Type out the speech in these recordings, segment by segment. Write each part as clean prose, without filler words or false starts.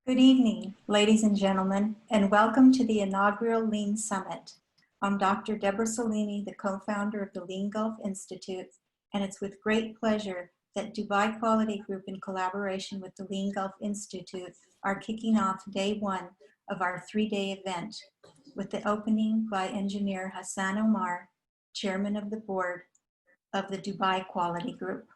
Good evening, ladies and gentlemen, and welcome to the inaugural Lean Summit. I'm Dr. Deborah Salini, the co-founder of the Lean Gulf Institute, and it's with great pleasure that Dubai Quality Group, in collaboration with the Lean Gulf Institute, are kicking off day one of our three-day event with the opening by engineer Hassan Omar, chairman of the board of the Dubai Quality Group.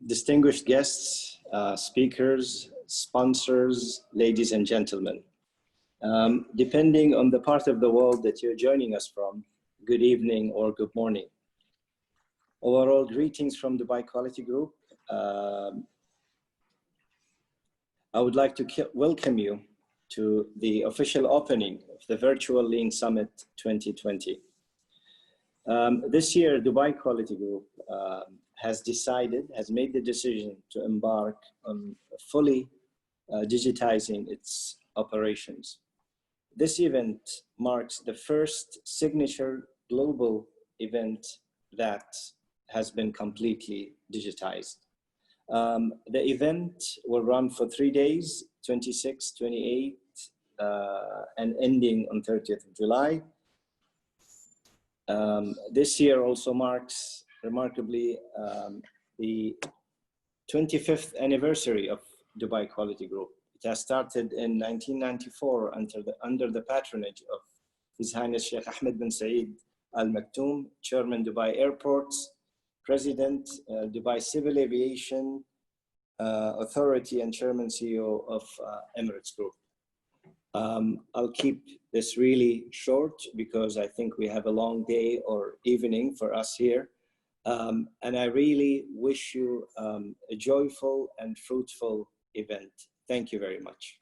Distinguished guests, speakers, sponsors, ladies and gentlemen. Depending on the part of the world that you're joining us from, good evening or good morning. Overall greetings from Dubai Quality Group. I would like to welcome you to the official opening of the Virtual Lean Summit 2020. This year, Dubai Quality Group has made the decision to embark on fully digitizing its operations. This event marks the first signature global event that has been completely digitized. The event will run for 3 days, 26, 28, and ending on 30th of July. This year also marks, remarkably, the 25th anniversary of Dubai Quality Group. It has started in 1994 under the patronage of His Highness Sheikh Ahmed bin Saeed Al Maktoum, Chairman Dubai Airports, President Dubai Civil Aviation Authority, and Chairman CEO of Emirates Group. I'll keep this really short because I think we have a long day or evening for us here. And I really wish you a joyful and fruitful event. Thank you very much.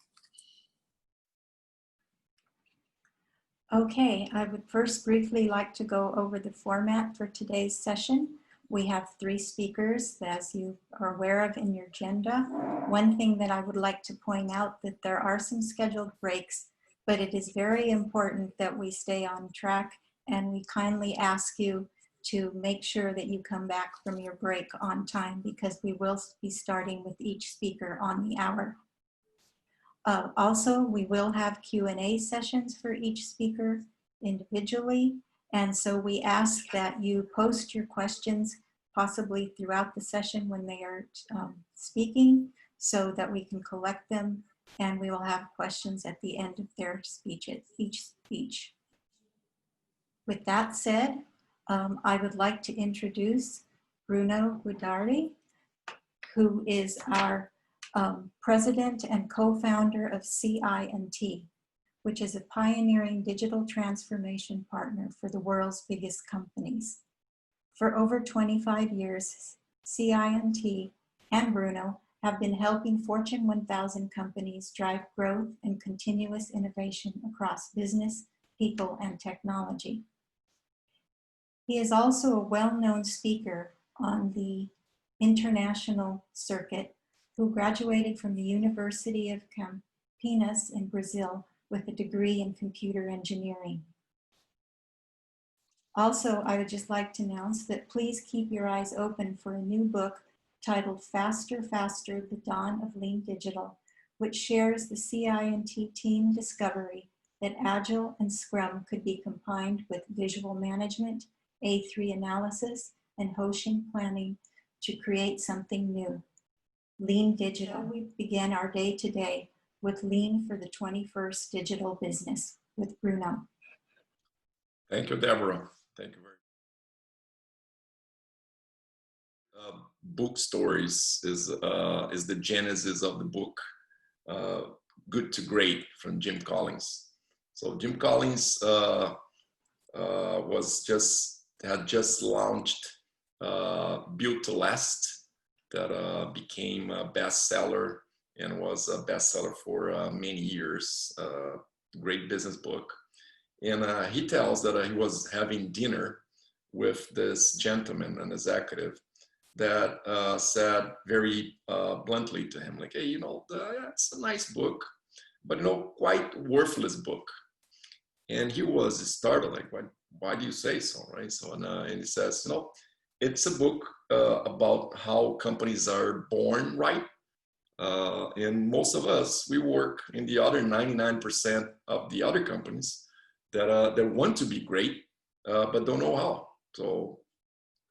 Okay, I would first briefly like to go over the format for today's session. We have 3 speakers, as you are aware of in your agenda. One thing that I would like to point out that there are some scheduled breaks, but it is very important that we stay on track, and we kindly ask you to make sure that you come back from your break on time, because we will be starting with each speaker on the hour. Also, we will have Q&A sessions for each speaker individually. And so we ask that you post your questions possibly throughout the session when they are speaking, so that we can collect them, and we will have questions at the end of their speeches, each speech. With that said, I would like to introduce Bruno Guicardi, who is our president and co-founder of CI&T, which is a pioneering digital transformation partner for the world's biggest companies. For over 25 years, CI&T and Bruno have been helping Fortune 1000 companies drive growth and continuous innovation across business, people, and technology. He is also a well-known speaker on the international circuit, who graduated from the University of Campinas in Brazil with a degree in computer engineering. Also, I would just like to announce that please keep your eyes open for a new book titled Faster, Faster, The Dawn of Lean Digital, which shares the CI&T team discovery that Agile and Scrum could be combined with visual management, A3 analysis, and Hoshin planning to create something new. Lean Digital. We begin our day today with Lean for the 21st Digital Business with Bruno. Thank you, Deborah. Thank you very much. Book stories is the genesis of the book, Good to Great, from Jim Collins. So Jim Collins had just launched Built to Last, that became a bestseller and was a bestseller for many years. Great business book. And he tells that he was having dinner with this gentleman, an executive, that said very bluntly to him, like, hey, you know, it's a nice book, but, you know, quite worthless book. And he was startled, like, why do you say so, right? So, and he says, you know, it's a book about how companies are born right. And most of us, we work in the other 99% of the other companies that want to be great, but don't know how. So,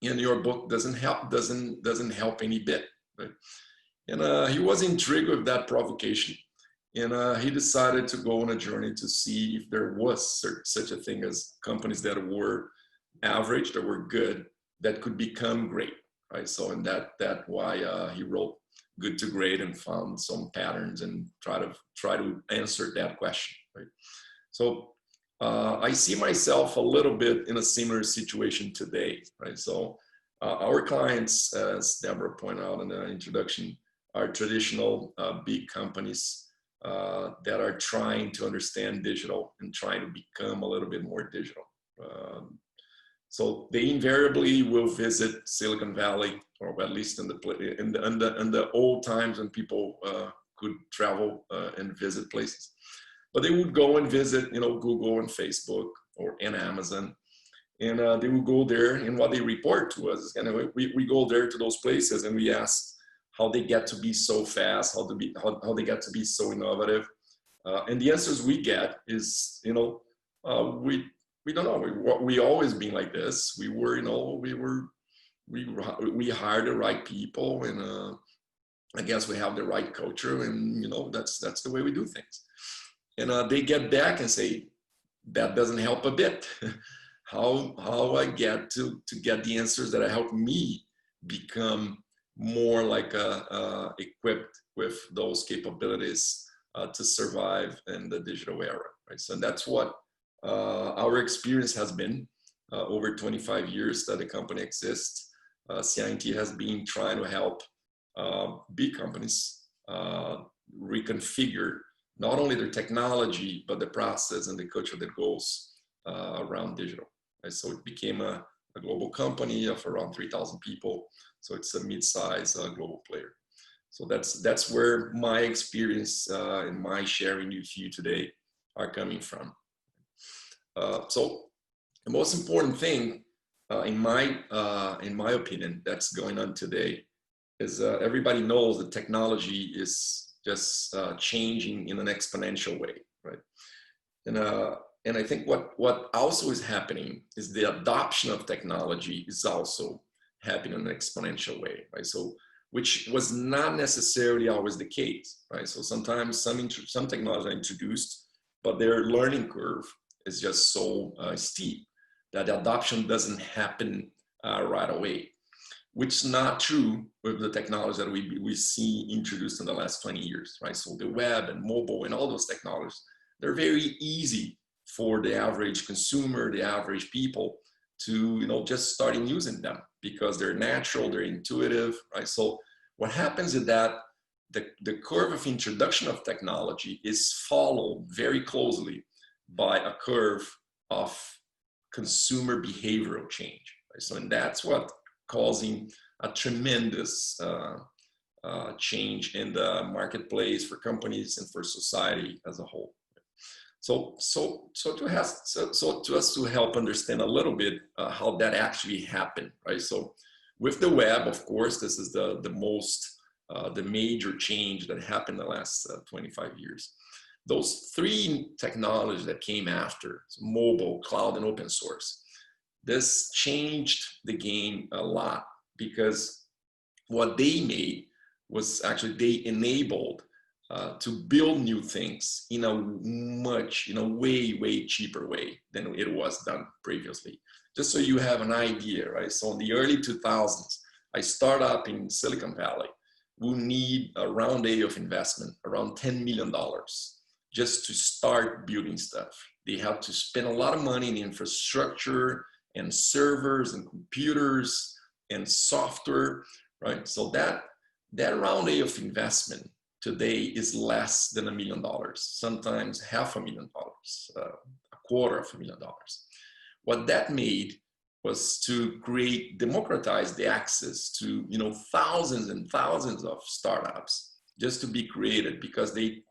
and your book doesn't help any bit. Right? And he was intrigued with that provocation, and he decided to go on a journey to see if there was such a thing as companies that were average, that were good, that could become great. Right. So, and that why he wrote Good to Great and found some patterns and try to answer that question. Right. So I see myself a little bit in a similar situation today. Right. So our clients, as Deborah pointed out in the introduction, are traditional big companies that are trying to understand digital and trying to become a little bit more digital. So they invariably will visit Silicon Valley, or at least in the old times when people could travel and visit places. But they would go and visit, Google and Facebook and Amazon, and they would go there. And what they report to us is, we go there to those places and we ask how they get to be so fast, how they get to be so innovative, and the answers we get is, we don't know. We always been like this. We hired the right people, and I guess we have the right culture, and that's the way we do things. And they get back and say, that doesn't help a bit. how I get to get the answers that help me become more like equipped with those capabilities to survive in the digital era, right? So that's what our experience has been over 25 years that the company exists. CI&T has been trying to help big companies reconfigure not only their technology, but the process and the culture that goes around digital. Right? So it became a global company of around 3,000 people. So it's a mid-size global player. So that's where my experience and my sharing with you today are coming from. So the most important thing, in my opinion, that's going on today is everybody knows that technology is just changing in an exponential way, right? And I think what also is happening is the adoption of technology is also happening in an exponential way, right? So, which was not necessarily always the case, right? So sometimes some technologies are introduced, but their learning curve is just so steep that the adoption doesn't happen right away, which is not true with the technology that we see introduced in the last 20 years, right? So the web and mobile and all those technologies, they're very easy for the average consumer, the average people to, just starting using them because they're natural, they're intuitive, right? So what happens is that the curve of introduction of technology is followed very closely by a curve of consumer behavioral change. Right? So, and that's what causing a tremendous change in the marketplace for companies and for society as a whole. So to us to help understand a little bit how that actually happened, right? So with the web, of course, this is the major change that happened in the last 25 years. Those three technologies that came after, so mobile, cloud, and open source, this changed the game a lot because what they made was actually they enabled to build new things in a way cheaper way than it was done previously. Just so you have an idea, right? So in the early 2000s, a startup in Silicon Valley will need a round A of investment, around $10 million, just to start building stuff. They have to spend a lot of money in infrastructure and servers and computers and software, right? So that round A of investment today is less than $1 million, sometimes $500,000, $250,000. What that made was to democratize the access to thousands and thousands of startups just to be created because they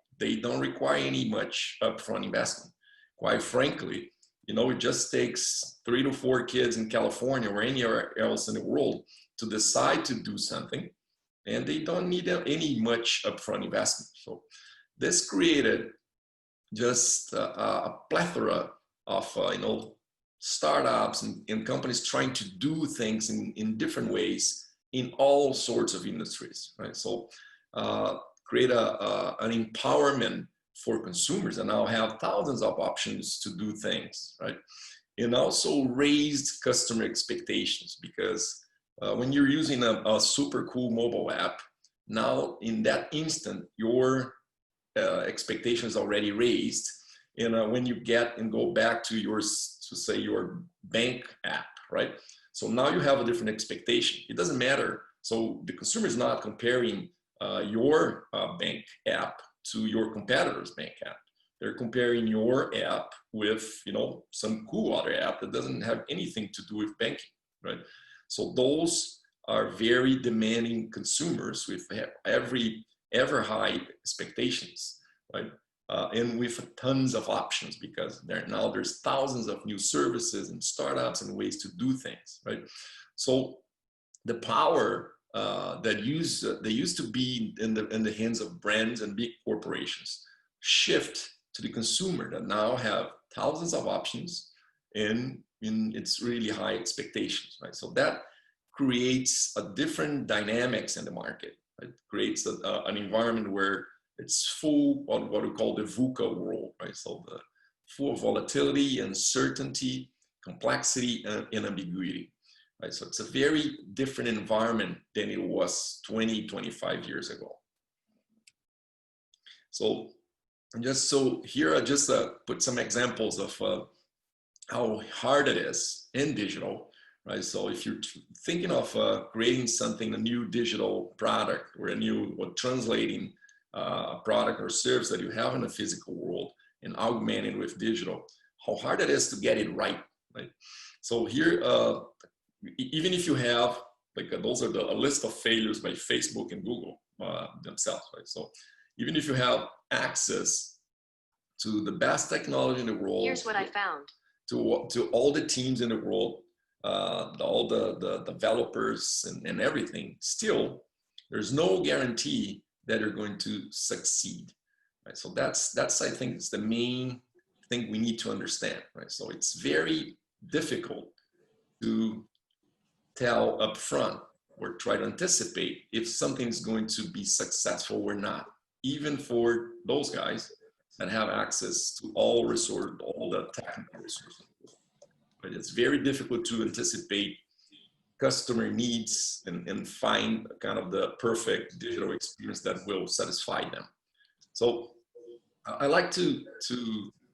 don't require any much upfront investment. Quite frankly, You know, it just takes 3 to 4 kids in California or anywhere else in the world to decide to do something, and they don't need any much upfront investment. So this created just a plethora of you know, startups and companies trying to do things in different ways in all sorts of industries, right? So create an empowerment for consumers, and now have thousands of options to do things, right? And also raised customer expectations, because when you're using a super cool mobile app, now in that instant, your expectations already raised. And when you get and go back to your bank app, right? So now you have a different expectation. It doesn't matter. So the consumer is not comparing your bank app to your competitor's bank app. They're comparing your app with, you know, some cool other app that doesn't have anything to do with banking, right? So those are very demanding consumers with ever high expectations, right? And with tons of options, because there's thousands of new services and startups and ways to do things, right? So the power that used to be in the hands of brands and big corporations shift to the consumer, that now have thousands of options and in its really high expectations, right? So that creates a different dynamics in the market. It creates an environment where it's full of what we call the VUCA world, right? So the full of volatility, uncertainty, complexity, and ambiguity, right? So it's a very different environment than it was 20, 25 years ago. So here I just put some examples of how hard it is in digital, right? So if you're thinking of creating something, a new digital product or translating a product or service that you have in the physical world and augmenting with digital, how hard it is to get it right? So here, even if you have, those are a list of failures by Facebook and Google themselves, right? So even if you have access to the best technology in the world, here's what I found. To all the teams in the world, all the developers and everything, still, there's no guarantee that you're going to succeed, right? So that's I think is the main thing we need to understand, right? So it's very difficult to tell upfront or try to anticipate if something is going to be successful or not, even for those guys that have access to all the technical resources. But it's very difficult to anticipate customer needs and find kind of the perfect digital experience that will satisfy them. So I like to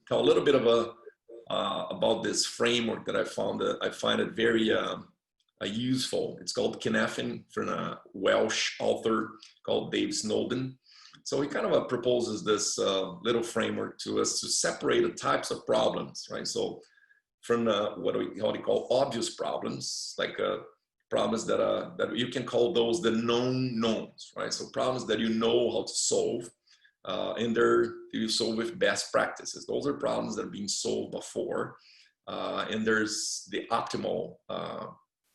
tell a little bit about this framework that I find it very useful. It's called Kinefin, from a Welsh author called Dave Snowden. So he kind of proposes this little framework to us to separate the types of problems, right? So from what we call obvious problems, like problems that you can call those the known knowns, right? So problems that you know how to solve, and you solve with best practices. Those are problems that are being solved before, and there's the optimal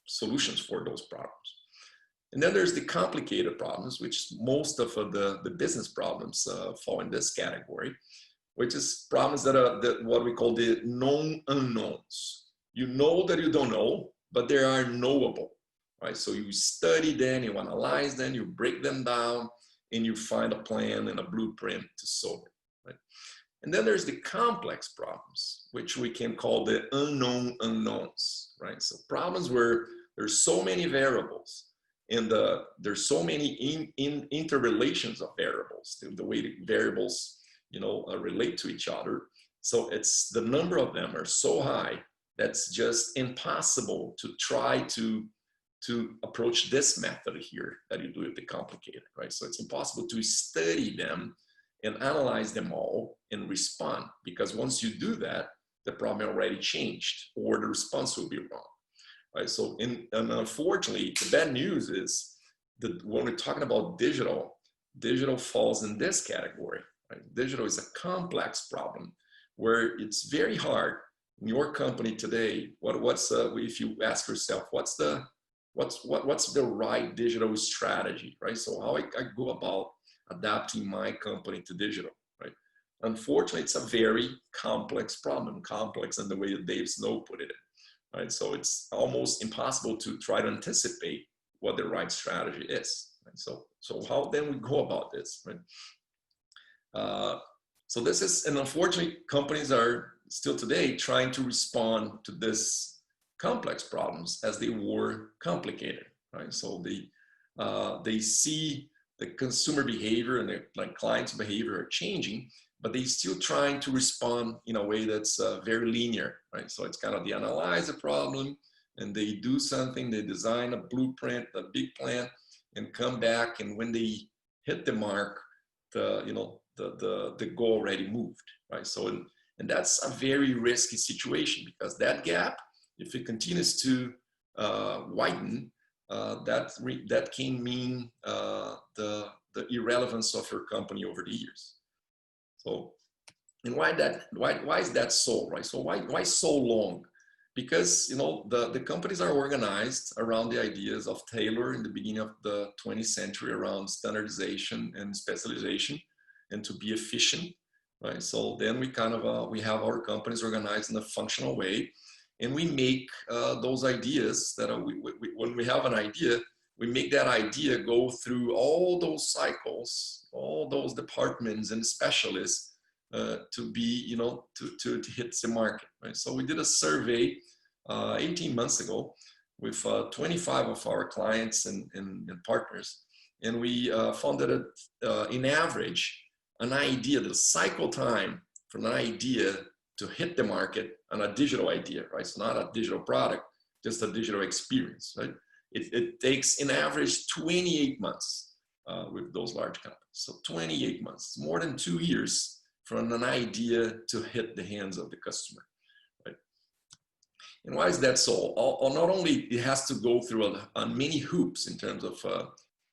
solutions for those problems. And then there's the complicated problems, which most of the business problems fall in this category, which is problems that are what we call the known unknowns. You know that you don't know, but they are knowable, right? So you study them, you analyze them, you break them down, and you find a plan and a blueprint to solve it, right? And then there's the complex problems, which we can call the unknown unknowns, right? So problems where there's so many variables, and there's so many interrelations of variables, the way the variables, relate to each other. So it's the number of them are so high that's just impossible to try to approach this method here that you do with the complicated, right? So it's impossible to study them and analyze them all and respond, because once you do that, the problem already changed or the response will be wrong, right? So and unfortunately, the bad news is that when we're talking about digital falls in this category, right? Digital is a complex problem where it's very hard in your company today, what's if you ask yourself, what's the right digital strategy, right? So how I go about adapting my company to digital, right? Unfortunately, it's a very complex problem, complex in the way that Dave Snow put it, right? So it's almost impossible to try to anticipate what the right strategy is, right? So how then we go about this, right? So this is, and unfortunately, companies are still today trying to respond to this complex problems as they were complicated, right? So they see the consumer behavior and the clients' behavior are changing, but they still trying to respond in a way that's very linear, right? So it's kind of they analyze the problem and they do something, they design a blueprint, a big plan, and come back, and when they hit the mark, the goal already moved, right? So, and that's a very risky situation, because that gap, if it continues to widen, that can mean the irrelevance of your company over the years. So, and why is that so, right? So why so long? Because the companies are organized around the ideas of Taylor in the beginning of the 20th century around standardization and specialization, and to be efficient, right? So then we kind of we have our companies organized in a functional way, and we make those ideas that when we have an idea, we make that idea go through all those cycles, all those departments and specialists to be, to hit the market, right? So we did a survey 18 months ago with 25 of our clients and partners, and we found that in average, an idea, the cycle time from an idea to hit the market on a digital idea, right? So not a digital product, just a digital experience, right? It takes in average 28 months with those large companies. So 28 months, more than 2 years from an idea to hit the hands of the customer, right? And why is that so? Not only it has to go through many hoops in terms of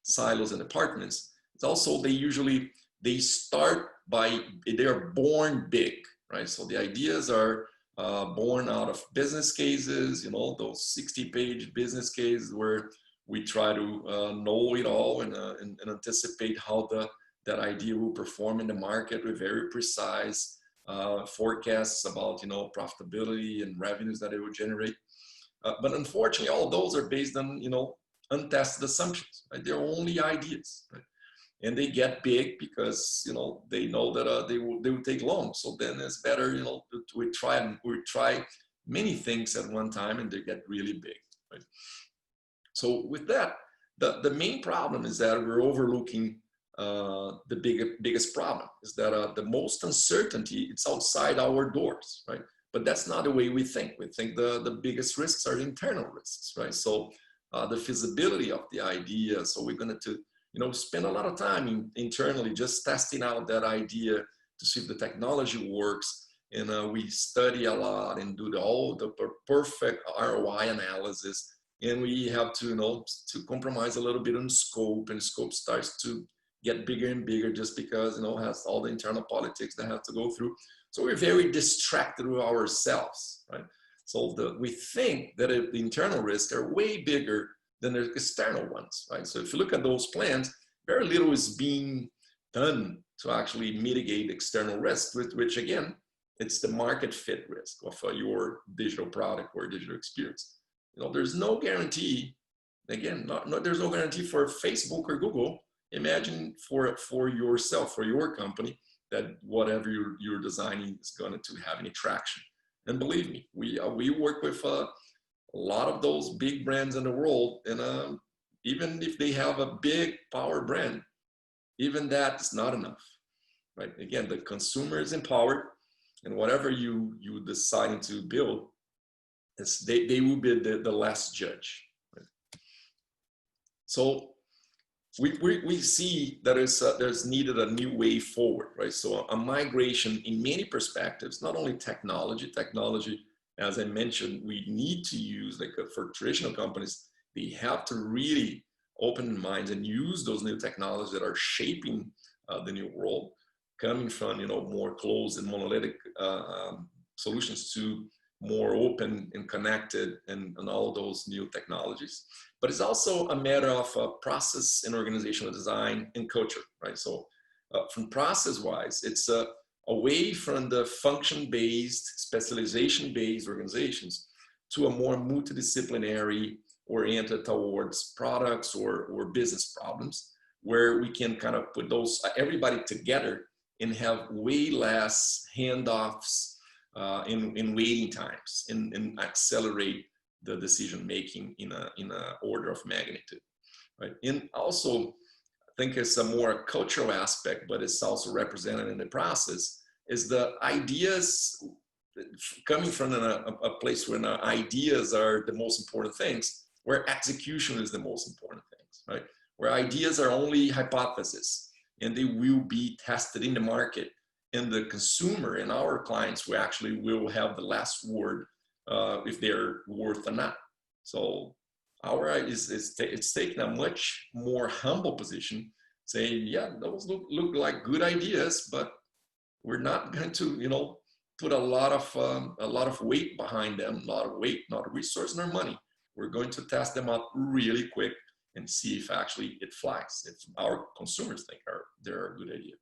silos and departments, it's also they start by, they're born big, right? So the ideas are born out of business cases, those 60-page business cases where we try to know it all and anticipate how that idea will perform in the market with very precise forecasts about, profitability and revenues that it will generate. But unfortunately, all of those are based on, untested assumptions, right? They're only ideas, right? And they get big because they know that they will take long. So then it's better we try many things at one time, and they get really big, right? So with that, the main problem is that we're overlooking the biggest problem is that the most uncertainty, it's outside our doors, right? But that's not the way we think. We think the biggest risks are internal risks, right? So the feasibility of the idea. So we're going to spend a lot of time internally just testing out that idea to see if the technology works. And we study a lot and do all the perfect ROI analysis. And we have to, to compromise a little bit on scope, and scope starts to get bigger and bigger just because, has all the internal politics that have to go through. So we're very distracted with ourselves, right? So we think that the internal risks are way bigger than the external ones, right? So if you look at those plans, very little is being done to actually mitigate external risk, which again, it's the market fit risk of your digital product or digital experience. There's no guarantee, again, there's no guarantee for Facebook or Google. Imagine for yourself, for your company, that whatever you're designing is going to have any traction. And believe me, we work with a lot of those big brands in the world, and even if they have a big power brand, even that is not enough, right? Again, the consumer is empowered, and whatever you deciding to build, they will be the last judge, right? So we see that there's needed a new way forward, right? So a migration in many perspectives, not only technology, as I mentioned, we need to use, for traditional companies, they have to really open minds and use those new technologies that are shaping the new world, coming from more closed and monolithic solutions to more open and connected and all those new technologies. But it's also a matter of process and organizational design and culture, right? So from process-wise, it's away from the function-based, specialization-based organizations to a more multidisciplinary oriented towards products or business problems, where we can kind of put those everybody together and have way less handoffs in waiting times and accelerate the decision making in a order of magnitude, right? And also, I think it's a more cultural aspect, but it's also represented in the process, is the ideas coming from a place where ideas are the most important things, where execution is the most important things, right? Where ideas are only hypotheses and they will be tested in the market, and the consumer and our clients will have the last word if they're worth or not. So it's taking a much more humble position, saying, yeah, those look like good ideas, but we're not going to, put a lot of weight behind them, a lot of weight, not a resource nor money. We're going to test them out really quick and see if actually it flies, if our consumers think they're a good idea.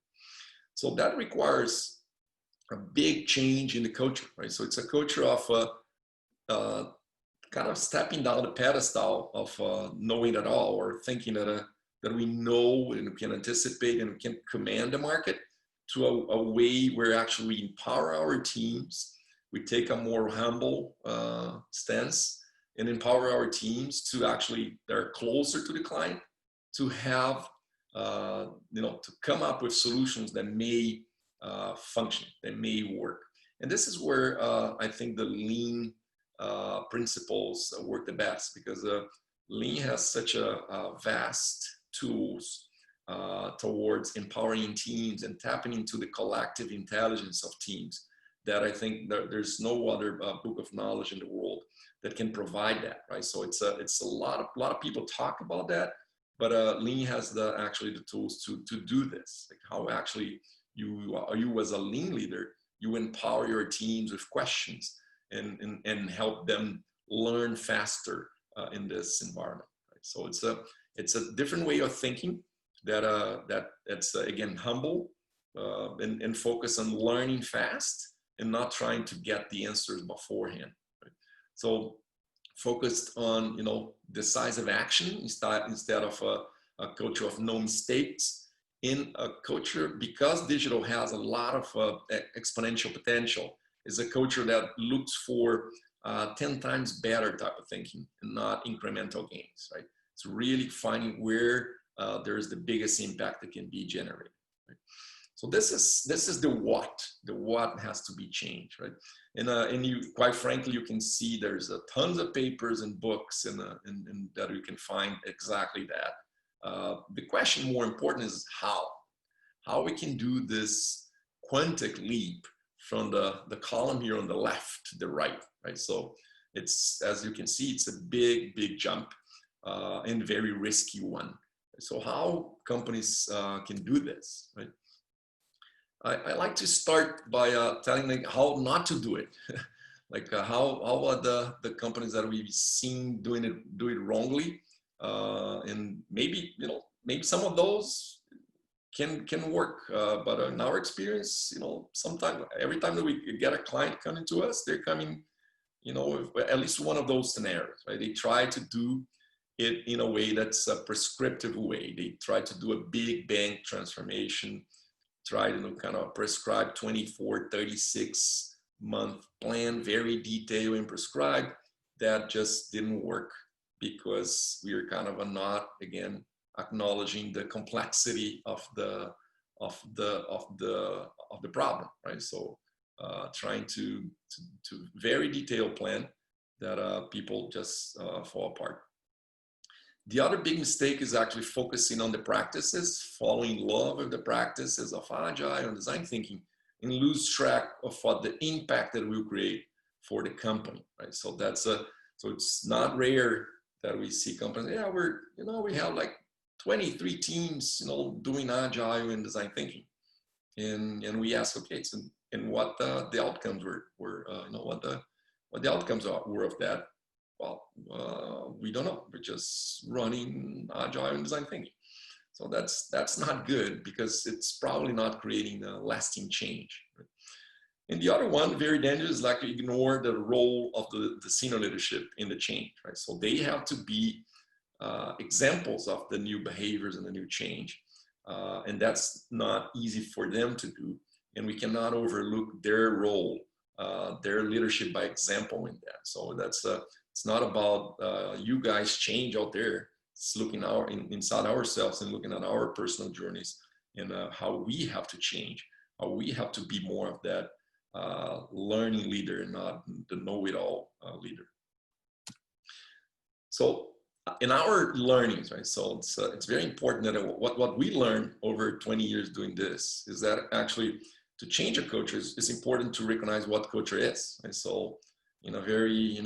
So that requires a big change in the culture, right? So it's a culture of kind of stepping down the pedestal of knowing it all, or thinking that we know and we can anticipate and we can command the market, to a way where actually we empower our teams. We take a more humble stance and empower our teams to actually, they're closer to the client, to have, to come up with solutions that may function, that may work. And this is where I think the lean principles work the best, because lean has such a vast tools towards empowering teams and tapping into the collective intelligence of teams, that I think there's no other book of knowledge in the world that can provide that, right? So it's a lot of people talk about that, but lean has actually the tools to do this. Like how actually you as a lean leader, you empower your teams with questions and help them learn faster in this environment, right? So it's a different way of thinking, that it's again humble and focus on learning fast and not trying to get the answers beforehand, right? So focused on decisive action instead of a culture of no mistakes, in a culture, because digital has a lot of exponential potential, is a culture that looks for 10 times better type of thinking and not incremental gains, right? It's really finding where there's the biggest impact that can be generated, right? So this is the what. The what has to be changed, right? And you, quite frankly, you can see there's tons of papers and books and that you can find exactly that. The question more important is how we can do this quantic leap from the column here on the left to the right, right? So it's, as you can see, it's a big jump and very risky one. So how companies can do this, right? I like to start by telling them how not to do it. Like how are the companies that we've seen do it wrongly, and maybe some of those can work, but in our experience, sometimes every time that we get a client coming to us, they're coming, with at least one of those scenarios, right? They try to do it in a way that's a prescriptive way. They try to do a big bang transformation, try to kind of prescribe 24, 36 month plan, very detailed and prescribed. That just didn't work, because we are kind of not, again, acknowledging the complexity of the problem, right? So trying to very detailed plan that people just fall apart. The other big mistake is actually focusing on the practices, falling in love with the practices of agile and design thinking, and lose track of what the impact that will create for the company, right? So so it's not rare that we see companies, yeah, we have like 23 teams, doing agile and design thinking, and we ask, okay, so and what the outcomes were, what What the outcomes were of that, well, we don't know. We're just running agile and design thinking. So that's not good, because it's probably not creating a lasting change. Right? And the other one, very dangerous, is like to ignore the role of the senior leadership in the change. Right? So they have to be examples of the new behaviors and the new change. And that's not easy for them to do. And we cannot overlook their role, their leadership by example in that. So that's it's not about you guys change out there. It's looking inside ourselves and looking at our personal journeys and how we have to change, how we have to be more of that learning leader and not the know-it-all leader. So in our learnings, right? So it's very important that what we learned over 20 years doing this is that actually to change a culture is important to recognize what culture is. And so in a very,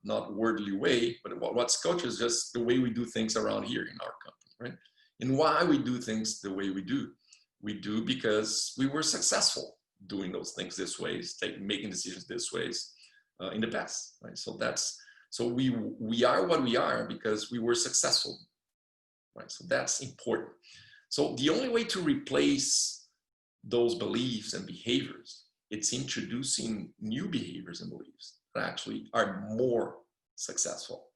not wordly way, but what's culture is just the way we do things around here in our company, right? And why we do things the way we do. We do because we were successful doing those things this way, making decisions this ways in the past, right? So we are what we are because we were successful, right? So that's important. So the only way to replace those beliefs and behaviors, it's introducing new behaviors and beliefs that actually are more successful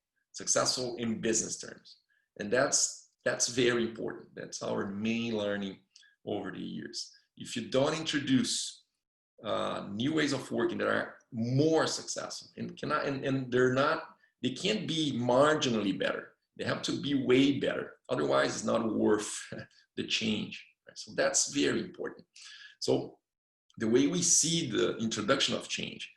in business terms. And that's very important. That's our main learning over the years. If you don't introduce new ways of working that are more successful and they can't be marginally better. They have to be way better. Otherwise, it's not worth the change. Right? So that's very important. So the way we see the introduction of change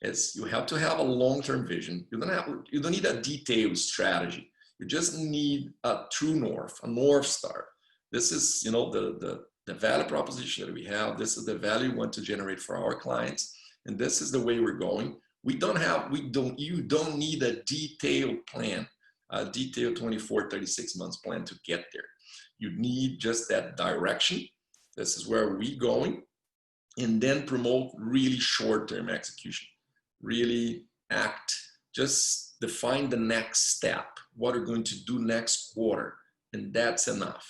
is you have to have a long-term vision. You don't need a detailed strategy. You just need a true north, a North Star. This is, the value proposition that we have. This is the value we want to generate for our clients. And this is the way we're going. You don't need a detailed plan, a detailed 24, 36 months plan to get there. You need just that direction. This is where we're going. And then promote really short-term execution. Really act, just define the next step, what we're going to do next quarter. And that's enough,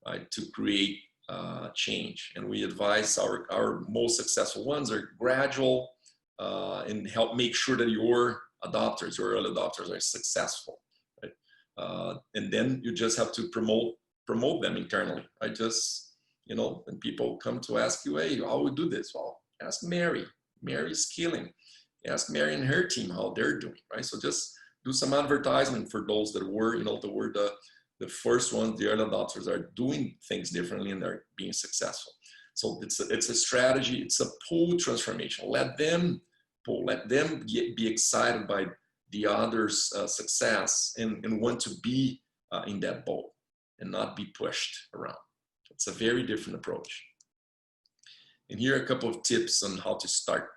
right, to create change. And we advise our most successful ones are gradual and help make sure that your adopters, your early adopters are successful, right? And then you just have to promote them internally. I just, when people come to ask you, hey, how we do this? Well, ask Mary. Mary's killing. Ask Mary and her team how they're doing, right? So just do some advertisement for those that were, the first ones, the early adopters are doing things differently and they're being successful. So it's a strategy. It's a pull transformation. Let them pull. Let them be excited by the others' success and want to be in that boat and not be pushed around. It's a very different approach. And here are a couple of tips on how to start.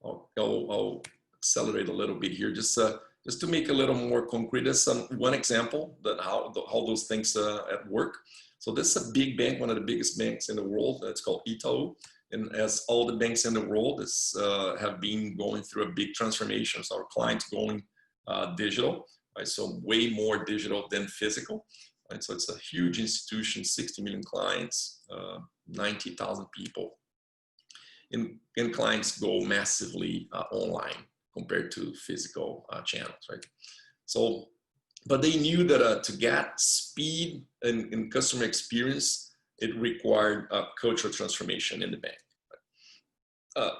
I'll accelerate a little bit here, just to make a little more concrete. There's one example that how those things at work. So this is a big bank, one of the biggest banks in the world. It's called Itaú. And as all the banks in the world have been going through a big transformation. So our clients going digital, right? So way more digital than physical. Right? So it's a huge institution, 60 million clients, 90,000 people. And clients go massively online compared to physical channels, right? So, but they knew that to get speed and customer experience, it required a cultural transformation in the bank.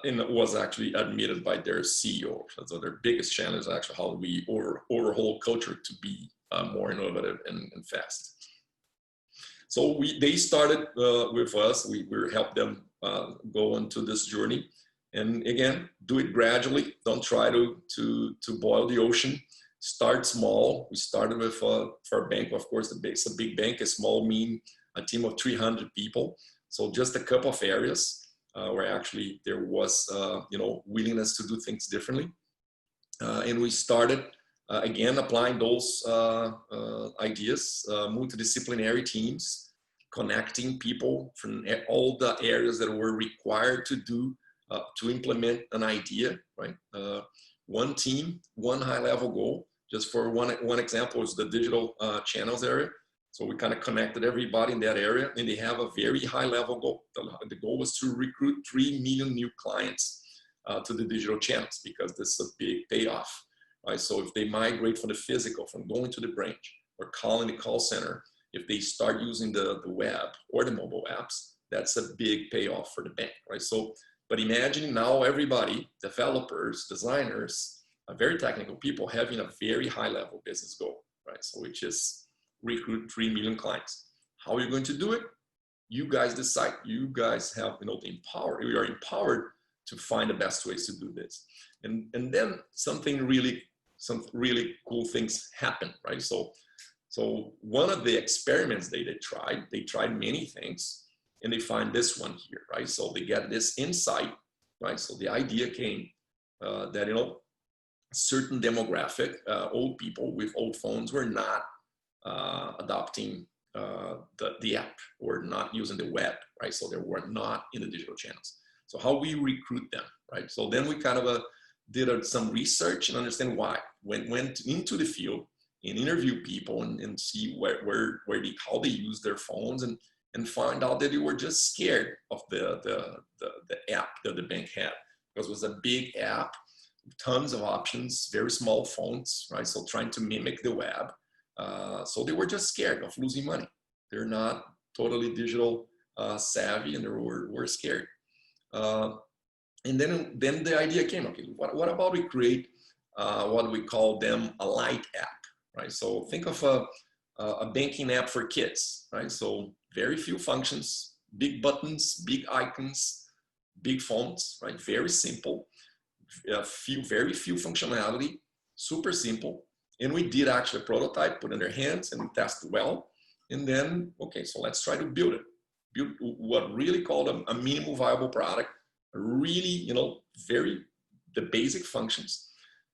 And it was actually admitted by their CEO. So their biggest challenge is actually how do we overhaul culture to be more innovative and fast. So they started with us. We helped them go into this journey. And again, do it gradually. Don't try to boil the ocean. Start small. We started with for a bank, of course, it's a big bank. A small mean a team of 300 people. So just a couple of areas where actually there was willingness to do things differently. And we started again applying those ideas, multidisciplinary teams, connecting people from all the areas that were required to do to implement an idea, right? One team, one high-level goal. Just for one example is the digital channels area. So we kind of connected everybody in that area, and they have a very high-level goal. The goal was to recruit 3 million new clients to the digital channels, because this is a big payoff, right? So if they migrate from the physical, from going to the branch or calling the call center, if they start using the web or the mobile apps, that's a big payoff for the bank, right? So, but imagine now everybody, developers, designers, very technical people having a very high-level business goal, right? So which is recruit 3 million clients. How are you going to do it? You guys decide. You guys have, you know, we are empowered to find the best ways to do this. And then some really cool things happen, right? So one of the experiments they tried many things, and they find this one here, right? So they get this insight, right? So the idea came that, you know, certain demographic, old people with old phones were not adopting the app, or not using the web, right? So they were not in the digital channels. So how we recruit them, right? So then we kind of did some research and understand why. Went into the field and interview people and see how they use their phones, and find out that they were just scared of the app that the bank had, because it was a big app, tons of options, very small fonts, right? So trying to mimic the web. So they were just scared of losing money. They're not totally digital savvy, and they were scared. And then the idea came, okay, what about we create what we call them a light app, right? So think of a banking app for kids, right? So very few functions, big buttons, big icons, big fonts, right? Very simple, very few functionality, super simple. And we did actually a prototype, put in their hands, and we tested well. And then, okay, so let's try to build it. Build what really called a minimum viable product, really, you know, the basic functions.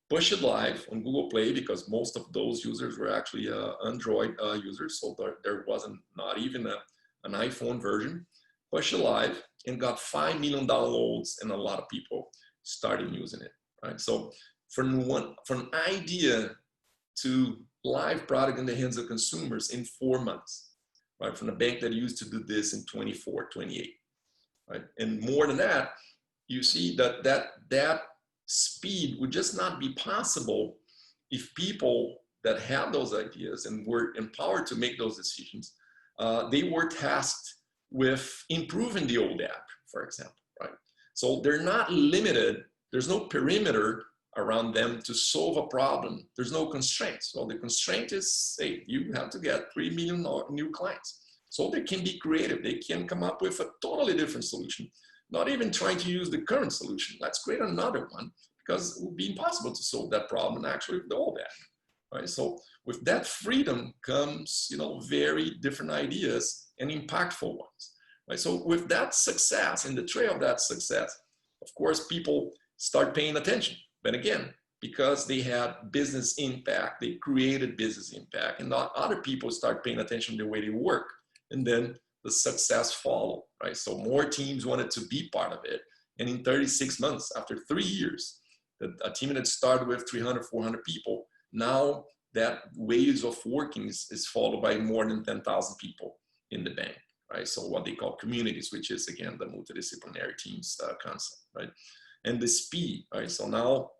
Push it live on Google Play, because most of those users were actually Android users, so there wasn't not even an iPhone version. Push it live and got 5 million downloads, and a lot of people started using it, right? So from an idea to live product in the hands of consumers in 4 months, right? From a bank that used to do this in 24, 28, right? And more than that, you see that speed would just not be possible if people that had those ideas and were empowered to make those decisions, they were tasked with improving the old app, for example, right? So they're not limited. There's no perimeter around them to solve a problem. There's no constraints. So the constraint is, hey, you have to get 3 million new clients. So they can be creative. They can come up with a totally different solution. Not even trying to use the current solution. Let's create another one, because it would be impossible to solve that problem actually with the old app, right? So with that freedom comes, you know, very different ideas and impactful ones, right? So with that success, in the trail of that success, of course, people start paying attention. But again, because they had business impact, they created business impact, and not other people start paying attention to the way they work. And then the success followed, right? So more teams wanted to be part of it. And in 36 months, after 3 years, a team that started with 300, 400 people, now that ways of working is followed by more than 10,000 people in the bank, right? So what they call communities, which is again, the multidisciplinary teams concept, right? And the speed, right? So now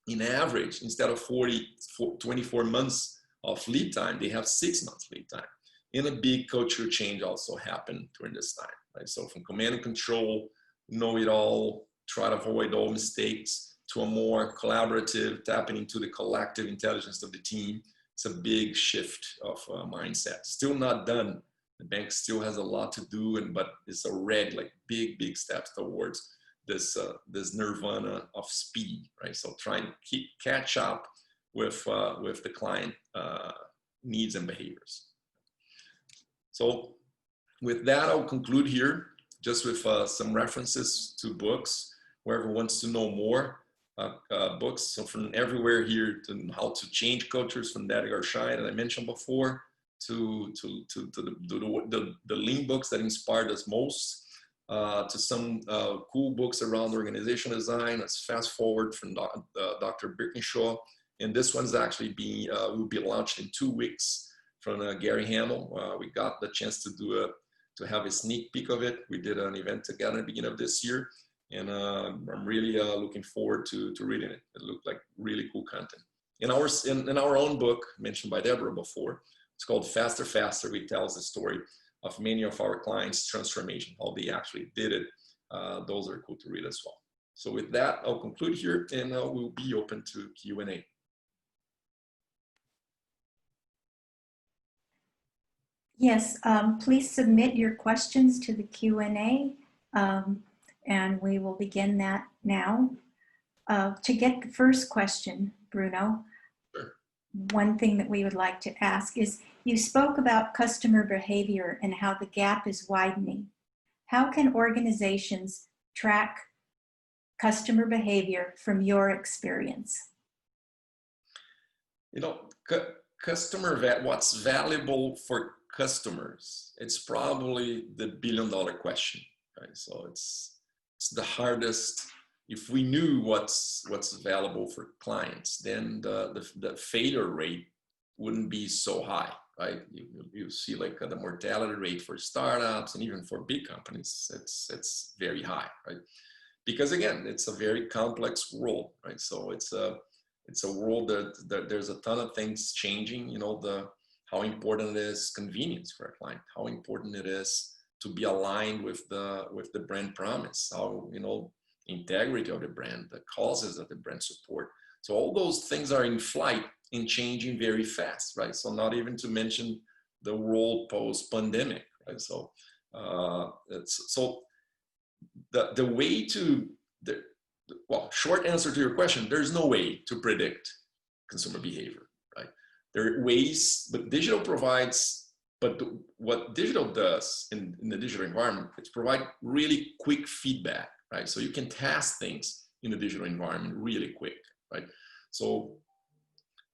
in average, instead of 24 months of lead time, they have 6 months lead time. And a big cultural change also happened during this time, right? So from command and control, know it all, try to avoid all mistakes, to a more collaborative, tapping into the collective intelligence of the team. It's a big shift of mindset. Still not done. The bank still has a lot to do, but it's already like big steps towards this nirvana of speed, right? So trying to catch up with the client needs and behaviors. So with that, I'll conclude here just with some references to books, whoever wants to know more. Books, so from everywhere here to how to change cultures, from that Garshai that I mentioned before, to the lean books that inspired us most. to some cool books around organizational design. Let's fast forward from Dr. Birkinshaw. And this one's actually will be launched in 2 weeks from Gary Hamel. We got the chance to have a sneak peek of it. We did an event together at the beginning of this year. And I'm really looking forward to reading it. It looked like really cool content. In our own book, mentioned by Deborah before, it's called Faster, Faster. It tells the story of many of our clients' transformation, how they actually did it. Those are cool to read as well. So with that, I'll conclude here, and we'll be open to Q&A. Yes, please submit your questions to the Q&A, and we will begin that now. To get the first question, Bruno, Sure. One thing that we would like to ask is, you spoke about customer behavior and how the gap is widening. How can organizations track customer behavior from your experience? You know, what's valuable for customers, it's probably the billion-dollar question, right? So it's the hardest. If we knew what's available for clients, then the failure rate wouldn't be so high, right? You see like the mortality rate for startups and even for big companies, it's very high, right? Because again, it's a very complex world, right? So it's a world that there's a ton of things changing. You know, how important it is convenience for a client, how important it is to be aligned with the brand promise, how, you know, integrity of the brand, the causes that the brand support. So all those things are in flight and changing very fast, right? So not even to mention the world post-pandemic, right? So the way to, well, short answer to your question, there's no way to predict consumer behavior, right? There are ways, but digital provides, but what digital does in the digital environment, it's provide really quick feedback, right? So you can test things in the digital environment really quick, right? So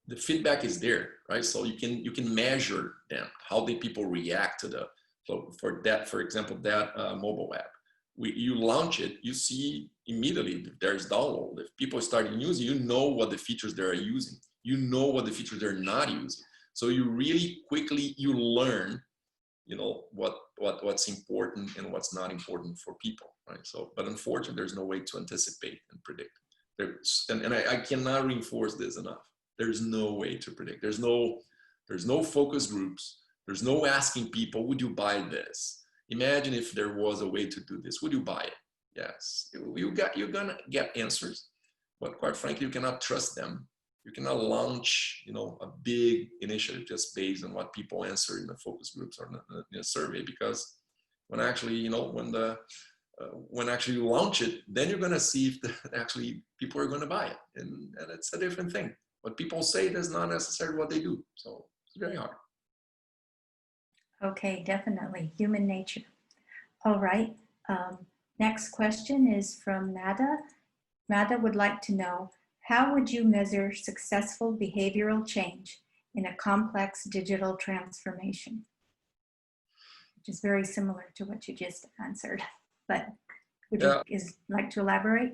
the feedback is there, right? So you can measure them, how the people react to so for that, for example, that mobile app. You launch it, you see immediately if there's download. If people start using, you know what the features they're using. You know what the features they're not using. So you really quickly, you learn, you know, what's important and what's not important for people, right? So, but unfortunately, there's no way to anticipate and predict. And I cannot reinforce this enough. There's no way to predict. There's no focus groups. There's no asking people, would you buy this? Imagine if there was a way to do this. Would you buy it? Yes. You're gonna get answers, but quite frankly, you cannot trust them. You cannot launch, you know, a big initiative just based on what people answer in the focus groups or in a survey, because when actually, you know, when actually you launch it, then you're gonna see if actually people are gonna buy it, and it's a different thing. What people say is not necessarily what they do, so it's very hard. Okay, definitely. Human nature. All right. Next question is from Mada. Mada would like to know, how would you measure successful behavioral change in a complex digital transformation? Which is very similar to what you just answered, but would you like to elaborate?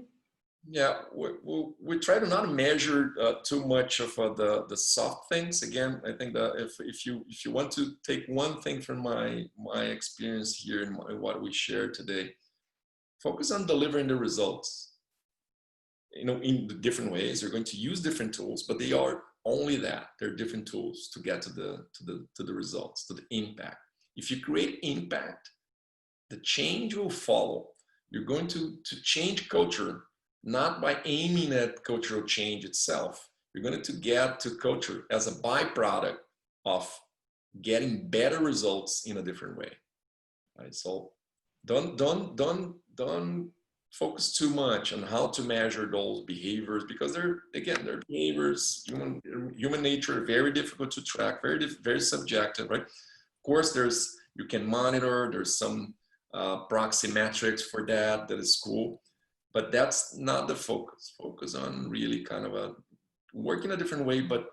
Yeah, we try to not measure too much of the soft things. Again, I think that if you want to take one thing from my experience here and what we shared today, focus on delivering the results. You know, in the different ways, you're going to use different tools, but they are only that. They're different tools to get to the results, to the impact. If you create impact, the change will follow. You're going to change culture, not by aiming at cultural change itself. You're going to get to culture as a byproduct of getting better results in a different way. Right? So don't focus too much on how to measure those behaviors, because they're behaviors, human nature, very difficult to track, very subjective, right? Of course, you can monitor, there's some proxy metrics for that is cool, but that's not the focus. Focus on really kind of working a different way, but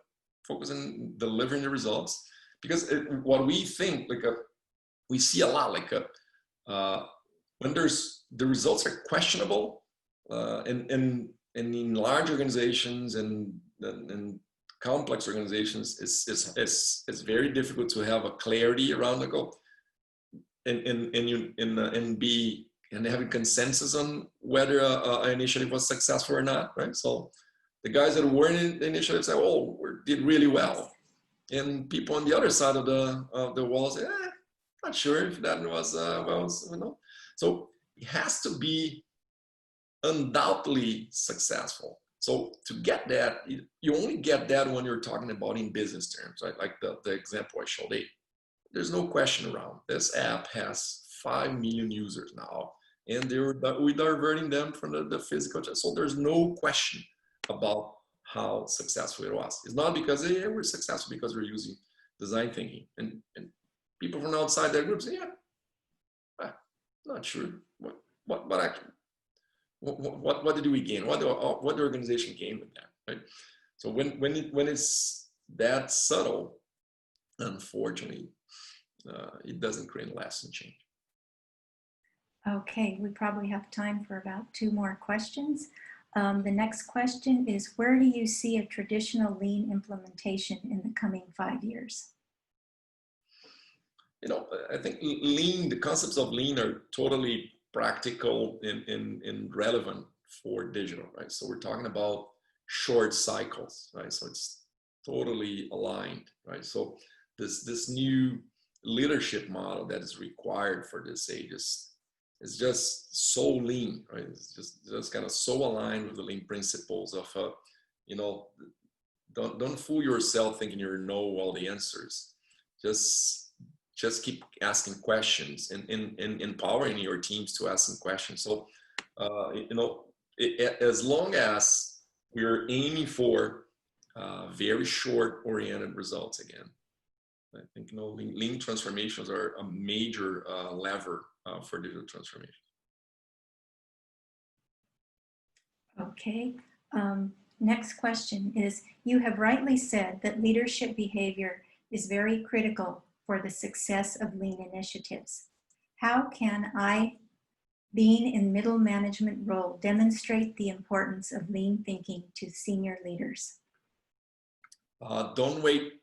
focus on delivering the results. Because what we think, we see a lot, when the results are questionable, and in large organizations and complex organizations, it's very difficult to have a clarity around the goal and having consensus on whether an initiative was successful or not, right? So the guys that were in the initiative say, "Oh, we did really well," and people on the other side of the wall say, "Not sure if that was well, you know." So it has to be undoubtedly successful. So to get that, you only get that when you're talking about in business terms, right? Like the example I showed. There's no question around. This app has 5 million users now, and we're diverting them from the physical. So there's no question about how successful it was. It's not because we're successful because we're using design thinking. And people from outside that group say, not sure. What did we gain? What the organization gain with that, right? So when it's that subtle, unfortunately, it doesn't create lasting change. Okay, we probably have time for about 2 more questions. The next question is, where do you see a traditional lean implementation in the coming 5 years? You know, I think lean, the concepts of lean are totally practical and relevant for digital, right? So we're talking about short cycles, right? So it's totally aligned, right? So this new leadership model that is required for this age is just so lean, right? It's just kind of so aligned with the lean principles of, you know, don't fool yourself thinking you know all the answers. Just keep asking questions and empowering your teams to ask some questions. So, you know, as long as we're aiming for very short oriented results again, I think, you know, lean transformations are a major lever for digital transformation. Okay. Next question is, you have rightly said that leadership behavior is very critical for the success of lean initiatives. How can I, being in middle management role, demonstrate the importance of lean thinking to senior leaders? Don't wait.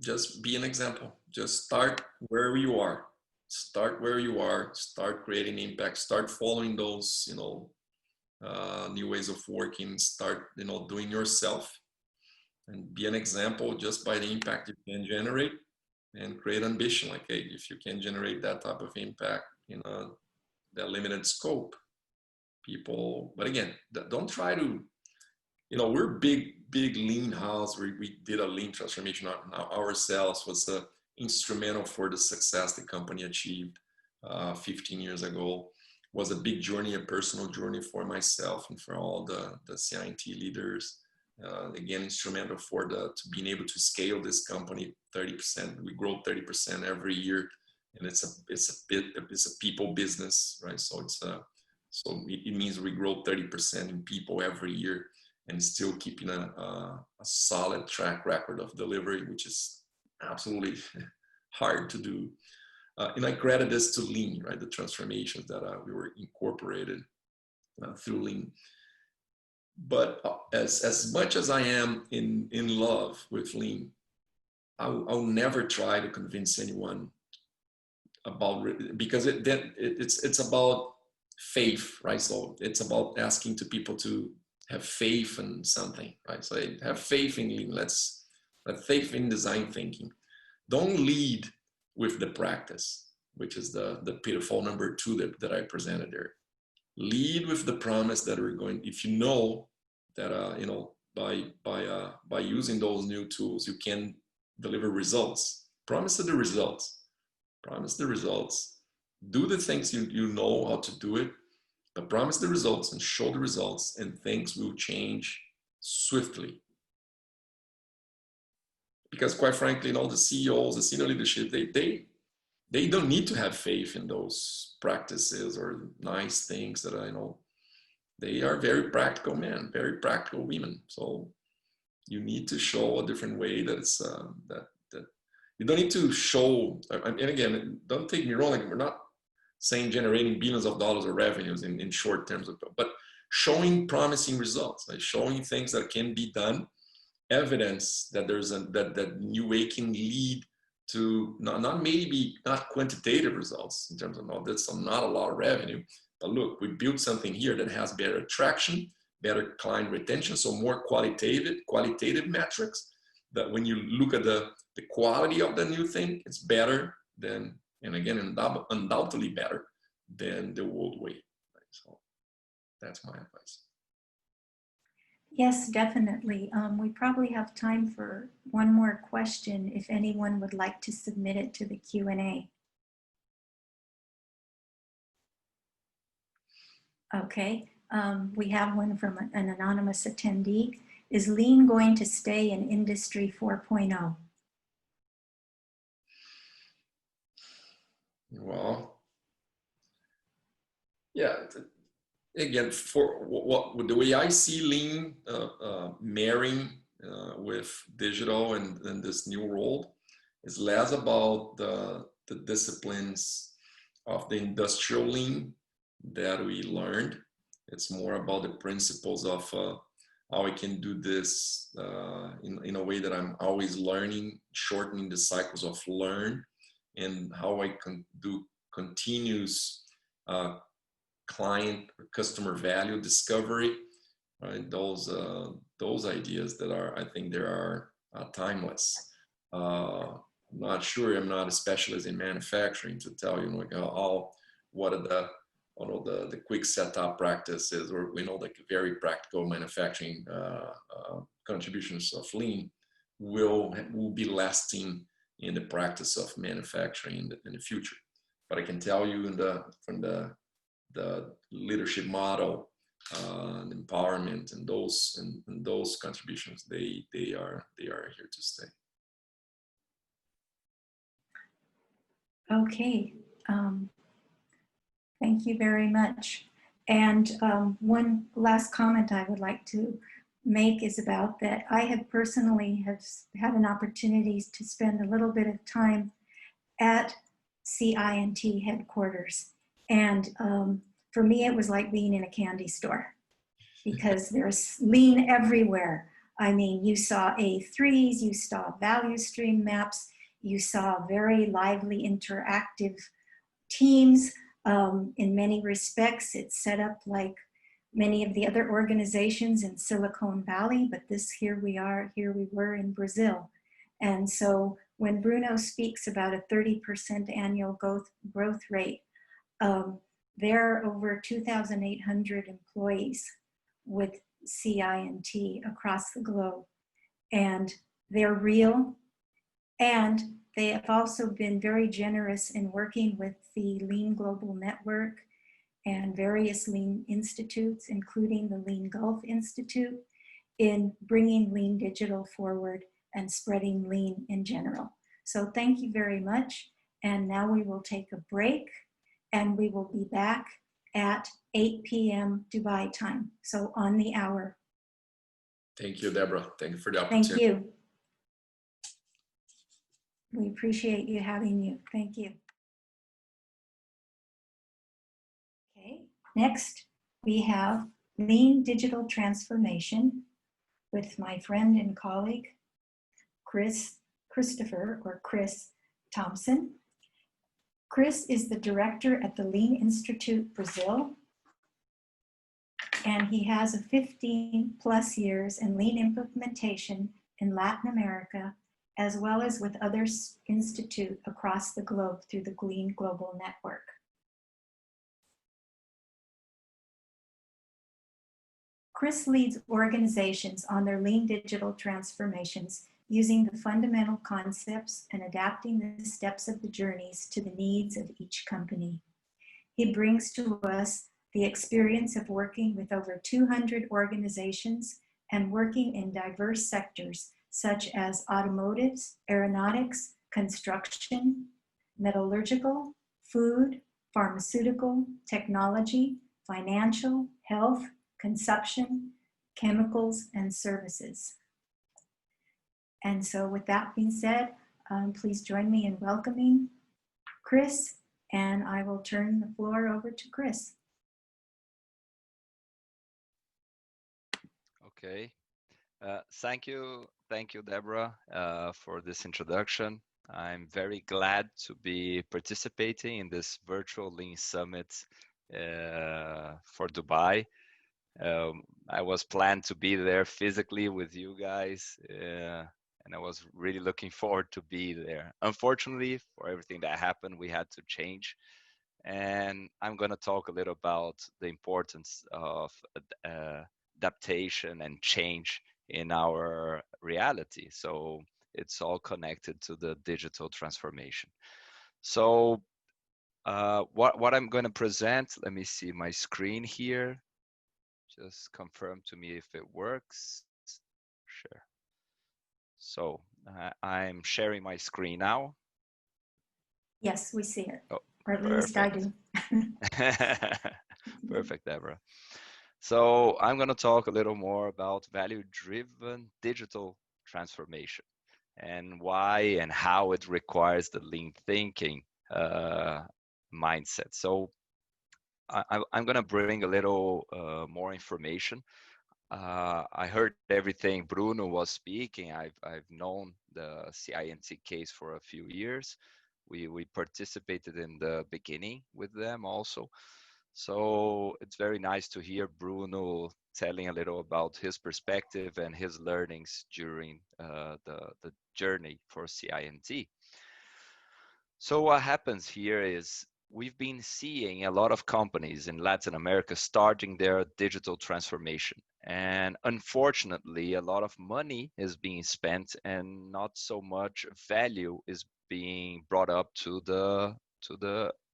Just be an example. Just start where you are. Start where you are. Start creating impact. Start following those, you know, new ways of working. Start, you know, doing yourself, and be an example just by the impact you can generate, and create ambition. Like, hey, if you can generate that type of impact in that limited scope, people. But again, don't try to. You know, we're big lean house. We did a lean transformation ourselves. Was instrumental for the success the company achieved 15 years ago. Was a big journey, a personal journey for myself and for all the CI&T leaders. Again, instrumental for to being able to scale this company 30%. We grow 30% every year, and it's a people business, right? So it means we grow 30% in people every year, and still keeping a solid track record of delivery, which is absolutely hard to do. And I credit this to lean, right? The transformations that we were incorporated through lean. But as much as I am in love with lean, I'll never try to convince anyone about, because it's about faith, right? So it's about asking to people to have faith in something, right? So have faith in lean. Let's have faith in design thinking. Don't lead with the practice, which is the pitfall number 2 that I presented there. Lead with the promise that we're going. If you know that you know, by using those new tools, you can deliver results. Promise the results. Promise the results. Do the things you know how to do it, but promise the results and show the results, and things will change swiftly. Because quite frankly, you know, the CEOs, the senior leadership, they don't need to have faith in those practices or nice things that I know. They are very practical men, very practical women. So you need to show a different way that it's that you don't need to show. And again, don't take me wrong. Like, we're not saying generating billions of dollars of revenues in short terms, but showing promising results, like showing things that can be done, evidence that there's that new way can lead to not quantitative results in terms of, no, that's not a lot of revenue, but look, we built something here that has better attraction, better client retention, so more qualitative metrics, that when you look at the quality of the new thing, it's better than, and again, undoubtedly better than the old way. So that's my advice. Yes, definitely. We probably have time for one more question if anyone would like to submit it to the Q&A. Okay, we have one from an anonymous attendee. Is Lean going to stay in Industry 4.0? Well, yeah. Again, for the way I see Lean marrying with digital and this new role is less about the disciplines of the industrial Lean that we learned. It's more about the principles of how I can do this in a way that I'm always learning, shortening the cycles of learn, and how I can do continuous client or customer value discovery, right? Those ideas that are, I think, they are timeless. I'm not sure, I'm not a specialist in manufacturing to tell you like what are the quick setup practices, or like very practical manufacturing contributions of Lean will be lasting in the practice of manufacturing in the future. But I can tell you from the leadership model, and empowerment, and those contributions, they are here to stay. Okay, thank you very much. And one last comment I would like to make is about that I have personally had an opportunity to spend a little bit of time at CI&T headquarters. And for me, it was like being in a candy store because there's Lean everywhere. I mean, you saw A3s, you saw value stream maps, you saw very lively interactive teams. In many respects, it's set up like many of the other organizations in Silicon Valley, but here we were in Brazil. And so when Bruno speaks about a 30% annual growth rate, there are over 2,800 employees with CI&T across the globe. And they're real. And they have also been very generous in working with the Lean Global Network and various Lean institutes, including the Lean Gulf Institute, in bringing Lean Digital forward and spreading Lean in general. So thank you very much. And now we will take a break, and we will be back at 8 p.m. Dubai time, so on the hour. Thank you, Deborah. Thank you for the opportunity. Thank you. We appreciate you having you. Thank you. Okay, next we have Lean Digital Transformation with my friend and colleague, Chris Thompson. Chris is the director at the Lean Institute Brazil, and he has a 15+ years in Lean implementation in Latin America, as well as with other institutes across the globe through the Lean Global Network. Chris leads organizations on their Lean digital transformations using the fundamental concepts and adapting the steps of the journeys to the needs of each company. He brings to us the experience of working with over 200 organizations and working in diverse sectors such as automotives, aeronautics, construction, metallurgical, food, pharmaceutical, technology, financial, health, consumption, chemicals, and services. And so with that being said, please join me in welcoming Chris And I will turn the floor over to Chris. Okay. Thank you, Deborah, for this introduction. I'm very glad to be participating in this virtual Lean Summit for Dubai. I was planned to be there physically with you guys, and I was really looking forward to be there. Unfortunately, for everything that happened, we had to change. And I'm going to talk a little about the importance of adaptation and change in our reality. So it's all connected to the digital transformation. So what I'm going to present, let me see my screen here. Just confirm to me if it works. Sure. So I'm sharing my screen now. Yes, we see it. Oh, or at least I perfect. do. Perfect, Deborah. So I'm going to talk a little more about value-driven digital transformation and why and how it requires the lean thinking mindset. So I'm going to bring a little more information. I heard everything Bruno was speaking. I've known the CINT case for a few years. We participated in the beginning with them also. So it's very nice to hear Bruno telling a little about his perspective and his learnings during the journey for CINT. So what happens here is we've been seeing a lot of companies in Latin America starting their digital transformation. And unfortunately, a lot of money is being spent and not so much value is being brought up to the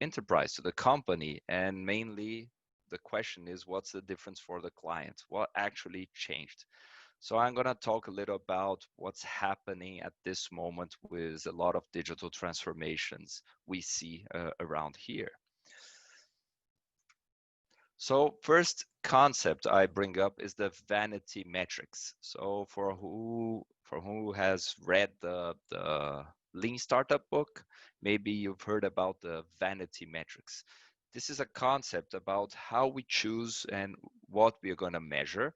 enterprise, to the company. And mainly the question is, what's the difference for the client? What actually changed? So I'm going to talk a little about what's happening at this moment with a lot of digital transformations we see around here. So first concept I bring up is the vanity metrics. So for who has read the Lean Startup book, maybe you've heard about the vanity metrics. This is a concept about how we choose and what we are going to measure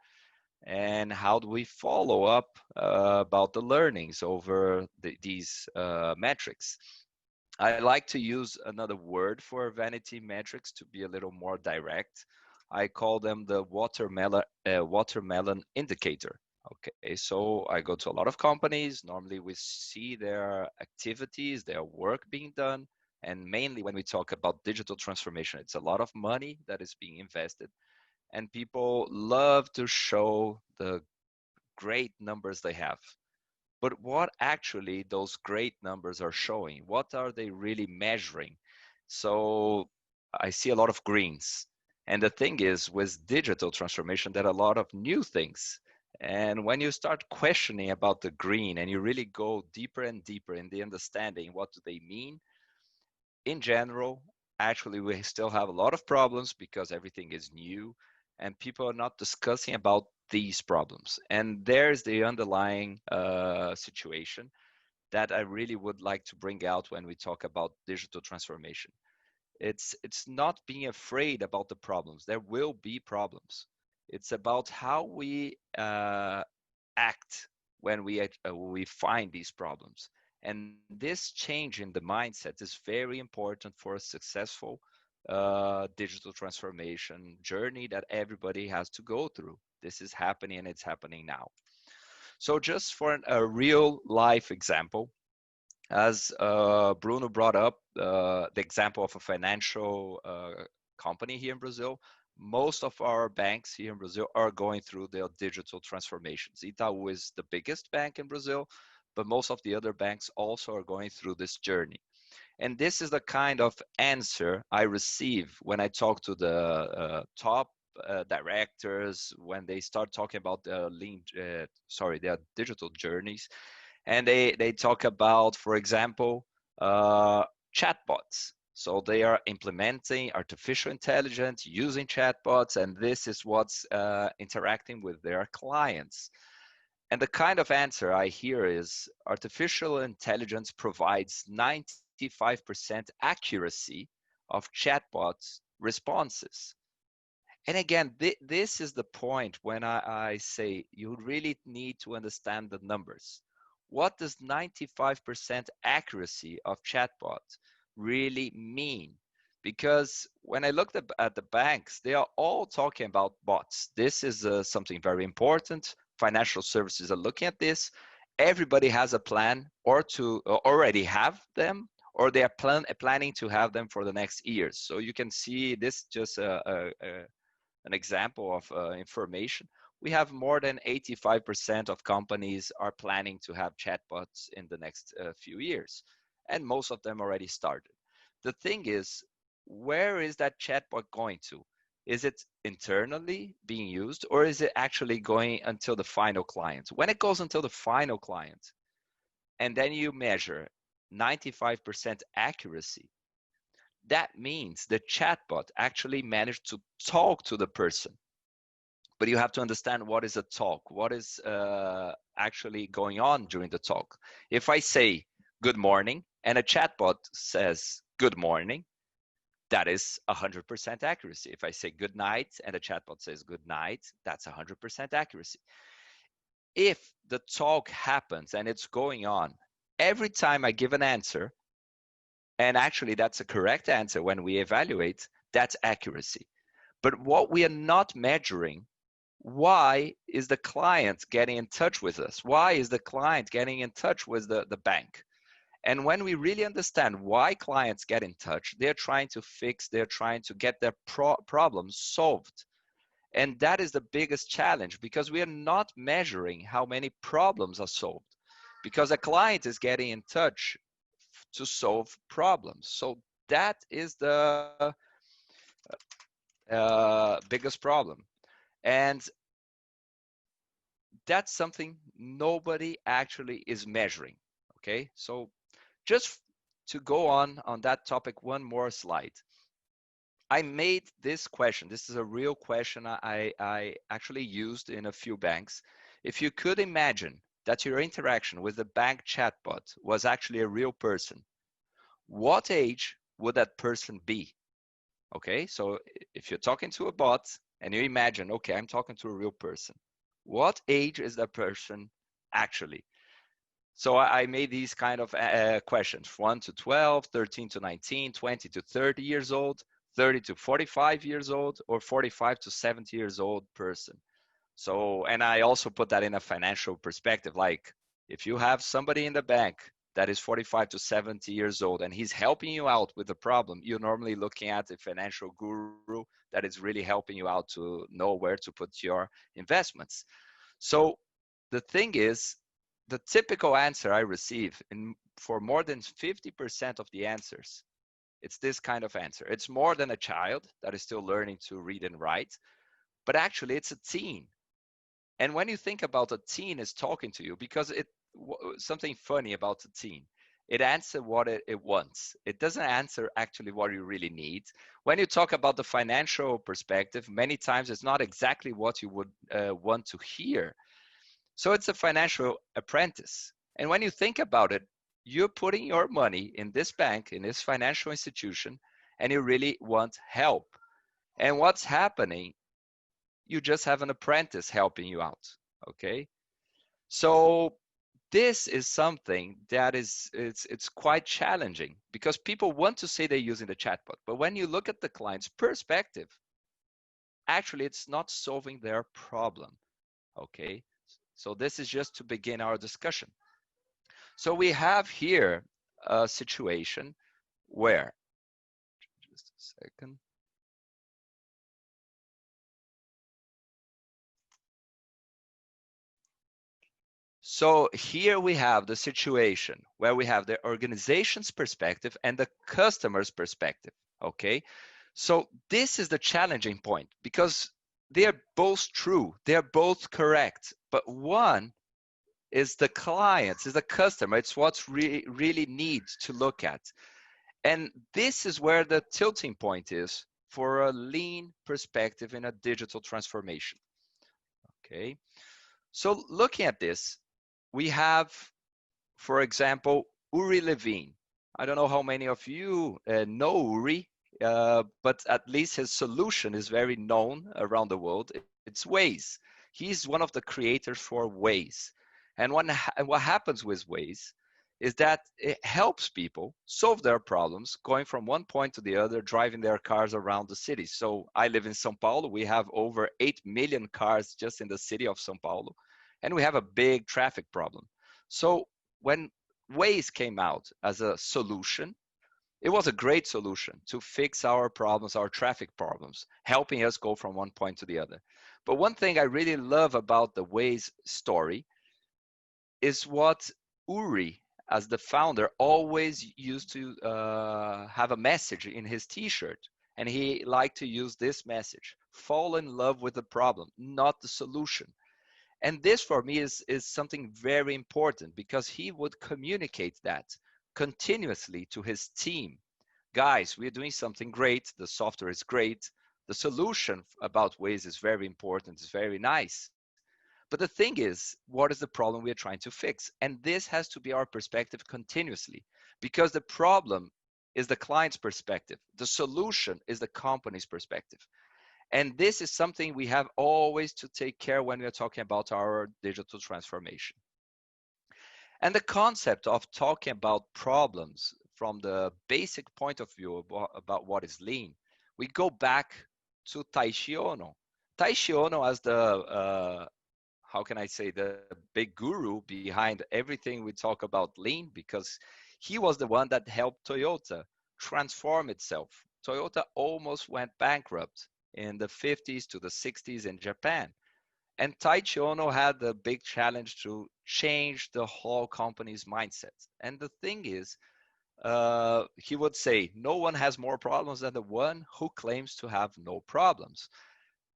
and how do we follow up about the learnings over these metrics. I like to use another word for vanity metrics to be a little more direct. I call them the watermelon indicator. Okay, so I go to a lot of companies. Normally we see their activities, their work being done. And mainly when we talk about digital transformation, it's a lot of money that is being invested. And people love to show the great numbers they have. But what actually those great numbers are showing? What are they really measuring? So I see a lot of greens. And the thing is, with digital transformation, there are a lot of new things. And when you start questioning about the green and you really go deeper and deeper in the understanding, what do they mean? In general, actually, we still have a lot of problems because everything is new and people are not discussing about these problems. And there's the underlying situation that I really would like to bring out when we talk about digital transformation. It's not being afraid about the problems. There will be problems. It's about how we act when we find these problems. And this change in the mindset is very important for a successful digital transformation journey that everybody has to go through. This is happening and it's happening now. So just for a real life example, as Bruno brought up the example of a financial company here in Brazil, most of our banks here in Brazil are going through their digital transformations. Itaú is the biggest bank in Brazil, but most of the other banks also are going through this journey. And this is the kind of answer I receive when I talk to the top directors when they start talking about their their digital journeys, and they talk about, for example, chatbots. So they are implementing artificial intelligence using chatbots, and this is what's interacting with their clients. And the kind of answer I hear is artificial intelligence provides 95% accuracy, of chatbots responses. And again, this is the point when I say you really need to understand the numbers. What does 95% accuracy of chatbot really mean? Because when I looked at the banks, they are all talking about bots. This is something very important. Financial services are looking at this. Everybody has a plan or to already have them, or they are planning to have them for the next years. So you can see this just an example of information. We have more than 85% of companies are planning to have chatbots in the next few years, and most of them already started. The thing is, where is that chatbot going to? Is it internally being used, or is it actually going until the final client? When it goes until the final client, and then you measure 95% accuracy, that means the chatbot actually managed to talk to the person. But you have to understand what is a talk, what is actually going on during the talk. If I say good morning and a chatbot says good morning, that is 100% accuracy. If I say good night and a chatbot says good night, that's 100% accuracy. If the talk happens and it's going on, every time I give an answer, and actually that's a correct answer when we evaluate, that's accuracy. But what we are not measuring, why is the client getting in touch with us? Why is the client getting in touch with the bank? And when we really understand why clients get in touch, they're trying to fix, they're trying to get their problems solved. And that is the biggest challenge, because we are not measuring how many problems are solved, because a client is getting in touch to solve problems. So that is the biggest problem. And that's something nobody actually is measuring. Okay, so just to go on that topic, one more slide. I made this question. This is a real question I actually used in a few banks. If you could imagine that your interaction with the bank chatbot was actually a real person, what age would that person be? Okay, so if you're talking to a bot and you imagine, okay, I'm talking to a real person, what age is that person actually? So I made these kind of questions, 1 to 12, 13 to 19, 20 to 30 years old, 30 to 45 years old, or 45 to 70 years old person. So, and I also put that in a financial perspective, like if you have somebody in the bank that is 45 to 70 years old and he's helping you out with the problem, you're normally looking at a financial guru that is really helping you out to know where to put your investments. So the thing is, the typical answer I receive for more than 50% of the answers, it's this kind of answer. It's more than a child that is still learning to read and write, but actually it's a teen. And when you think about a teen is talking to you, because something funny about a teen, it answers what it wants. It doesn't answer actually what you really need. When you talk about the financial perspective, many times it's not exactly what you would want to hear. So it's a financial apprentice. And when you think about it, you're putting your money in this bank, in this financial institution, and you really want help. And what's happening? You just have an apprentice helping you out, okay? So this is something that it's quite challenging, because people want to say they're using the chatbot, but when you look at the client's perspective, actually it's not solving their problem, okay? So this is just to begin our discussion. So we have here a situation where, just a second. So here we have the situation where we have the organization's perspective and the customer's perspective, okay? So this is the challenging point, because they're both true, they're both correct, but one is the client, is the customer, it's what's really needs to look at. And this is where the tilting point is for a lean perspective in a digital transformation, okay? So looking at this, we have, for example, Uri Levine. I don't know how many of you know Uri. but at least his solution is very known around the world. It's Waze. He's one of the creators for Waze. And what happens with Waze is that it helps people solve their problems going from one point to the other, driving their cars around the city. So I live in Sao Paulo. We have over 8 million cars just in the city of Sao Paulo, and we have a big traffic problem. So when Waze came out as a solution, it was a great solution to fix our problems, our traffic problems, helping us go from one point to the other. But one thing I really love about the Waze story is what Uri, as the founder, always used to have a message in his t-shirt. And he liked to use this message: fall in love with the problem, not the solution. And this for me is something very important, because he would communicate that continuously to his team. Guys, we're doing something great. The software is great. The solution about Waze is very important. It's very nice. But the thing is, what is the problem we are trying to fix? And this has to be our perspective continuously, because the problem is the client's perspective. The solution is the company's perspective. And this is something we have always to take care when we are talking about our digital transformation. And the concept of talking about problems from the basic point of view about what is lean, we go back to Taishi Ono. Taishi Ono, as the how can I say, the big guru behind everything we talk about lean, because he was the one that helped Toyota transform itself. Toyota almost went bankrupt in the 50s to the 60s in Japan. And Taichi Ono had the big challenge to change the whole company's mindset. And the thing is, he would say, no one has more problems than the one who claims to have no problems.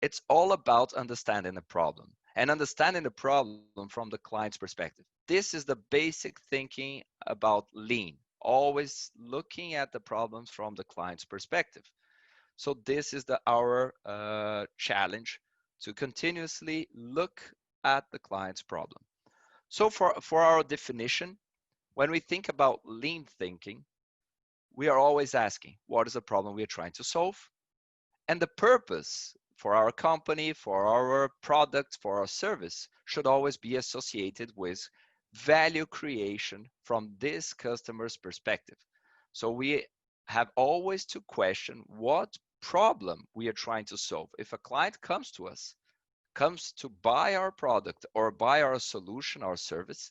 It's all about understanding the problem and understanding the problem from the client's perspective. This is the basic thinking about lean, always looking at the problems from the client's perspective. So this is our challenge, to continuously look at the client's problem. So for our definition, when we think about lean thinking, we are always asking, what is the problem we are trying to solve? And the purpose for our company, for our product, for our service should always be associated with value creation from this customer's perspective. So we have always to question what problem we are trying to solve. If a client comes to us, comes to buy our product or buy our solution, our service,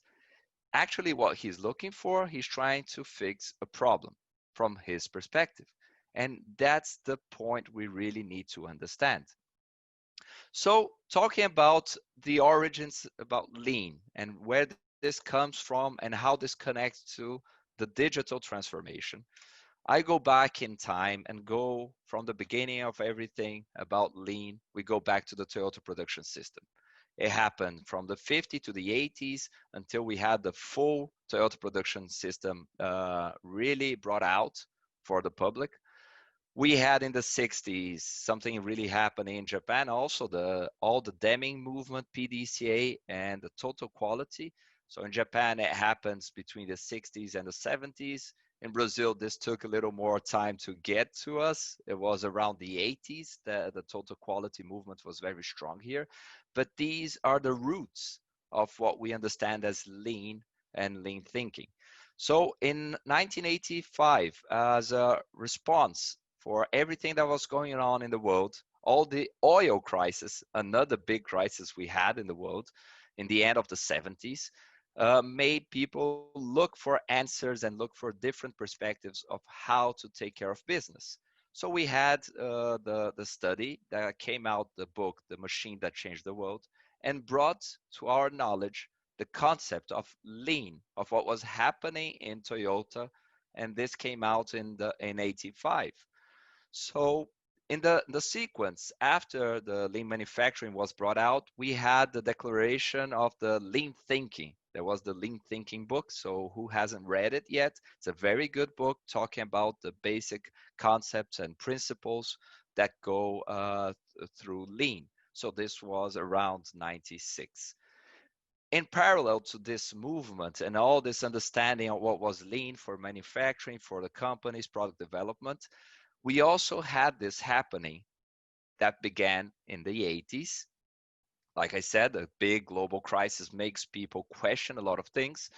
actually what he's looking for, he's trying to fix a problem from his perspective. And that's the point we really need to understand. So talking about the origins about lean and where this comes from and how this connects to the digital transformation, I go back in time and go from the beginning of everything about lean. We go back to the Toyota production system. It happened from the 50s to the 80s until we had the full Toyota production system really brought out for the public. We had in the 60s something really happening in Japan, also all the Deming movement, PDCA, and the total quality. So in Japan, it happens between the 60s and the 70s. In Brazil, this took a little more time to get to us. It was around the 80s that the total quality movement was very strong here. But these are the roots of what we understand as lean and lean thinking. So in 1985, as a response for everything that was going on in the world, all the oil crisis, another big crisis we had in the world in the end of the 70s, made people look for answers and look for different perspectives of how to take care of business. So we had the study that came out, the book, The Machine That Changed the World, and brought to our knowledge the concept of lean, of what was happening in Toyota, and this came out in 85. So in the sequence, after the lean manufacturing was brought out, we had the declaration of the lean thinking. There was the lean thinking book. So who hasn't read it yet? It's a very good book talking about the basic concepts and principles that go through lean. So this was around 96. In parallel to this movement and all this understanding of what was lean for manufacturing, for the company's product development, We also had this happening that began in the 80s. Like I said, a big global crisis makes people question a lot of things.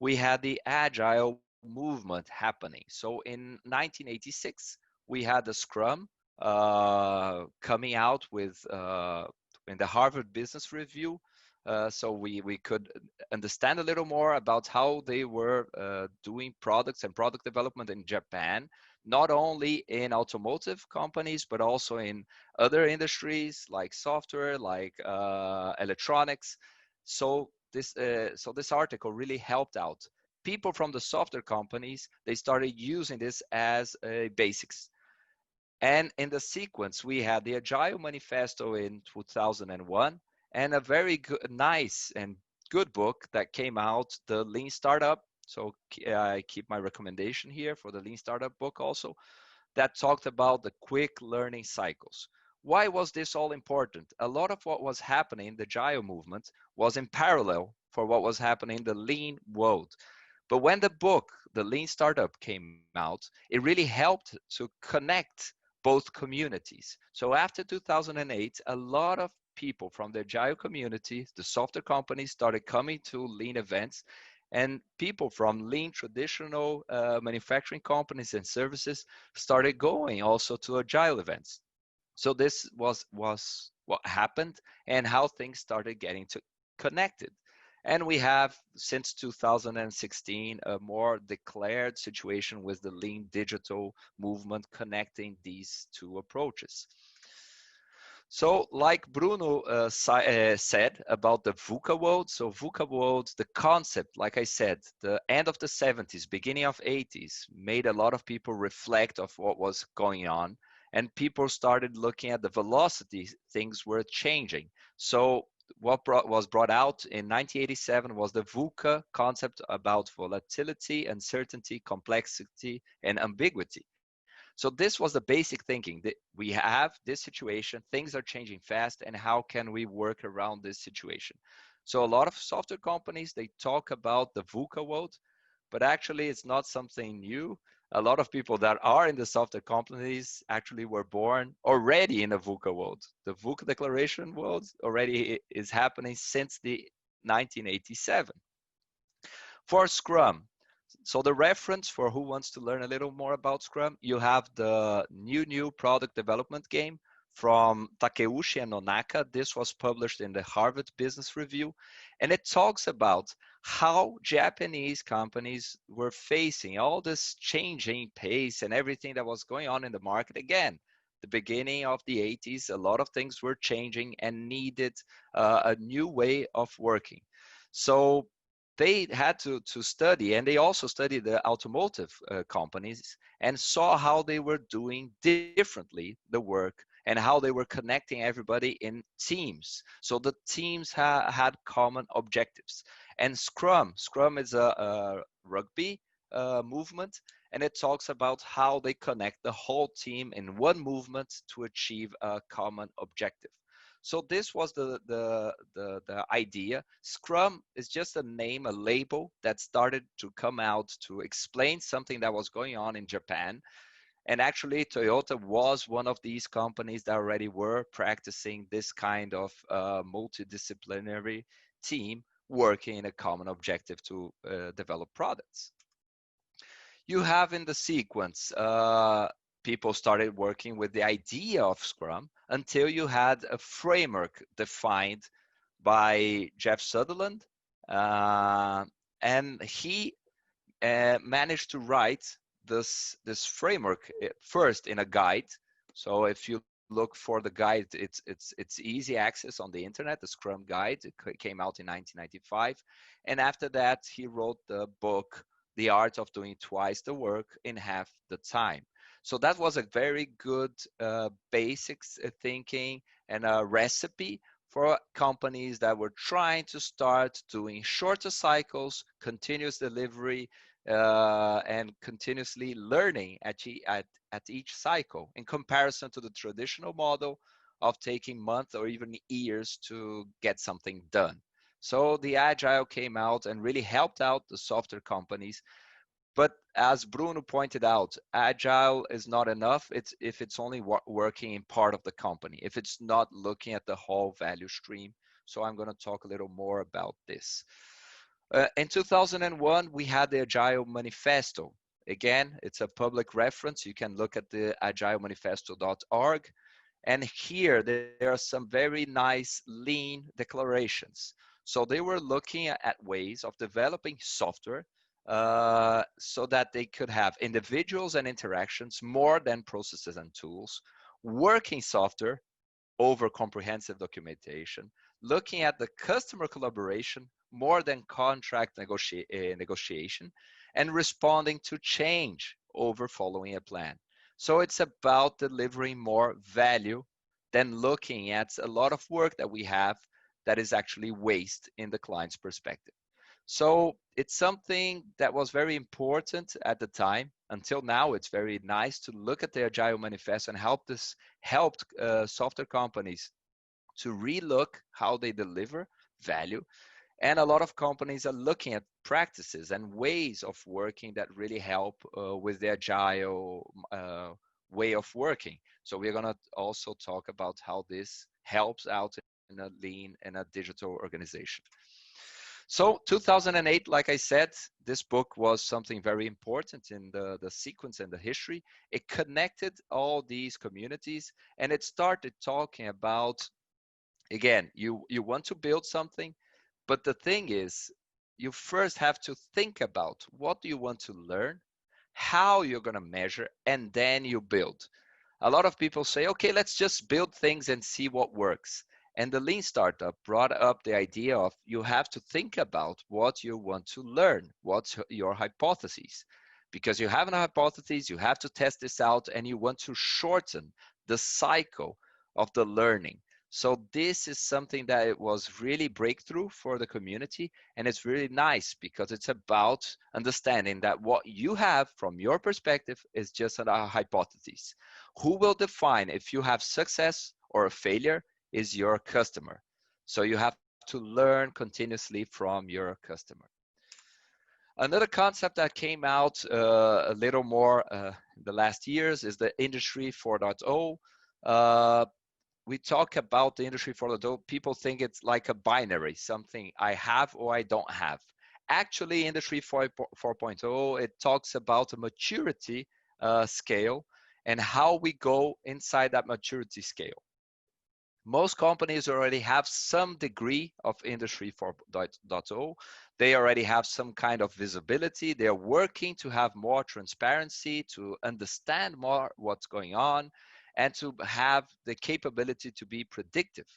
We had the agile movement happening. So in 1986, we had the Scrum coming out with in the Harvard Business Review. So we could understand a little more about how they were doing products and product development in Japan, not only in automotive companies, but also in other industries like software, like electronics. So this article really helped out people from the software companies. They started using this as a basics. And in the sequence, we had the Agile Manifesto in 2001 and a very good, nice and good book that came out, the Lean Startup. So I keep my recommendation here for the Lean Startup book also, that talked about the quick learning cycles. Why was this all important? A lot of what was happening in the Agile movement was in parallel for what was happening in the Lean world. But when the book, The Lean Startup, came out, it really helped to connect both communities. So after 2008, a lot of people from the Agile community, the software companies, started coming to Lean events, and people from Lean traditional manufacturing companies and services started going also to Agile events. So this was what happened and how things started getting to connected. And we have, since 2016, a more declared situation with the Lean digital movement connecting these two approaches. So like Bruno said about the VUCA world, so VUCA world, the concept, like I said, the end of the 70s, beginning of 80s, made a lot of people reflect of what was going on. And people started looking at the velocity things were changing. So what was brought out in 1987 was the VUCA concept about volatility, uncertainty, complexity, and ambiguity. So this was the basic thinking that we have this situation, things are changing fast, and how can we work around this situation? So a lot of software companies, they talk about the VUCA world, but actually it's not something new. A lot of people that are in the software companies actually were born already in the VUCA world. The VUCA declaration world already is happening since the 1987. For Scrum, so the reference for who wants to learn a little more about Scrum, you have the new product development game from Takeuchi and Nonaka. This was published in the Harvard Business Review, and it talks about how Japanese companies were facing all this changing pace and everything that was going on in the market. Again, the beginning of the 80s, a lot of things were changing and needed a new way of working. So they had to study, and they also studied the automotive companies and saw how they were doing differently the work and how they were connecting everybody in teams. So the teams had common objectives. And Scrum is a rugby movement, and it talks about how they connect the whole team in one movement to achieve a common objective. So this was the idea. Scrum is just a name, a label that started to come out to explain something that was going on in Japan. And actually, Toyota was one of these companies that already were practicing this kind of multidisciplinary team working in a common objective to develop products. You have in the sequence, people started working with the idea of Scrum until you had a framework defined by Jeff Sutherland. And he managed to write this framework first in a guide. So if you look for the guide, it's easy access on the internet, the Scrum guide. It came out in 1995. And after that, he wrote the book, The Art of Doing Twice the Work in Half the Time. So that was a very good basics thinking and a recipe for companies that were trying to start doing shorter cycles, continuous delivery, and continuously learning at each cycle in comparison to the traditional model of taking months or even years to get something done. So the Agile came out and really helped out the software companies. But as Bruno pointed out, agile is not enough. If it's only working in part of the company, if it's not looking at the whole value stream. So I'm going to talk a little more about this. In 2001, we had the Agile Manifesto. Again, it's a public reference. You can look at the agilemanifesto.org. And here, there are some very nice lean declarations. So they were looking at ways of developing software so that they could have individuals and interactions more than processes and tools, working software over comprehensive documentation, looking at the customer collaboration more than contract negotiation, and responding to change over following a plan. So it's about delivering more value than looking at a lot of work that we have that is actually waste in the client's perspective. So it's something that was very important at the time. Until now, it's very nice to look at the Agile Manifesto and helped software companies to relook how they deliver value. And a lot of companies are looking at practices and ways of working that really help with the Agile way of working. So we're going to also talk about how this helps out in a lean and a digital organization. So 2008, like I said, this book was something very important in the sequence and the history. It connected all these communities, and it started talking about, again, you want to build something, but the thing is, you first have to think about what do you want to learn, how you're going to measure, and then you build. A lot of people say, okay, let's just build things and see what works. And the Lean Startup brought up the idea of you have to think about what you want to learn, what's your hypotheses. Because you have a hypothesis, you have to test this out, and you want to shorten the cycle of the learning. So this is something that it was really breakthrough for the community, and it's really nice because it's about understanding that what you have from your perspective is just a hypothesis. Who will define if you have success or a failure is your customer. So you have to learn continuously from your customer. Another concept that came out a little more in the last years is the Industry 4.0. We talk about the Industry 4.0. People think it's like a binary, something I have or I don't have. Actually, Industry 4.0, it talks about a maturity scale and how we go inside that maturity scale. Most companies already have some degree of Industry 4.0. They already have some kind of visibility. They're working to have more transparency, to understand more what's going on, and to have the capability to be predictive.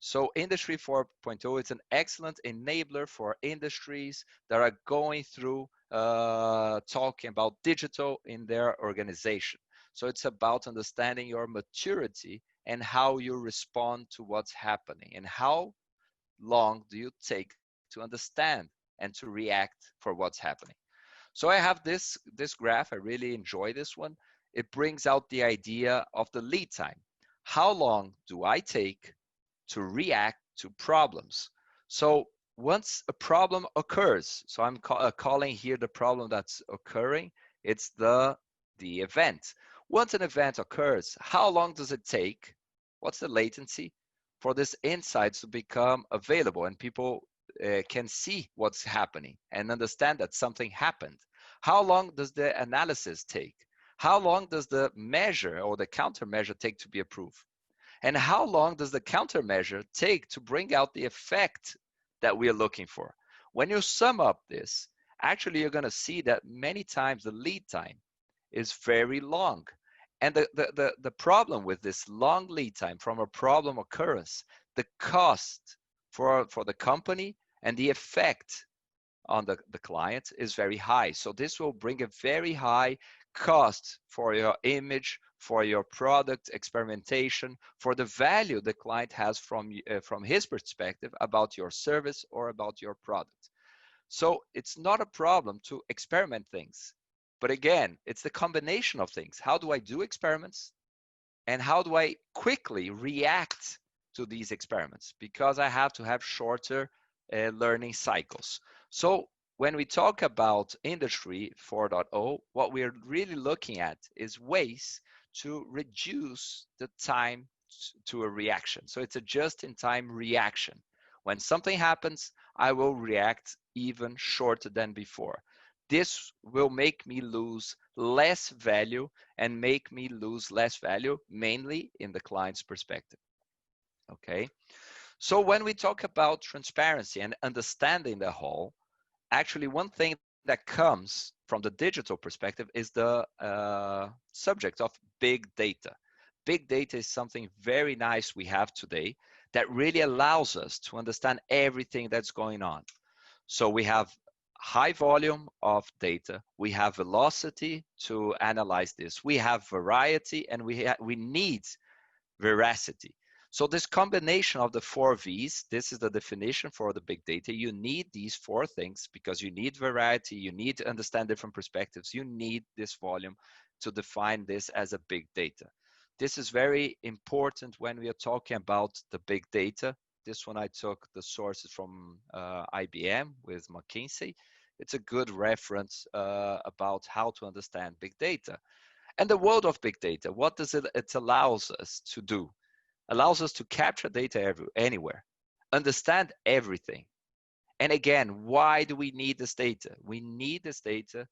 So Industry 4.0 is an excellent enabler for industries that are going through talking about digital in their organization. So it's about understanding your maturity and how you respond to what's happening and how long do you take to understand and to react for what's happening. So I have this graph. I really enjoy this one. It brings out the idea of the lead time. How long do I take to react to problems? So once a problem occurs, so I'm calling here the problem that's occurring, it's the event. Once an event occurs, how long does it take? What's the latency for this insights to become available and people can see what's happening and understand that something happened? How long does the analysis take? How long does the measure or the countermeasure take to be approved? And how long does the countermeasure take to bring out the effect that we are looking for? When you sum up this, actually you're going to see that many times the lead time is very long. And the problem with this long lead time from a problem occurrence, the cost for the company and the effect on the client is very high. So this will bring a very high cost for your image, for your product experimentation, for the value the client has from his perspective about your service or about your product. So it's not a problem to experiment things. But again, it's the combination of things. How do I do experiments? And how do I quickly react to these experiments? Because I have to have shorter learning cycles. So when we talk about Industry 4.0, what we're really looking at is ways to reduce the time to a reaction. So it's a just-in-time reaction. When something happens, I will react even shorter than before. This will make me lose less value and make me lose less value, mainly in the client's perspective. Okay. So when we talk about transparency and understanding the whole, actually one thing that comes from the digital perspective is the subject of big data. Big data is something very nice we have today that really allows us to understand everything that's going on. So we have high volume of data, we have velocity to analyze this, we have variety, and we need veracity. So this combination of the 4 V's, this is the definition for the big data. You need these 4 things because you need variety, you need to understand different perspectives, you need this volume to define this as a big data. This is very important when we are talking about the big data. This one I took the sources from IBM with McKinsey. It's a good reference about how to understand big data. And the world of big data, what does it allows us to do? Allows us to capture data anywhere, understand everything. And again, why do we need this data? We need this data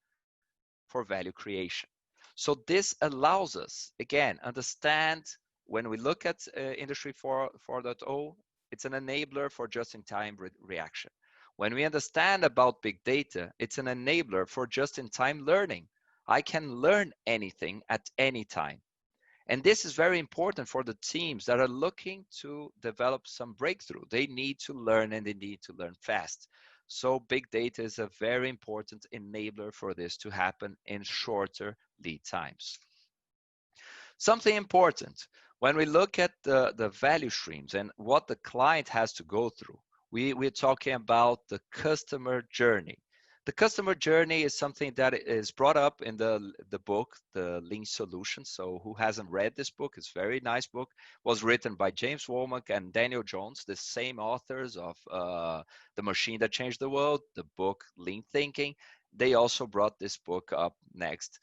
for value creation. So this allows us, again, understand when we look at Industry 4.0, it's an enabler for just-in-time reaction. When we understand about big data, it's an enabler for just-in-time learning. I can learn anything at any time. And this is very important for the teams that are looking to develop some breakthrough. They need to learn and they need to learn fast. So big data is a very important enabler for this to happen in shorter lead times. Something important, when we look at the value streams and what the client has to go through, we're talking about the customer journey. The customer journey is something that is brought up in the book, The Lean Solution. So who hasn't read this book? It's a very nice book. It was written by James Womack and Daniel Jones, the same authors of The Machine That Changed the World, the book Lean Thinking. They also brought this book up next,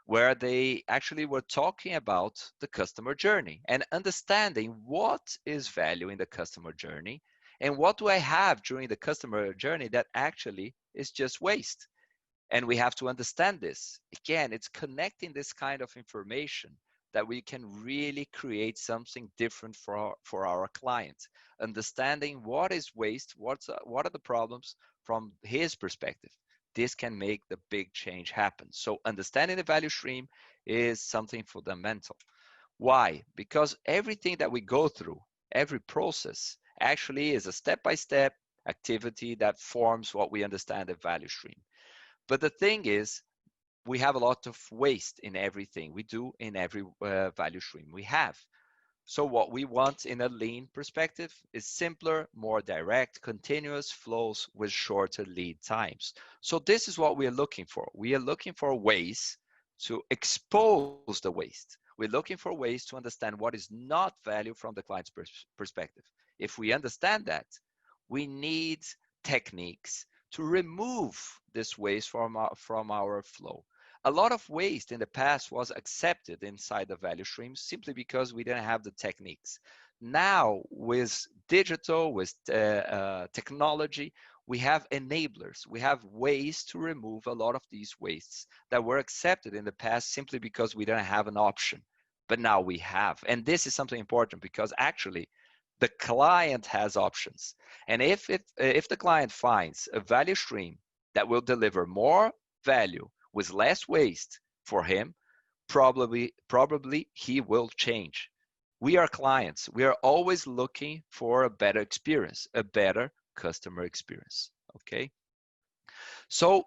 where they actually were talking about the customer journey and understanding what is value in the customer journey and what do I have during the customer journey that actually is just waste. And we have to understand this. Again, it's connecting this kind of information that we can really create something different for our clients. Understanding what is waste, what are the problems from his perspective. This can make the big change happen. So understanding the value stream is something fundamental. Why? Because everything that we go through, every process, actually is a step-by-step activity that forms what we understand a value stream. But the thing is, we have a lot of waste in everything we do, in every value stream we have. So what we want in a lean perspective is simpler, more direct, continuous flows with shorter lead times. So this is what we are looking for. We are looking for ways to expose the waste. We're looking for ways to understand what is not value from the client's perspective. If we understand that, we need techniques to remove this waste from our flow. A lot of waste in the past was accepted inside the value stream simply because we didn't have the techniques. Now, with digital, with technology, we have enablers. We have ways to remove a lot of these wastes that were accepted in the past simply because we didn't have an option. But now we have. And this is something important because actually the client has options. And if the client finds a value stream that will deliver more value with less waste for him, probably he will change. We are clients. We are always looking for a better experience, a better customer experience. Okay. So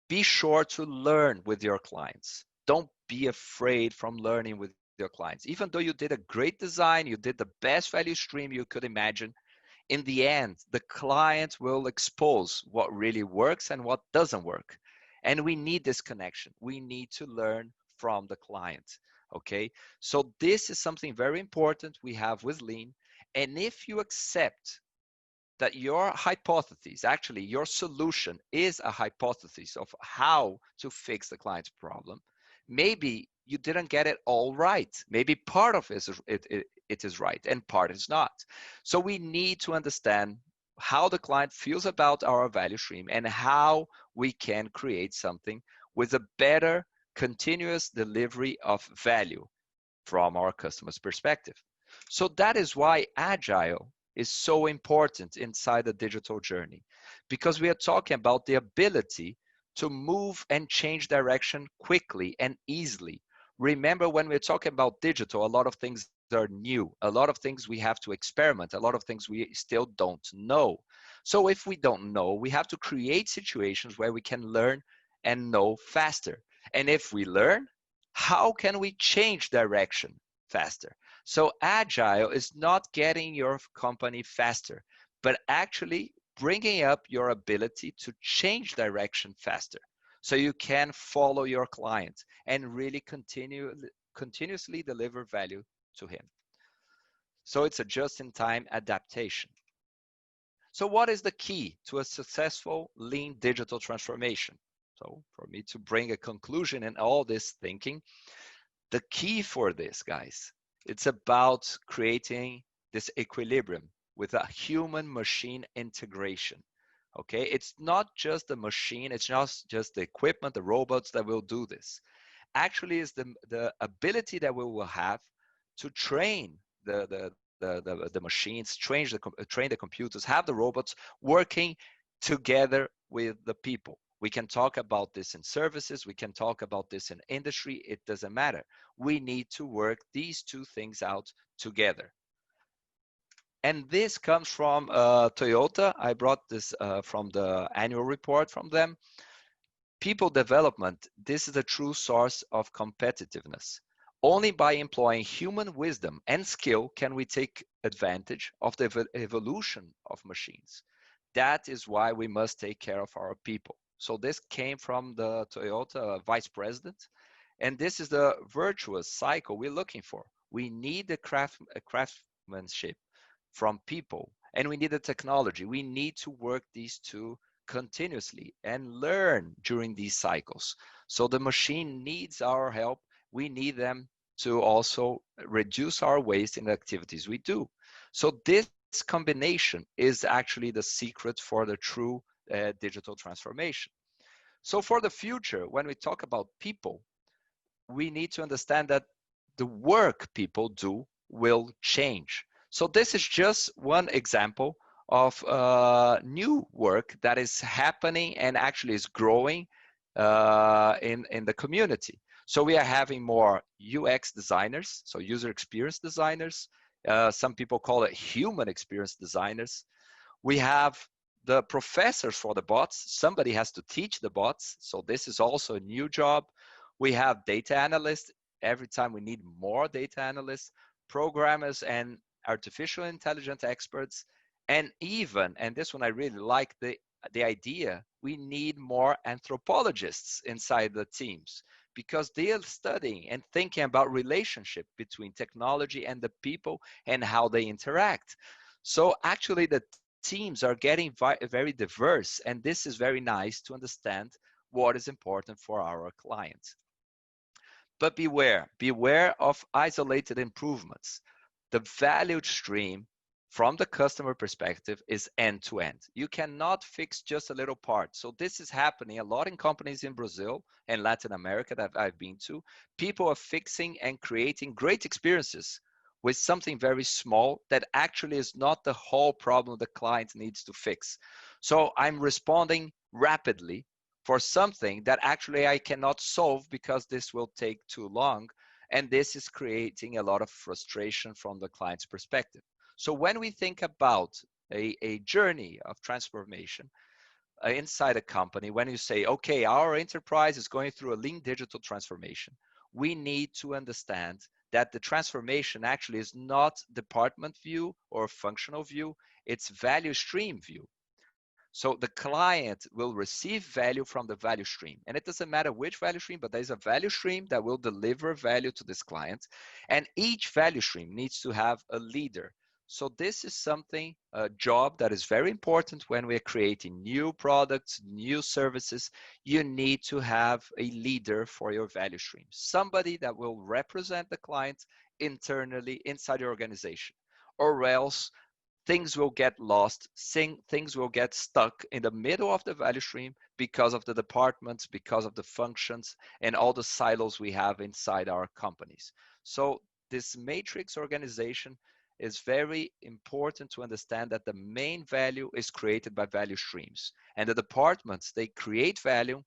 be sure to learn with your clients. Don't be afraid from learning with your clients. Even though you did a great design, you did the best value stream you could imagine, in the end, the client will expose what really works and what doesn't work. And we need this connection. We need to learn from the client. Okay. So this is something very important we have with Lean. And if you accept that your hypothesis, actually your solution is a hypothesis of how to fix the client's problem, maybe you didn't get it all right. Maybe part of it is right and part is not. So we need to understand how the client feels about our value stream and how we can create something with a better continuous delivery of value from our customer's perspective. So that is why Agile is so important inside the digital journey, because we are talking about the ability to move and change direction quickly and easily. Remember, when we're talking about digital, a lot of things are new, a lot of things we have to experiment, a lot of things we still don't know. So if we don't know, we have to create situations where we can learn and know faster. And if we learn, how can we change direction faster? So Agile is not getting your company faster, but actually bringing up your ability to change direction faster, so you can follow your client and really continuously deliver value to him. So it's a just-in-time adaptation. So what is the key to a successful lean digital transformation? So for me to bring a conclusion in all this thinking, the key for this, guys, it's about creating this equilibrium with a human-machine integration. Okay, it's not just the machine, it's not just the equipment, the robots that will do this. Actually, it's the ability that we will have to train the machines, train the computers, have the robots working together with the people. We can talk about this in services, we can talk about this in industry, it doesn't matter. We need to work these two things out together. And this comes from Toyota. I brought this from the annual report from them. People development, this is a true source of competitiveness. Only by employing human wisdom and skill can we take advantage of the evolution of machines. That is why we must take care of our people. So this came from the Toyota vice president. And this is the virtuous cycle we're looking for. We need the craftsmanship from people, and we need the technology. We need to work these two continuously and learn during these cycles. So the machine needs our help. We need them to also reduce our waste in the activities we do. So this combination is actually the secret for the true digital transformation. So for the future, when we talk about people, we need to understand that the work people do will change. So this is just one example of new work that is happening and actually is growing in the community. So we are having more UX designers, so user experience designers. Some people call it human experience designers. We have the professors for the bots. Somebody has to teach the bots. So this is also a new job. We have data analysts. Every time we need more data analysts, programmers, and artificial intelligence experts. And even, and this one I really like the idea, we need more anthropologists inside the teams, because they are studying and thinking about relationship between technology and the people and how they interact. So actually the teams are getting very diverse, and this is very nice to understand what is important for our clients. But beware of isolated improvements. The value stream from the customer perspective is end to end. You cannot fix just a little part. So this is happening a lot in companies in Brazil and Latin America that I've been to. People are fixing and creating great experiences with something very small that actually is not the whole problem the client needs to fix. So I'm responding rapidly for something that actually I cannot solve because this will take too long. And this is creating a lot of frustration from the client's perspective. So when we think about a journey of transformation inside a company, when you say, okay, our enterprise is going through a lean digital transformation, we need to understand that the transformation actually is not department view or functional view, it's value stream view. So the client will receive value from the value stream. And it doesn't matter which value stream, but there's a value stream that will deliver value to this client. And each value stream needs to have a leader So this is something, a job that is very important when we're creating new products, new services. You need to have a leader for your value stream, somebody that will represent the client internally inside your organization, or else things will get lost, things will get stuck in the middle of the value stream because of the departments, because of the functions, and all the silos we have inside our companies. So this matrix organization is very important to understand that the main value is created by value streams. And the departments, they create value,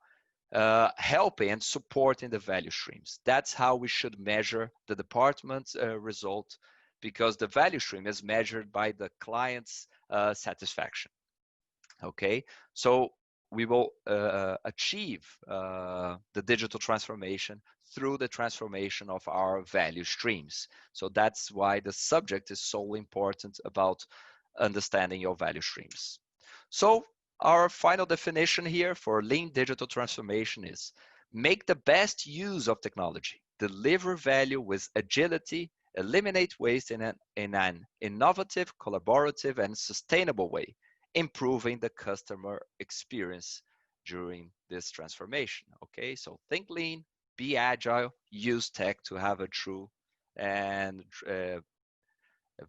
helping and supporting the value streams. That's how we should measure the department's result, because the value stream is measured by the client's satisfaction. Okay, so we will achieve the digital transformation through the transformation of our value streams. So that's why the subject is so important about understanding your value streams. So our final definition here for lean digital transformation is: make the best use of technology, deliver value with agility, eliminate waste in an innovative, collaborative, and sustainable way, improving the customer experience during this transformation. Okay, so think lean, be agile, use tech to have a true and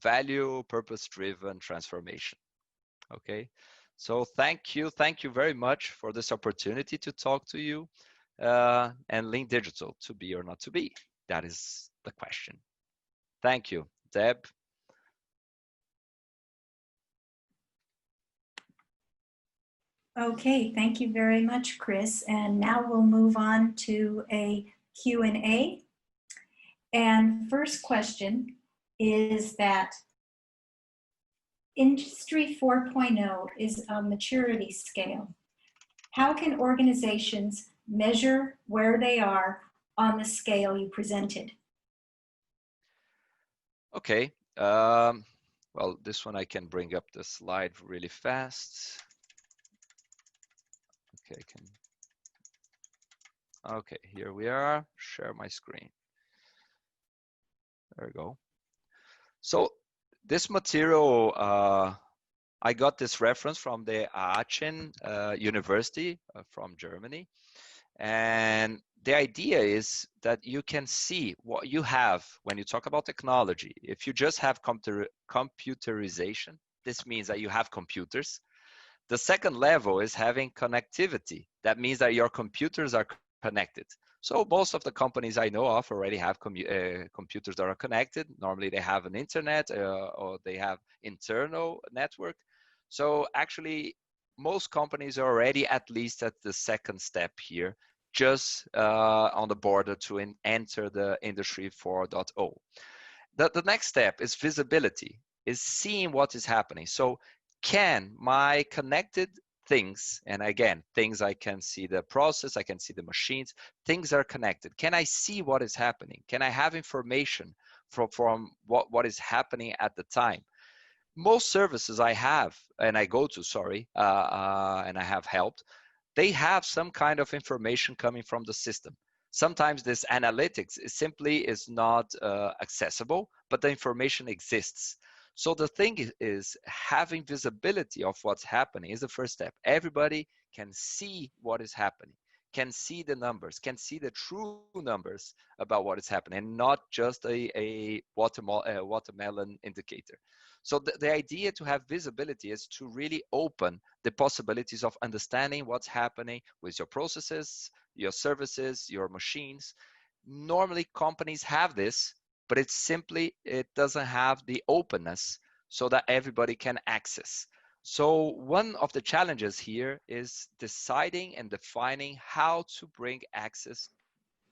value purpose-driven transformation. Okay, so thank you very much for this opportunity to talk to you, and lean digital, to be or not to be, that is the question. Thank you. Deb? Okay, thank you very much, Chris. And now we'll move on to a Q&A. And first question is that Industry 4.0 is a maturity scale. How can organizations measure where they are on the scale you presented? Okay, well, this one I can bring up the slide really fast. Okay, okay, here we are. Share my screen. There we go. So this material, I got this reference from the Aachen University from Germany. And the idea is that you can see what you have when you talk about technology. If you just have computerization, this means that you have computers. The second level is having connectivity. That means that your computers are connected. So most of the companies I know of already have computers that are connected. Normally they have an internet or they have internal network. So actually most companies are already at least at the second step here, just on the border to enter the Industry 4.0. The next step is visibility, is seeing what is happening. So can my connected things, and again, things I can see the process, I can see the machines, things are connected. Can I see what is happening? Can I have information from what is happening at the time? Most services I have, and I go to, sorry, and I have helped, they have some kind of information coming from the system. Sometimes this analytics simply is not accessible, but the information exists. So the thing is having visibility of what's happening is the first step. Everybody can see what is happening, can see the numbers, can see the true numbers about what is happening, and not just a watermelon indicator. So the idea to have visibility is to really open the possibilities of understanding what's happening with your processes, your services, your machines. Normally companies have this, but it doesn't have the openness so that everybody can access. So one of the challenges here is deciding and defining how to bring access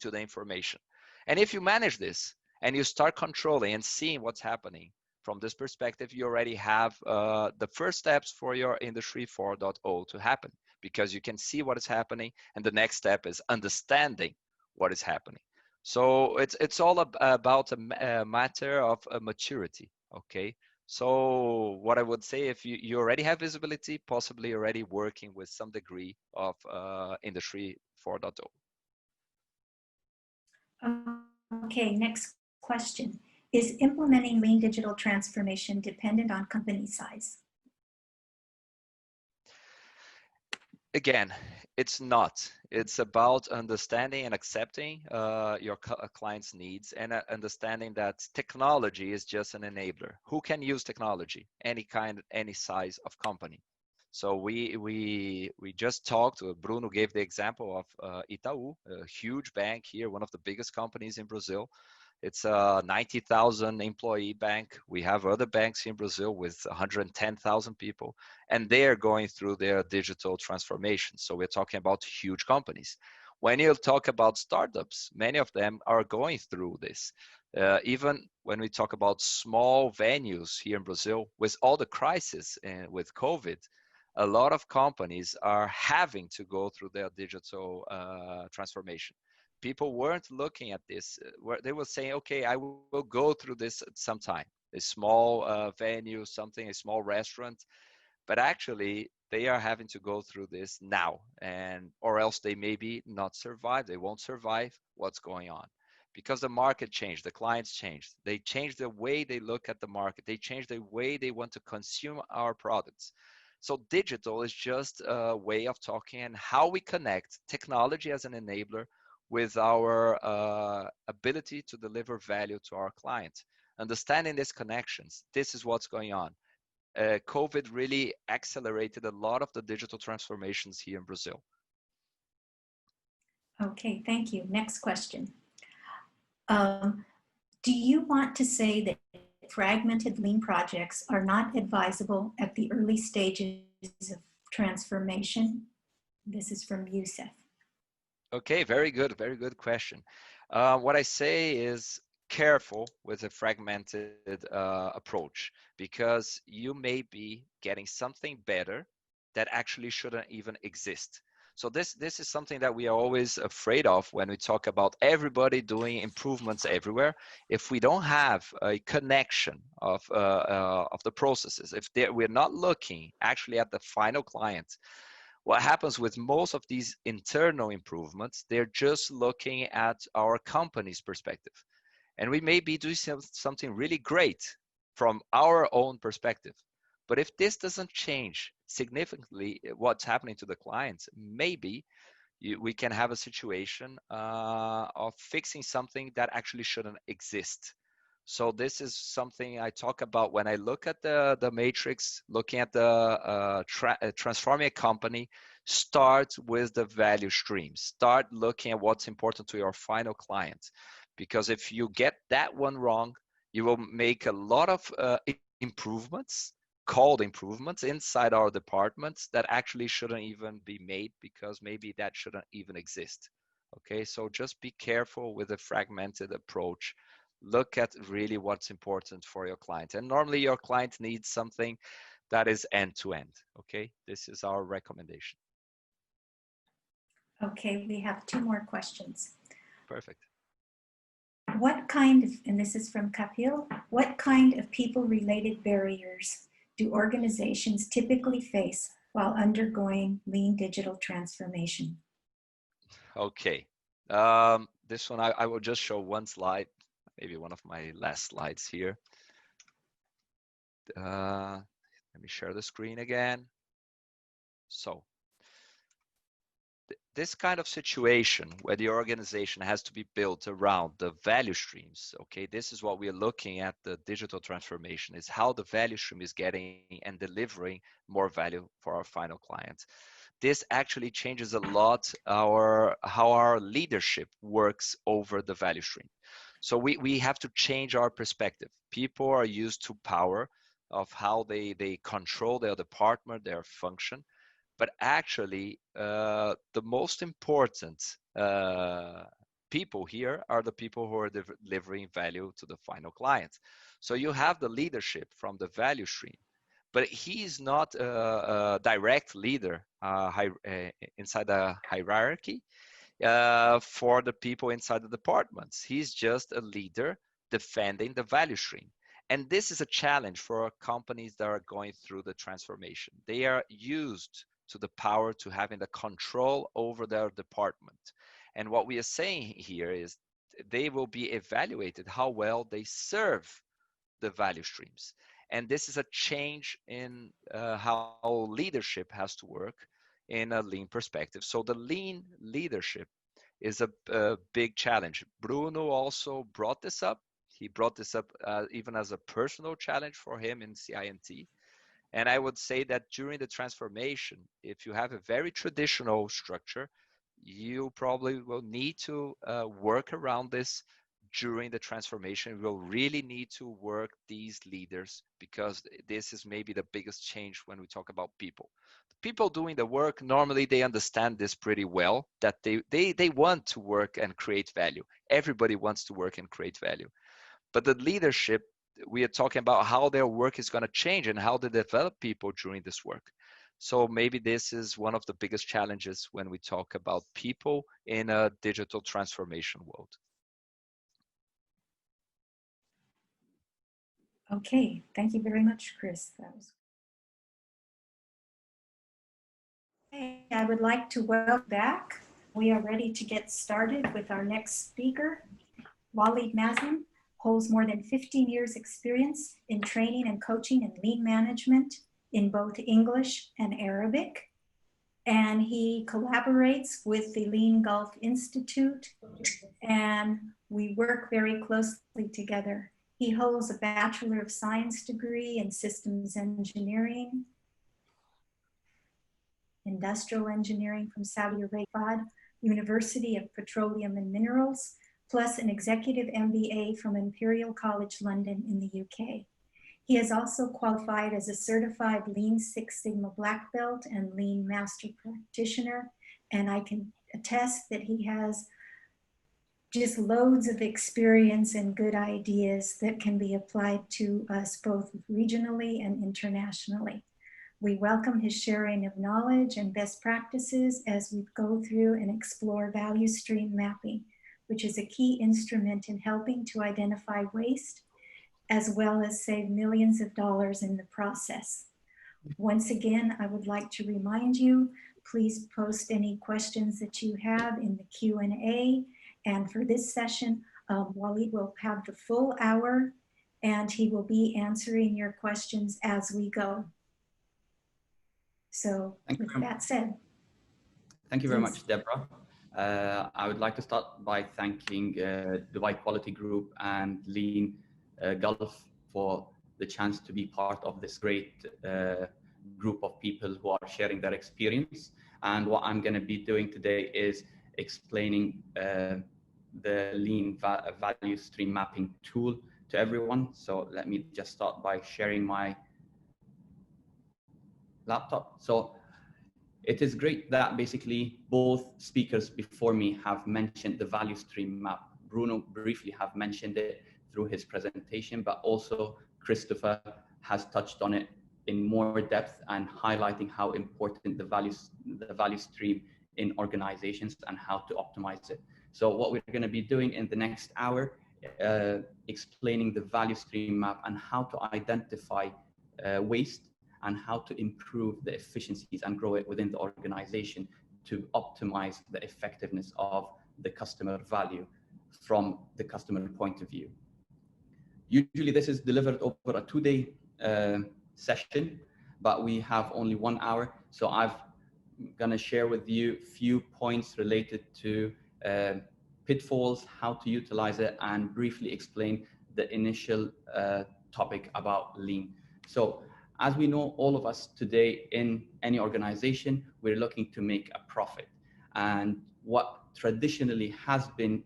to the information. And if you manage this and you start controlling and seeing what's happening from this perspective, you already have the first steps for your Industry 4.0 to happen, because you can see what is happening, and the next step is understanding what is happening. So it's all about a matter of maturity, okay? So what I would say, if you already have visibility, possibly already working with some degree of Industry 4.0. Okay, next question. Is implementing lean digital transformation dependent on company size? Again, it's not. It's about understanding and accepting your client's needs, and understanding that technology is just an enabler. Who can use technology? Any kind, any size of company. So we just talked. Bruno gave the example of Itaú, a huge bank here, one of the biggest companies in Brazil. It's a 90,000 employee bank. We have other banks in Brazil with 110,000 people, and they're going through their digital transformation. So we're talking about huge companies. When you talk about startups, many of them are going through this. Even when we talk about small venues here in Brazil, with all the crisis and with COVID, a lot of companies are having to go through their digital transformation. People weren't looking at this. They were saying, okay, I will go through this at some time. A small venue, a small restaurant, but actually they are having to go through this now, and or else they maybe not survive. They won't survive what's going on, because the market changed, the clients changed. They changed the way they look at the market. They changed the way they want to consume our products. So digital is just a way of talking and how we connect technology as an enabler with our ability to deliver value to our clients. Understanding these connections, this is what's going on. COVID really accelerated a lot of the digital transformations here in Brazil. Okay, thank you. Next question. Do you want to say that fragmented lean projects are not advisable at the early stages of transformation? This is from Youssef. Okay, very good question. What I say is careful with a fragmented approach, because you may be getting something better that actually shouldn't even exist. So this is something that we are always afraid of when we talk about everybody doing improvements everywhere. If we don't have a connection of the processes, if we're not looking actually at the final client, what happens with most of these internal improvements, they're just looking at our company's perspective. And we may be doing something really great from our own perspective. But if this doesn't change significantly what's happening to the clients, maybe we can have a situation of fixing something that actually shouldn't exist. So this is something I talk about when I look at the matrix, looking at the transforming a company. Start with the value stream. Start looking at what's important to your final client. Because if you get that one wrong, you will make a lot of improvements, called improvements inside our departments that actually shouldn't even be made, because maybe that shouldn't even exist. Okay, so just be careful with a fragmented approach. Look at really what's important for your client. And normally your client needs something that is end-to-end. Okay, this is our recommendation. Okay, we have two more questions. Perfect. What kind of, and this is from Kapil, what kind of people-related barriers do organizations typically face while undergoing lean digital transformation? Okay, this one I will just show one slide, maybe one of my last slides here. Let me share the screen again. So this kind of situation where the organization has to be built around the value streams, okay, this is what we're looking at. The digital transformation is how the value stream is getting and delivering more value for our final clients. This actually changes a lot how our leadership works over the value stream. So we have to change our perspective. People are used to power of how they control their department, their function. But actually, the most important people here are the people who are delivering value to the final client. So you have the leadership from the value stream, but he is not a direct leader inside the hierarchy for the people inside the departments. He's just a leader defending the value stream. And this is a challenge for companies that are going through the transformation. They are used to the power to having the control over their department. And what we are saying here is they will be evaluated how well they serve the value streams. And this is a change in how leadership has to work in a lean perspective. So the lean leadership is a big challenge. Bruno also brought this up. He brought this up even as a personal challenge for him in CI&T. And I would say that during the transformation, if you have a very traditional structure, you probably will need to work around this during the transformation. You will really need to work these leaders, because this is maybe the biggest change when we talk about people. The people doing the work, normally they understand this pretty well, that they want to work and create value. Everybody wants to work and create value. But the leadership, we are talking about how their work is going to change and how they develop people during this work. So maybe this is one of the biggest challenges when we talk about people in a digital transformation world. Okay, thank you very much, Chris. That was... Okay, I would like to welcome back. We are ready to get started with our next speaker. Waleed Mazen holds more than 15 years experience in training and coaching in lean management in both English and Arabic. And he collaborates with the Lean Gulf Institute, and we work very closely together. He holds a Bachelor of Science degree in Systems Engineering, Industrial Engineering from Saudi Arabia, University of Petroleum and Minerals, plus an Executive MBA from Imperial College London in the UK. He is also qualified as a certified Lean Six Sigma Black Belt and Lean Master Practitioner, and I can attest that he has just loads of experience and good ideas that can be applied to us both regionally and internationally. We welcome his sharing of knowledge and best practices as we go through and explore value stream mapping, which is a key instrument in helping to identify waste, as well as save millions of dollars in the process. Once again, I would like to remind you, please post any questions that you have in the Q&A. And for this session, Waleed will have the full hour, and he will be answering your questions as we go. So with that said. Thank you very much, Deborah. I would like to start by thanking Dubai Quality Group and Lean Gulf for the chance to be part of this great group of people who are sharing their experience. And what I'm going to be doing today is explaining the Lean value stream mapping tool to everyone. So let me just start by sharing my laptop. So it is great that basically both speakers before me have mentioned the value stream map. Bruno briefly have mentioned it through his presentation, but also Christopher has touched on it in more depth and highlighting how important the value stream in organizations and how to optimize it. So what we're going to be doing in the next hour, explaining the value stream map and how to identify waste and how to improve the efficiencies and grow it within the organization to optimize the effectiveness of the customer value from the customer point of view. Usually this is delivered over a 2-day session, but we have only 1 hour. So I'm gonna share with you a few points related to pitfalls, how to utilize it, and briefly explain the initial topic about lean. So as we know, all of us today in any organization, we're looking to make a profit. And what traditionally has been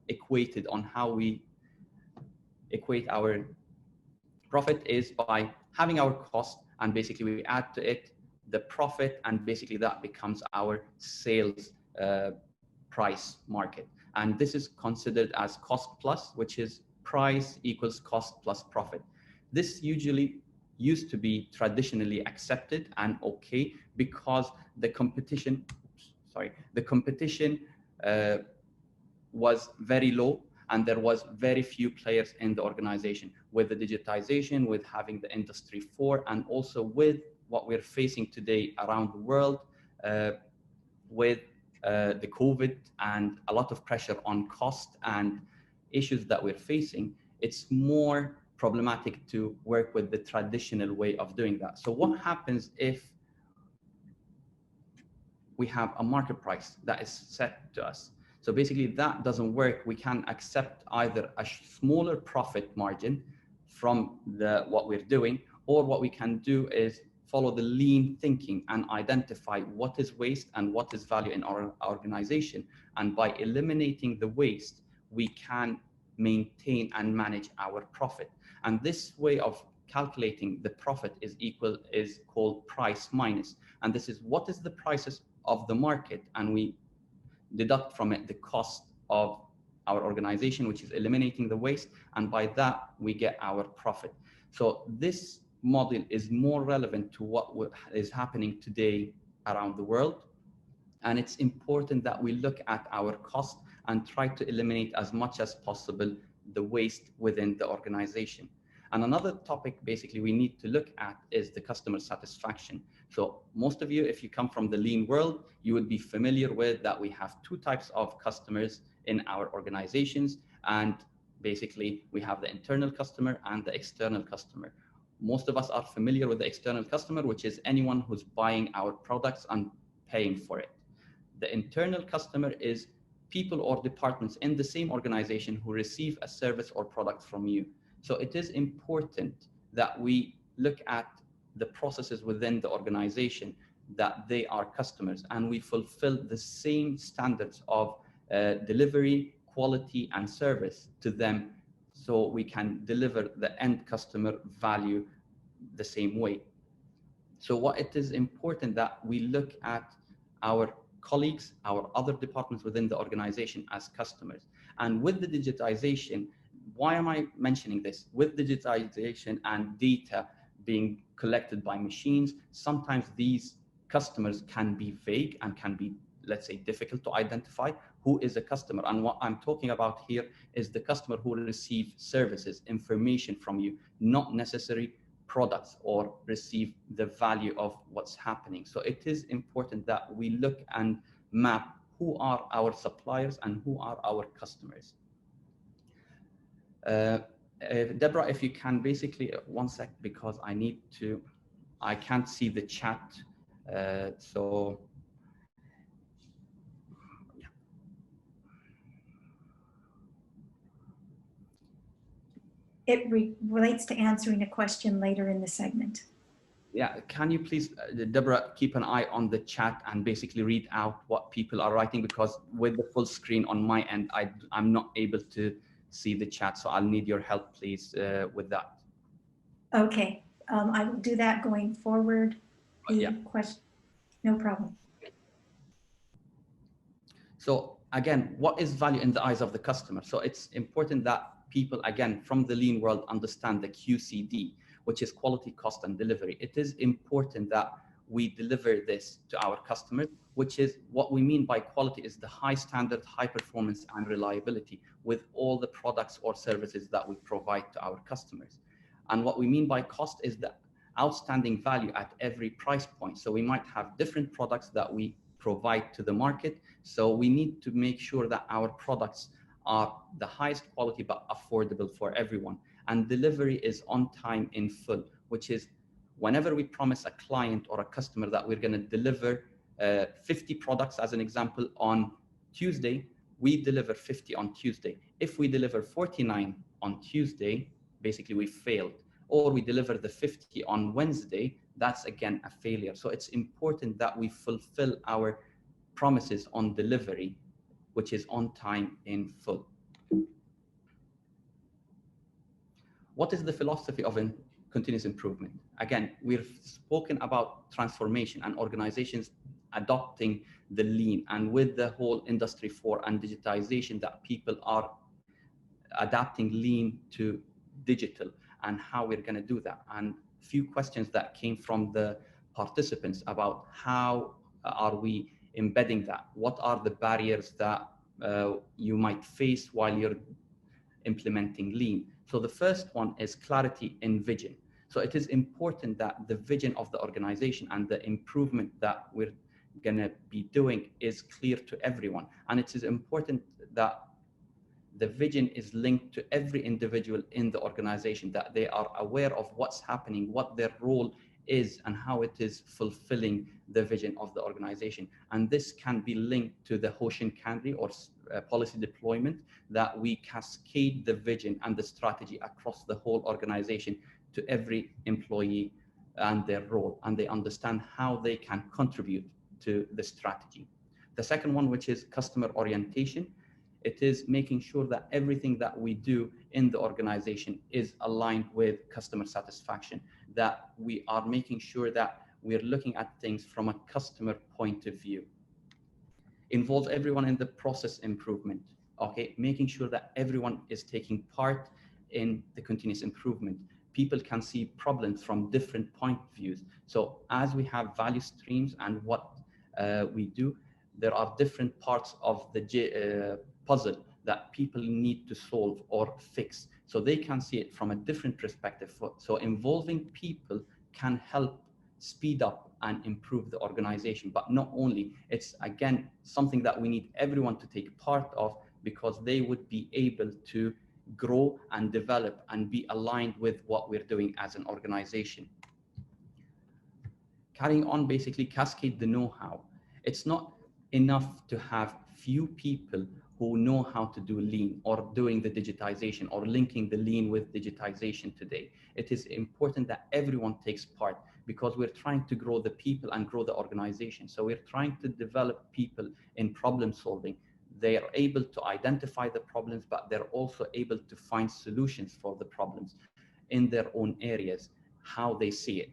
equated on how we equate our profit is by having our cost, and basically we add to it the profit, and basically that becomes our sales price market. And this is considered as cost plus, which is price equals cost plus profit. This usually used to be traditionally accepted and okay because the competition, was very low and there was very few players in the organization. With the digitization, with having the Industry 4, and also with what we're facing today around the world, with the COVID and a lot of pressure on cost and issues that we're facing, it's more problematic to work with the traditional way of doing that. So what happens if we have a market price that is set to us? So basically that doesn't work. We can accept either a smaller profit margin from what we're doing, or what we can do is follow the lean thinking and identify what is waste and what is value in our organization. And by eliminating the waste, we can maintain and manage our profit. And this way of calculating the profit is called price minus. And this is what is the prices of the market, and we deduct from it the cost of our organization, which is eliminating the waste, and by that we get our profit. So this model is more relevant to what is happening today around the world, and it's important that we look at our cost and try to eliminate as much as possible the waste within the organization. And another topic basically we need to look at is the customer satisfaction. So most of you, if you come from the lean world, you would be familiar with that we have two types of customers in our organizations. And basically we have the internal customer and the external customer. Most of us are familiar with the external customer, which is anyone who's buying our products and paying for it. The internal customer is people or departments in the same organization who receive a service or product from you. So it is important that we look at the processes within the organization, that they are customers, and we fulfill the same standards of delivery, quality, and service to them, so we can deliver the end customer value the same way. So what it is important that we look at our colleagues, our other departments within the organization as customers. And with the digitization, why am I mentioning this? With digitization and data being collected by machines, sometimes these customers can be vague and can be, let's say, difficult to identify who is a customer. And what I'm talking about here is the customer who receives services, information from you, not necessarily products, or receive the value of what's happening. So it is important that we look and map who are our suppliers and who are our customers. Deborah, if you can basically, one sec, because I can't see the chat. So yeah. It relates to answering a question later in the segment. Yeah, can you please, Deborah, keep an eye on the chat and basically read out what people are writing, because with the full screen on my end, I'm not able to see the chat. So I'll need your help, please, with that. Okay, I will do that going forward. Yeah. Question, no problem. So again, what is value in the eyes of the customer? So it's important that people, again, from the lean world, understand the QCD, which is quality, cost, and delivery. It is important that we deliver this to our customers, which is what we mean by quality is the high standard, high performance, and reliability with all the products or services that we provide to our customers. And what we mean by cost is the outstanding value at every price point. So we might have different products that we provide to the market. So we need to make sure that our products are the highest quality but affordable for everyone. And delivery is on time in full, which is whenever we promise a client or a customer that we're going to deliver 50 products, as an example, on Tuesday, we deliver 50 on Tuesday. If we deliver 49 on Tuesday, basically we failed. Or we deliver the 50 on Wednesday, that's again a failure. So it's important that we fulfill our promises on delivery, which is on time in full. What is the philosophy of continuous improvement? Again, we've spoken about transformation and organizations adopting the lean, and with the whole Industry 4 and digitization, that people are adapting lean to digital and how we're going to do that. And a few questions that came from the participants about how are we embedding that? What are the barriers that you might face while you're implementing lean? So the first one is clarity in vision. So it is important that the vision of the organization and the improvement that we're going to be doing is clear to everyone. And it is important that the vision is linked to every individual in the organization, that they are aware of what's happening, what their role is, and how it is fulfilling the vision of the organization. And this can be linked to the Hoshin Kanri, or policy deployment, that we cascade the vision and the strategy across the whole organization to every employee and their role, and they understand how they can contribute to the strategy. The second one, which is customer orientation, it is making sure that everything that we do in the organization is aligned with customer satisfaction, that we are making sure that we're looking at things from a customer point of view. Involve everyone in the process improvement, okay? Making sure that everyone is taking part in the continuous improvement. People can see problems from different point of views. So as we have value streams and what we do, there are different parts of the puzzle that people need to solve or fix. So they can see it from a different perspective. So involving people can help speed up and improve the organization. But not only, it's again something that we need everyone to take part of, because they would be able to grow and develop and be aligned with what we're doing as an organization. Carrying on, basically cascade the know-how. It's not enough to have few people who know how to do lean or doing the digitization or linking the lean with digitization today. It is important that everyone takes part, because we're trying to grow the people and grow the organization. So we're trying to develop people in problem solving. They are able to identify the problems, but they're also able to find solutions for the problems in their own areas, how they see it.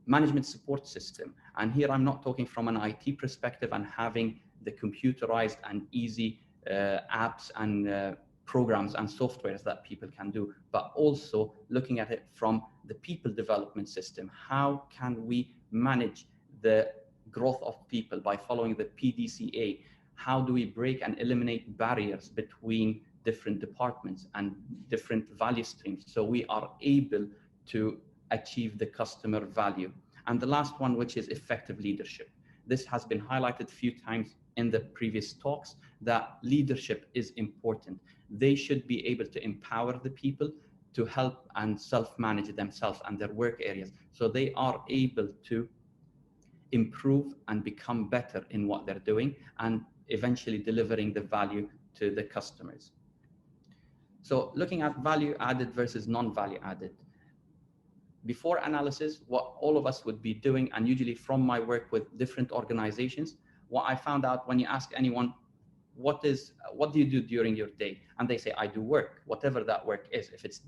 Management support system. And here I'm not talking from an IT perspective and having the computerized and easy apps and programs and softwares that people can do, but also looking at it from the people development system. How can we manage the growth of people by following the PDCA? How do we break and eliminate barriers between different departments and different value streams, so we are able to achieve the customer value? And the last one, which is effective leadership. This has been highlighted a few times in the previous talks, that leadership is important. They should be able to empower the people to help and self-manage themselves and their work areas, so they are able to improve and become better in what they're doing, and eventually delivering the value to the customers. So looking at value added versus non-value added. Before analysis, what all of us would be doing, and usually from my work with different organizations, what I found out, when you ask anyone, what do you do during your day? And they say, I do work, whatever that work is. If it's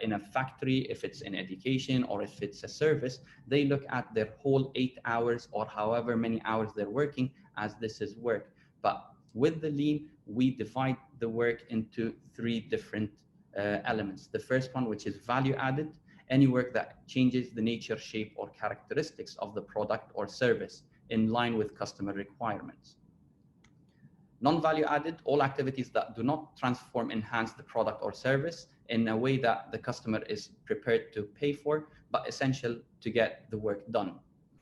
in a factory, if it's in education, or if it's a service, they look at their whole 8 hours or however many hours they're working as this is work. But with the lean, we divide the work into 3 different elements. The first one, which is value added, any work that changes the nature, shape, or characteristics of the product or service in line with customer requirements. Non-value added, all activities that do not transform, enhance the product or service in a way that the customer is prepared to pay for, but essential to get the work done.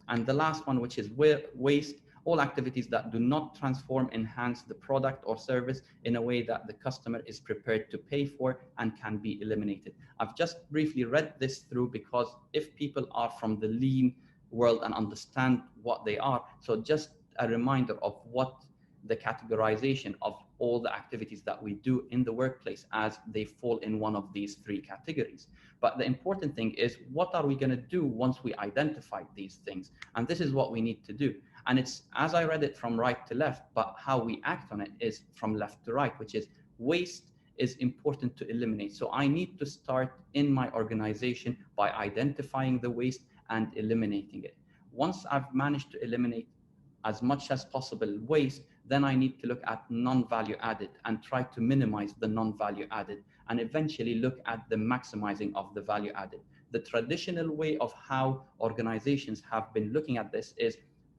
And the last one, which is waste, all activities that do not transform, enhance the product or service in a way that the customer is prepared to pay for and can be eliminated. I've just briefly read this through, because if people are from the lean world and understand what they are, so just a reminder of what the categorization of all the activities that we do in the workplace, as they fall in one of these 3 categories. But the important thing is, what are we going to do once we identify these things? And this is what we need to do. And it's, as I read it, from right to left, but how we act on it is from left to right, which is waste is important to eliminate. So I need to start in my organization by identifying the waste and eliminating it. Once I've managed to eliminate as much as possible waste, then I need to look at non-value added and try to minimize the non-value added, and eventually look at the maximizing of the value added. The traditional way of how organizations have been looking at this is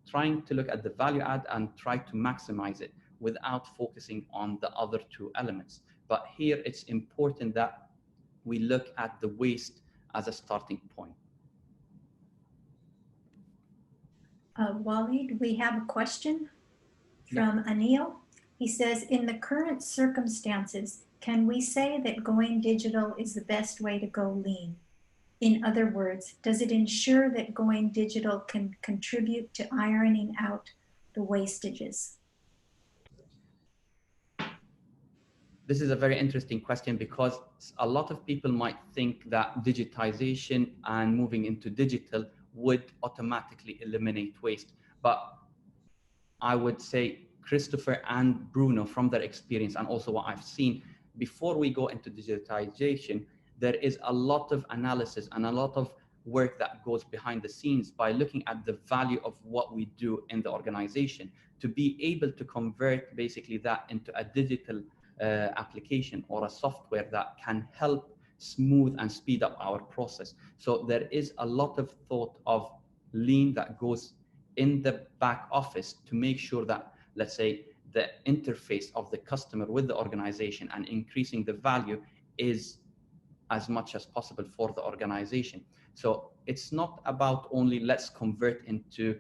trying to look at the value add and try to maximize it without focusing on the other 2 elements. But here it's important that we look at the waste as a starting point. Waleed, we have a question from Anil. He says, in the current circumstances, can we say that going digital is the best way to go lean? In other words, does it ensure that going digital can contribute to ironing out the wastages? This is a very interesting question because a lot of people might think that digitization and moving into digital would automatically eliminate waste. But I would say Christopher and Bruno, from their experience and also what I've seen, before we go into digitization, there is a lot of analysis and a lot of work that goes behind the scenes by looking at the value of what we do in the organization to be able to convert basically that into a digital application or a software that can help smooth and speed up our process. So there is a lot of thought of lean that goes in the back office to make sure that, let's say, the interface of the customer with the organization and increasing the value is as much as possible for the organization. So it's not about only let's convert into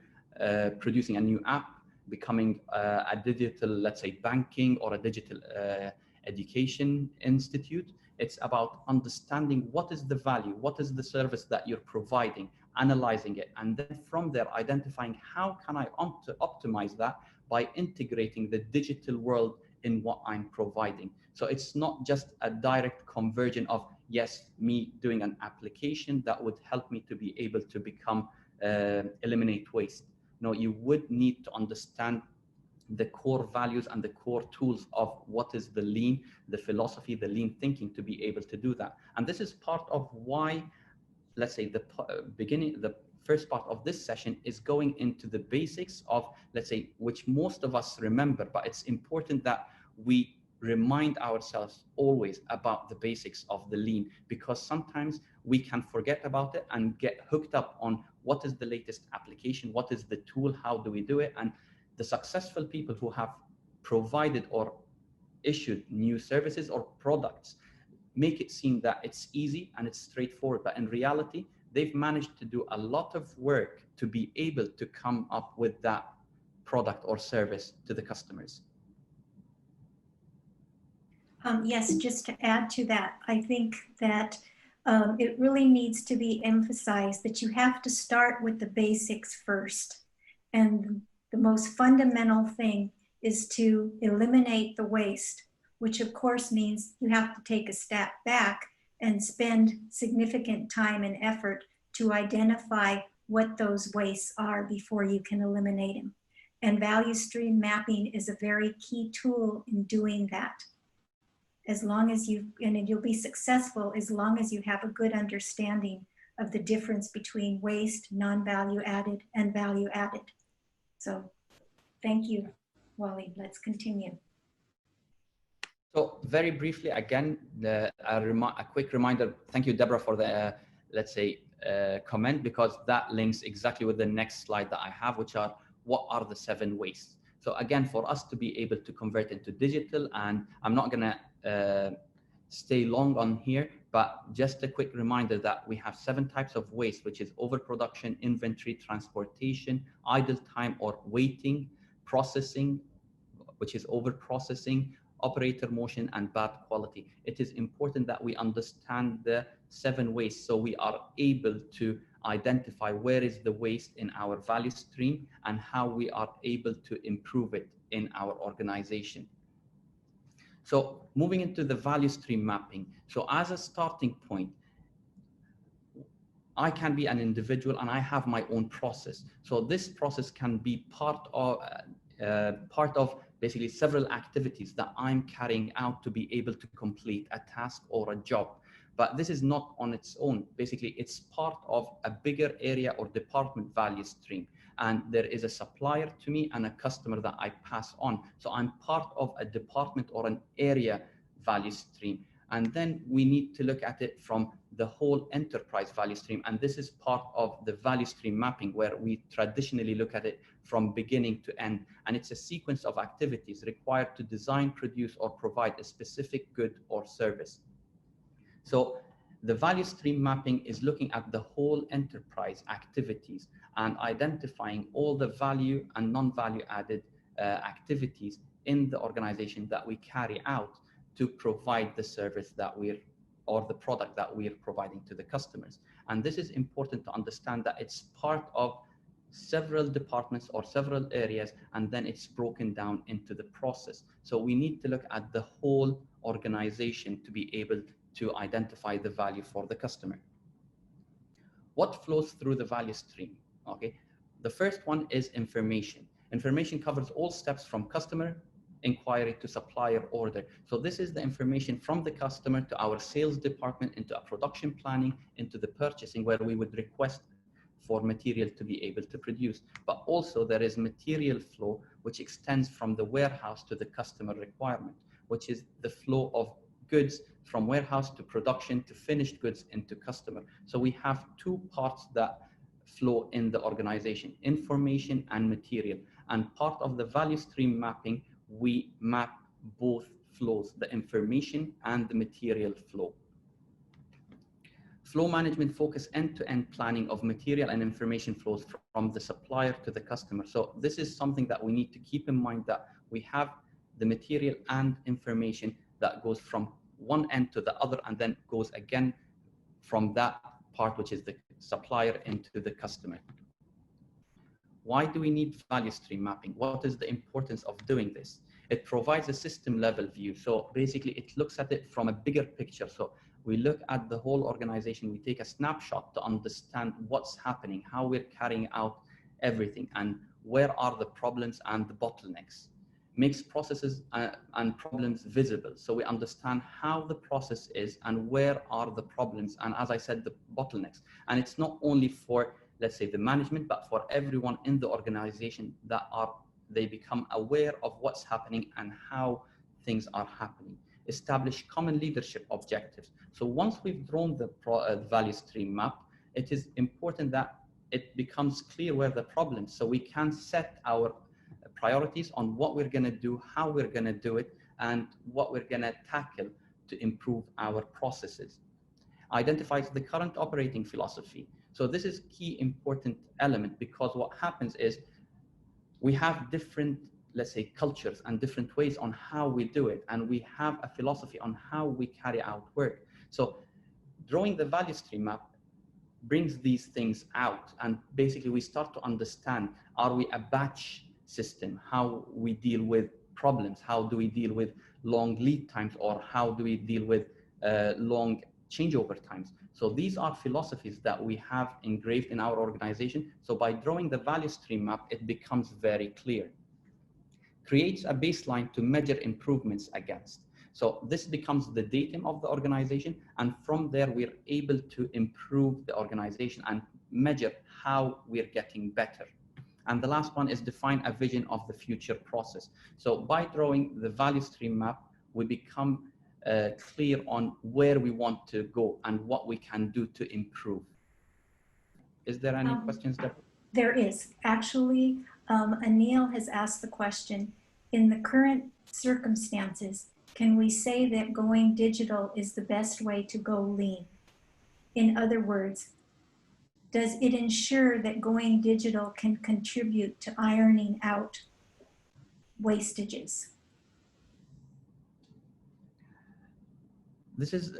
producing a new app, becoming a digital, let's say, banking or a digital education institute. It's about understanding what is the value, what is the service that you're providing, analyzing it, and then from there identifying how can I optimize that by integrating the digital world in what I'm providing. So it's not just a direct conversion of, yes, me doing an application that would help me to be able to become eliminate waste. No, you would need to understand the core values and the core tools of what is the lean, the philosophy, the lean thinking to be able to do that. And this is part of why, let's say, the first part of this session is going into the basics of, let's say, which most of us remember, but it's important that we remind ourselves always about the basics of the lean, because sometimes we can forget about it and get hooked up on what is the latest application, what is the tool, how do we do it. And the successful people who have provided or issued new services or products make it seem that it's easy and it's straightforward, but in reality, they've managed to do a lot of work to be able to come up with that product or service to the customers. Yes, just to add to that, I think that it really needs to be emphasized that you have to start with the basics first. And the most fundamental thing is to eliminate the waste, which of course means you have to take a step back and spend significant time and effort to identify what those wastes are before you can eliminate them. And value stream mapping is a very key tool in doing that. As long as and you'll be successful as long as you have a good understanding of the difference between waste, non-value added, and value added. So thank you, Waleed. Let's continue. So very briefly, again, a quick reminder. Thank you, Deborah, for the, let's say, comment, because that links exactly with the next slide that I have, which are what are the 7 wastes. So again, for us to be able to convert into digital, and I'm not going to stay long on here, but just a quick reminder that we have 7 types of waste, which is overproduction, inventory, transportation, idle time or waiting, processing, which is overprocessing, operator motion, and bad quality. It is important that we understand the 7 wastes so we are able to identify where is the waste in our value stream and how we are able to improve it in our organization. So moving into the value stream mapping. So as a starting point, I can be an individual and I have my own process. So this process can be part of basically several activities that I'm carrying out to be able to complete a task or a job. But this is not on its own. Basically, it's part of a bigger area or department value stream. And there is a supplier to me and a customer that I pass on. So I'm part of a department or an area value stream. And then we need to look at it from the whole enterprise value stream. And this is part of the value stream mapping, where we traditionally look at it from beginning to end. And it's a sequence of activities required to design, produce, or provide a specific good or service. So The value stream mapping is looking at the whole enterprise activities and identifying all the value and non-value added activities in the organization that we carry out to provide the service that or the product that we're providing to the customers. And this is important to understand that it's part of several departments or several areas, and then it's broken down into the process. So we need to look at the whole organization to be able to identify the value for the customer. What flows through the value stream? Okay, the first one is information. Information covers all steps from customer inquiry to supplier order. So this is the information from the customer to our sales department, into a production planning, into the purchasing, where we would request for material to be able to produce. But also there is material flow, which extends from the warehouse to the customer requirement, which is the flow of goods from warehouse to production to finished goods into customer. So we have two parts that flow in the organization, information and material. And part of the value stream mapping, we map both flows, the information and the material flow. Flow management focus end-to-end planning of material and information flows from the supplier to the customer. So this is something that we need to keep in mind, that we have the material and information that goes from one end to the other and then goes again from that part, which is the supplier, into the customer. Why do we need value stream mapping? What is the importance of doing this? It provides a system level view. So basically it looks at it from a bigger picture. So we look at the whole organization, we take a snapshot to understand what's happening, how we're carrying out everything, and where are the problems and the bottlenecks. Makes processes and problems visible. So we understand how the process is and where are the problems, and as I said, the bottlenecks. And it's not only for, let's say, the management, but for everyone in the organization, that they become aware of what's happening and how things are happening. Establish common leadership objectives. So once we've drawn the value stream map, it is important that it becomes clear where the problems, so we can set our priorities on what we're going to do, how we're going to do it, and what we're going to tackle to improve our processes. Identifies the current operating philosophy. So this is key important element, because what happens is we have different, let's say, cultures and different ways on how we do it, and we have a philosophy on how we carry out work. So drawing the value stream map brings these things out, and basically we start to understand, are we a batch system? How we deal with problems? How do we deal with long lead times, or how do we deal with long changeover times? So these are philosophies that we have engraved in our organization. So by drawing the value stream map, it becomes very clear. Creates a baseline to measure improvements against. So this becomes the datum of the organization, and from there we're able to improve the organization and measure how we're getting better. And the last one is define a vision of the future process. So by drawing the value stream map, we become clear on where we want to go and what we can do to improve. Is there any questions, Deborah? There is. Actually, Anil has asked the question, in the current circumstances, can we say that going digital is the best way to go lean? In other words, does it ensure that going digital can contribute to ironing out wastages? This is,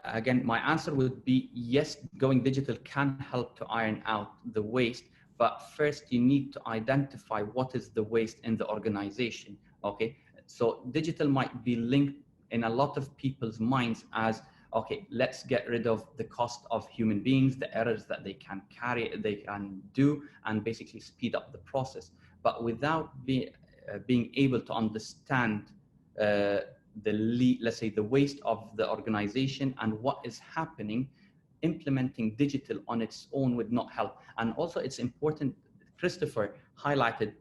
again, my answer would be yes, going digital can help to iron out the waste, but first you need to identify what is the waste in the organization, okay? So digital might be linked in a lot of people's minds as, okay, let's get rid of the cost of human beings, the errors that they can do, and basically speed up the process. But without being able to understand let's say the waste of the organization and what is happening, implementing digital on its own would not help. And also it's important, Christopher highlighted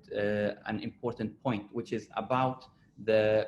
an important point, which is about the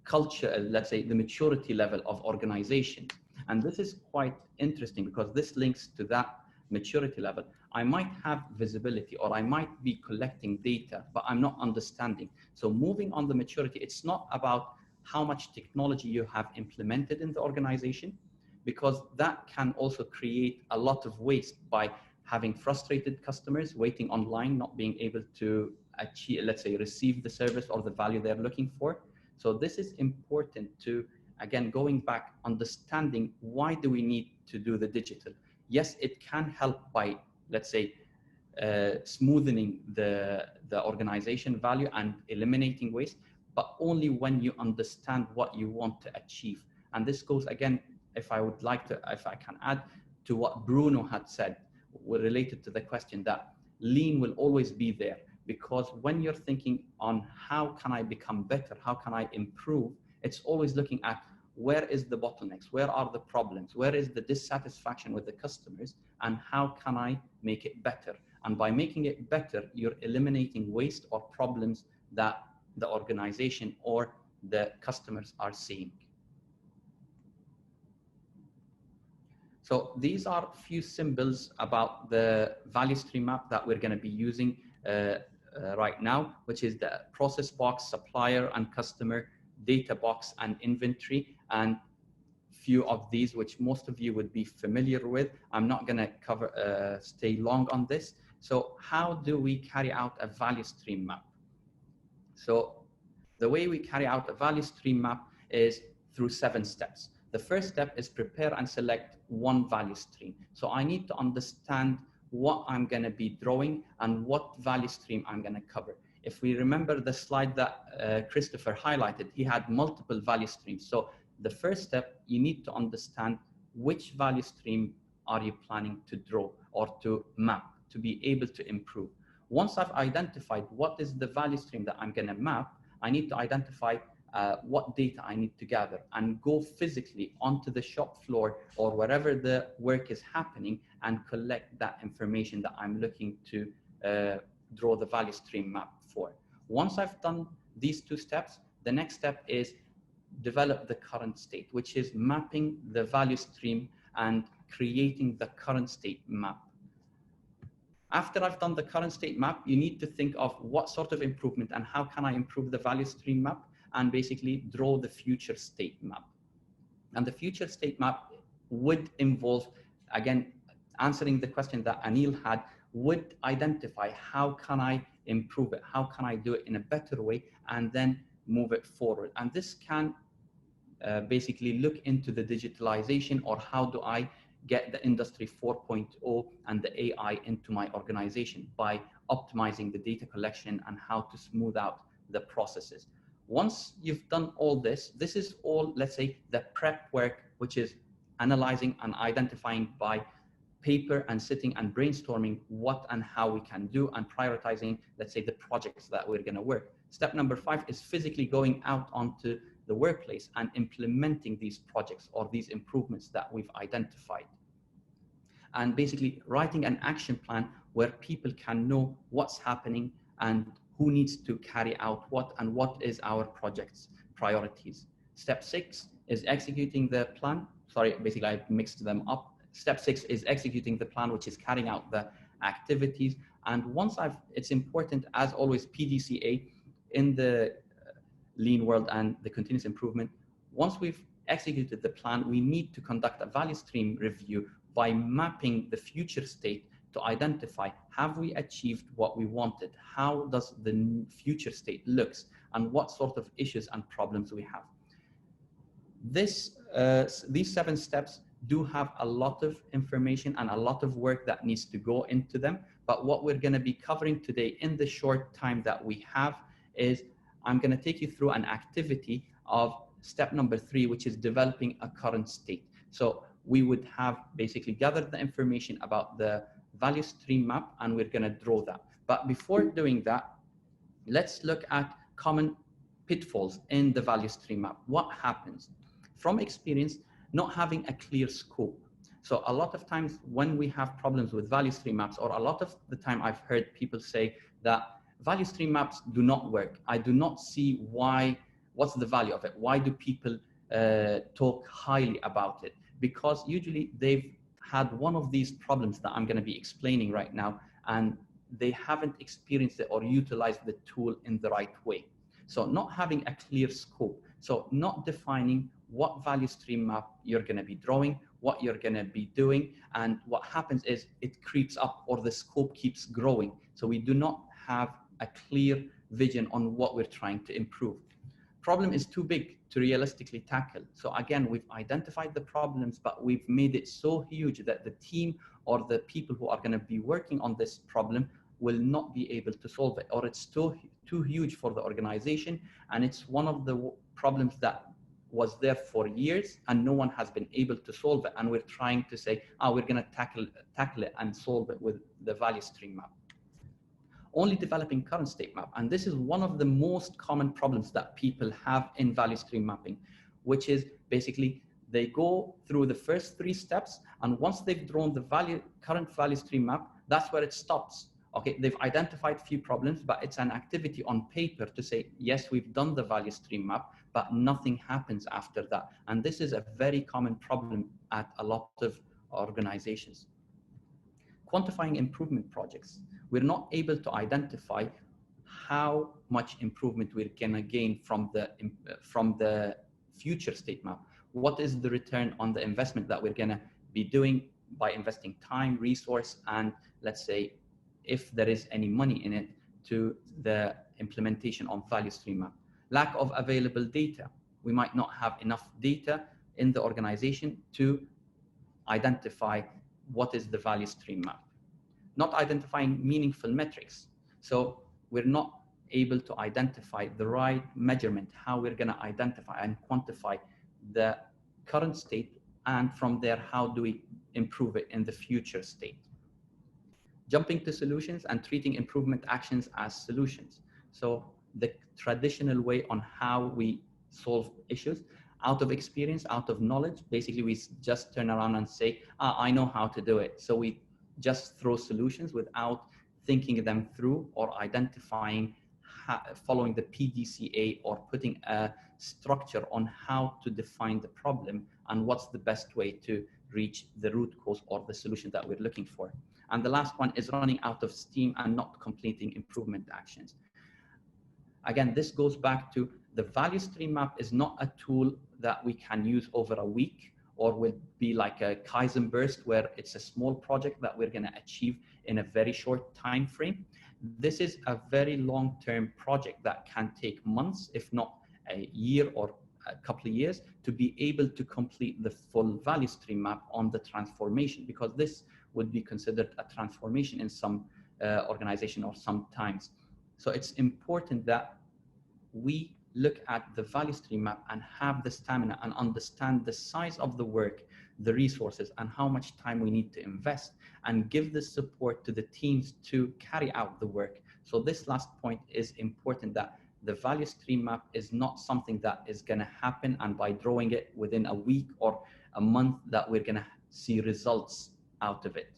culture, let's say the maturity level of organizations. And this is quite interesting because this links to that maturity level. I might have visibility or I might be collecting data, but I'm not understanding. So moving on the maturity, it's not about how much technology you have implemented in the organization. because that can also create a lot of waste by having frustrated customers waiting online, not being able to achieve, let's say, receive the service or the value they're looking for. So this is important to, again, going back, understanding why do we need to do the digital? Yes, it can help by, let's say, smoothing the organization value and eliminating waste, but only when you understand what you want to achieve. And this goes, again, if I can add to what Bruno had said, related to the question that lean will always be there, because when you're thinking on how can I become better, how can I improve, it's always looking at where is the bottlenecks, where are the problems, where is the dissatisfaction with the customers, and how can I make it better? And by making it better, you're eliminating waste or problems that the organization or the customers are seeing. So these are a few symbols about the value stream map that we're going to be using right now, which is the process box, supplier and customer, data box, and inventory. And few of these, which most of you would be familiar with. I'm not going to cover, stay long on this. So how do we carry out a value stream map? So the way we carry out a value stream map is through 7 steps. The first step is prepare and select one value stream. So I need to understand what I'm going to be drawing and what value stream I'm going to cover. If we remember the slide that Christopher highlighted, he had multiple value streams. So the first step, you need to understand which value stream are you planning to draw or to map to be able to improve. Once I've identified what is the value stream that I'm going to map, I need to identify what data I need to gather and go physically onto the shop floor or wherever the work is happening and collect that information that I'm looking to draw the value stream map for. Once I've done these 2 steps, the next step is develop the current state, which is mapping the value stream and creating the current state map. After I've done the current state map, you need to think of what sort of improvement and how can I improve the value stream map, and basically draw the future state map. And the future state map would involve, again, answering the question that Anil had, would identify how can I improve it, how can I do it in a better way, and then move it forward. And this can basically look into the digitalization, or how do I get the industry 4.0 and the AI into my organization by optimizing the data collection and how to smooth out the processes. Once you've done all this, this is all, let's say, the prep work, which is analyzing and identifying by paper and sitting and brainstorming what and how we can do and prioritizing, let's say, the projects that we're going to work. Step number 5 is physically going out onto the workplace and implementing these projects or these improvements that we've identified. And basically writing an action plan where people can know what's happening and who needs to carry out what and what is our project's priorities. Step 6 is executing the plan. Sorry, basically I mixed them up. Step 6 is executing the plan, which is carrying out the activities. And once it's important, as always, PDCA in the lean world and the continuous improvement, once we've executed the plan, we need to conduct a value stream review by mapping the future state to identify, have we achieved what we wanted? How does the future state looks? And what sort of issues and problems we have? These 7 steps do have a lot of information and a lot of work that needs to go into them. But what we're going to be covering today in the short time that we have is I'm going to take you through an activity of step number 3, which is developing a current state. So we would have basically gathered the information about the value stream map, and we're going to draw that. But before doing that, let's look at common pitfalls in the value stream map. What happens? From experience, not having a clear scope. So a lot of times when we have problems with value stream maps, or a lot of the time I've heard people say that value stream maps do not work. I do not see why, what's the value of it? Why do people talk highly about it? Because usually they've had one of these problems that I'm going to be explaining right now, and they haven't experienced it or utilized the tool in the right way. So not having a clear scope. So not defining what value stream map you're going to be drawing, what you're going to be doing, and what happens is it creeps up or the scope keeps growing. So we do not have a clear vision on what we're trying to improve. Problem is too big to realistically tackle. So again, we've identified the problems, but we've made it so huge that the team or the people who are going to be working on this problem will not be able to solve it, or it's too huge for the organization. And it's one of the problems that was there for years and no one has been able to solve it. And we're trying to say, we're going to tackle it and solve it with the value stream map. Only developing current state map. And this is one of the most common problems that people have in value stream mapping, which is basically they go through the first 3 steps. And once they've drawn the current value stream map, that's where it stops. Okay, they've identified a few problems, but it's an activity on paper to say, yes, we've done the value stream map, but nothing happens after that. And this is a very common problem at a lot of organizations. Quantifying improvement projects. We're not able to identify how much improvement we're gonna gain from the future state map. What is the return on the investment that we're gonna be doing by investing time, resource, and let's say, if there is any money in it, to the implementation of value stream map. Lack of available data. We might not have enough data in the organization to identify what is the value stream map. Not identifying meaningful metrics. So we're not able to identify the right measurement, how we're going to identify and quantify the current state, and from there, how do we improve it in the future state. Jumping to solutions and treating improvement actions as solutions. So the traditional way on how we solve issues, out of experience, out of knowledge, basically we just turn around and say, I know how to do it. So we just throw solutions without thinking them through or identifying, following the PDCA, or putting a structure on how to define the problem and what's the best way to reach the root cause or the solution that we're looking for. And the last one is running out of steam and not completing improvement actions. Again, this goes back to the value stream map is not a tool that we can use over a week, or will be like a Kaizen burst where it's a small project that we're going to achieve in a very short time frame. This is a very long-term project that can take months, if not a year or a couple of years, to be able to complete the full value stream map on the transformation, because this would be considered a transformation in some organization or sometimes. So it's important that we look at the value stream map and have the stamina and understand the size of the work, the resources, and how much time we need to invest, and give the support to the teams to carry out the work. So this last point is important, that the value stream map is not something that is going to happen and by drawing it within a week or a month that we're going to see results out of it.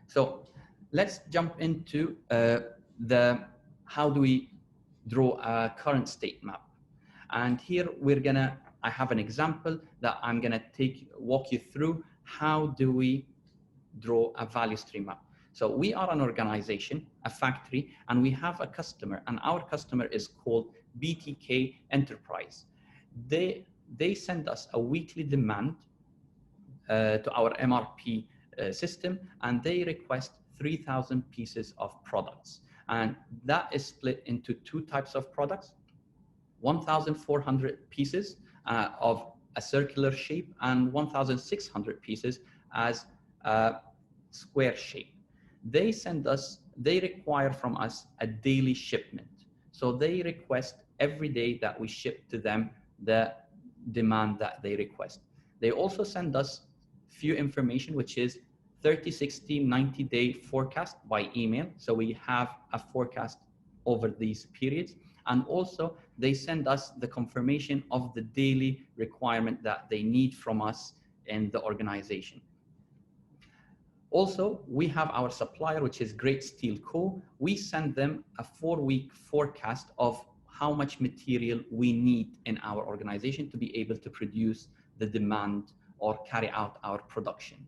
So let's jump into how do we draw a current state map. And here I have an example that I'm gonna walk you through. How do we draw a value stream map? So we are an organization, a factory, and we have a customer, and our customer is called BTK Enterprise. They send us a weekly demand to our MRP system, and they request 3,000 pieces of products. And that is split into 2 types of products, 1,400 pieces of a circular shape and 1,600 pieces as a square shape. They require from us a daily shipment. So they request every day that we ship to them the demand that they request. They also send us few information, which is 30, 60, 90-day forecast by email. So we have a forecast over these periods. And also they send us the confirmation of the daily requirement that they need from us in the organization. Also, we have our supplier, which is Great Steel Co. We send them a 4-week forecast of how much material we need in our organization to be able to produce the demand or carry out our production.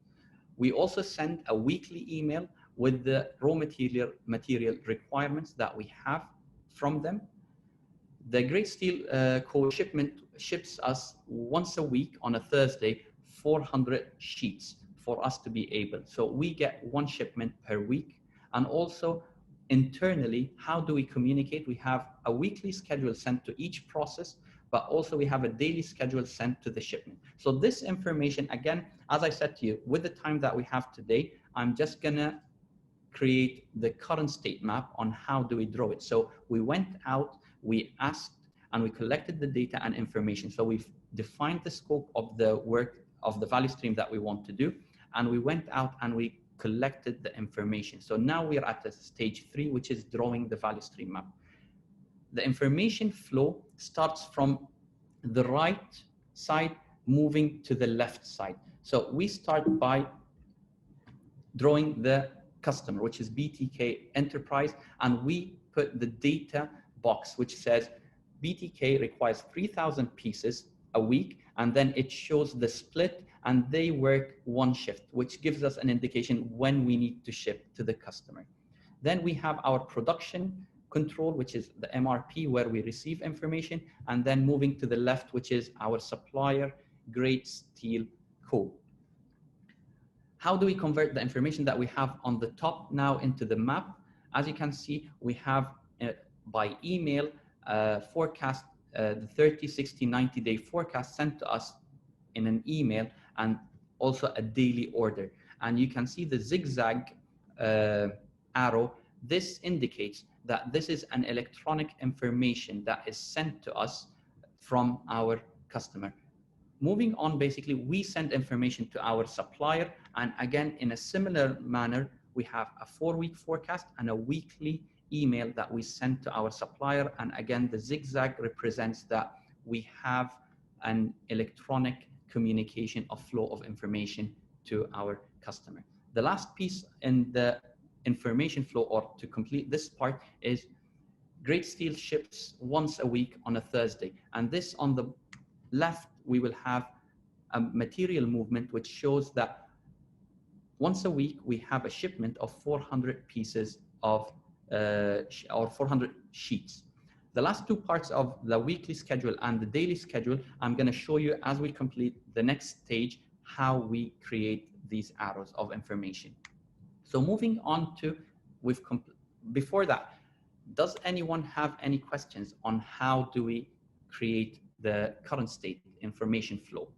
We also send a weekly email with the raw material requirements that we have from them. The Great Steel Co shipment ships us once a week on a Thursday, 400 sheets for us to be able. So we get one shipment per week. And also internally, how do we communicate? We have a weekly schedule sent to each process, but also we have a daily schedule sent to the shipment. So this information, again, as I said to you, with the time that we have today, I'm just gonna create the current state map on how do we draw it. So we went out, we asked, and we collected the data and information. So we've defined the scope of the work of the value stream that we want to do. And we went out and we collected the information. So now we're at the stage 3, which is drawing the value stream map. The information flow starts from the right side, moving to the left side. So we start by drawing the customer, which is BTK Enterprise, and we put the data box, which says BTK requires 3,000 pieces a week, and then it shows the split, and they work one shift, which gives us an indication when we need to ship to the customer. Then we have our production control, which is the MRP, where we receive information, and then moving to the left, which is our supplier grade steel code. How do we convert the information that we have on the top now into the map? As you can see, we have by email forecast, the 30, 60, 90-day forecast sent to us in an email, and also a daily order. And you can see the zigzag arrow. This indicates that this is an electronic information that is sent to us from our customer. Moving on, basically, we send information to our supplier. And again, in a similar manner, we have a 4-week forecast and a weekly email that we send to our supplier. And again, the zigzag represents that we have an electronic communication of flow of information to our customer. The last piece in the information flow, or to complete this part, is Great Steel ships once a week on a Thursday. And this on the left, we will have a material movement, which shows that once a week, we have a shipment of 400 pieces of, or 400 sheets. The last two parts of the weekly schedule and the daily schedule, I'm going to show you as we complete the next stage, how we create these arrows of information. So moving on to, before that, does anyone have any questions on how do we create the current state information flow?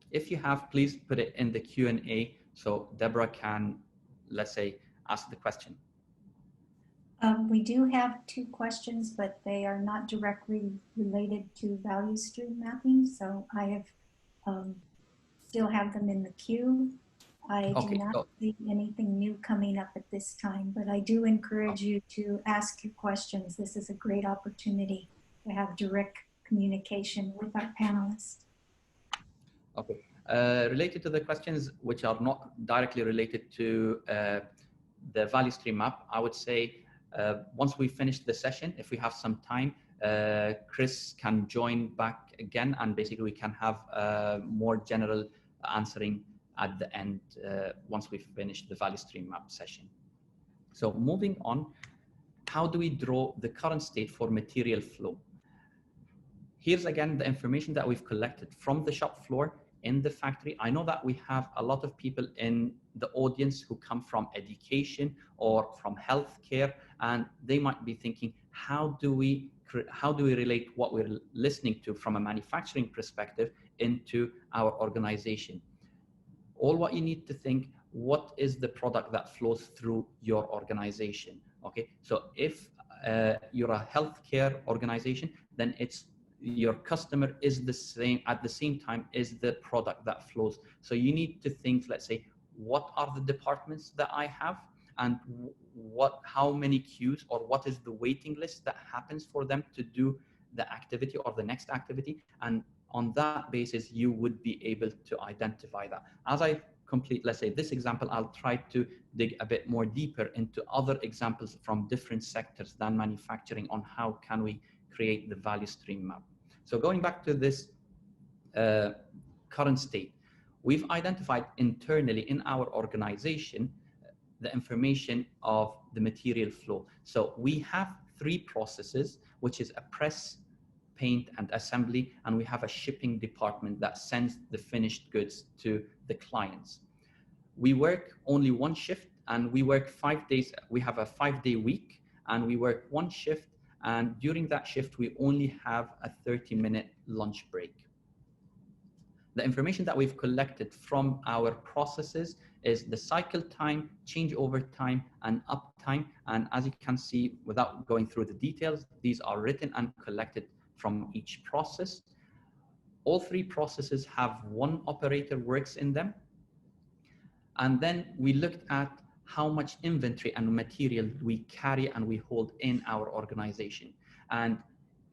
If you have, please put it in the Q&A so Deborah can, let's say, ask the question. We do have 2 questions, but they are not directly related to value stream mapping. So I have still have them in the queue. I do not see anything new coming up at this time, but I do encourage you to ask your questions. This is a great opportunity to have direct communication with our panelists. Okay. Related to the questions which are not directly related to the value stream map, I would say once we finish the session, if we have some time, Chris can join back again, and basically we can have more general answering at the end once we finish the value stream map session. So moving on, how do we draw the current state for material flow? Here's again the information that we've collected from the shop floor in the factory. I know that we have a lot of people in the audience who come from education or from healthcare, and they might be thinking, how do we relate what we're listening to from a manufacturing perspective into our organization? All what you need to think, what is the product that flows through your organization? Okay, so if you're a healthcare organization, then it's your customer is the same, at the same time is the product that flows. So you need to think, let's say, what are the departments that I have, and how many queues, or what is the waiting list that happens for them to do the activity or the next activity. And on that basis, you would be able to identify that. As I complete, let's say, this example, I'll try to dig a bit more deeper into other examples from different sectors than manufacturing on how can we create the value stream map. So going back to this current state, we've identified internally in our organization the information of the material flow. So we have 3 processes, which is a press, paint and assembly, and we have a shipping department that sends the finished goods to the clients. We work only one shift, and we work 5 days. We have a 5-day week, and we work one shift, and during that shift, we only have a 30-minute lunch break. The information that we've collected from our processes is the cycle time, changeover time, and uptime. And as you can see, without going through the details, these are written and collected from each process. All 3 processes have 1 operator works in them. And then we looked at how much inventory and material we carry and we hold in our organization. And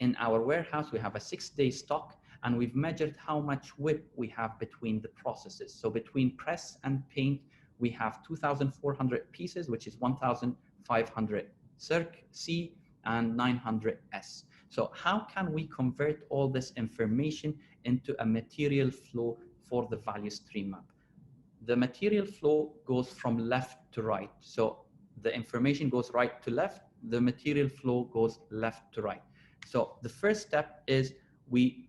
in our warehouse, we have a 6-day stock, and we've measured how much WIP we have between the processes. So between press and paint, we have 2,400 pieces, which is 1,500 Circ C and 900 S. So how can we convert all this information into a material flow for the value stream map? The material flow goes from left to right. So the information goes right to left, the material flow goes left to right. So the first step is we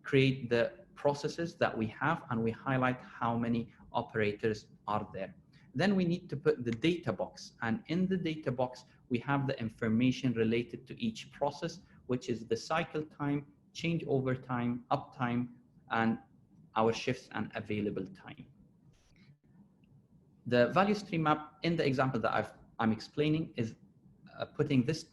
create the processes that we have, and we highlight how many operators are there. Then we need to put the data box, and in the data box, we have the information related to each process, which is the cycle time, changeover time, uptime, and our shifts and available time. The value stream map in the example that I'm explaining is putting this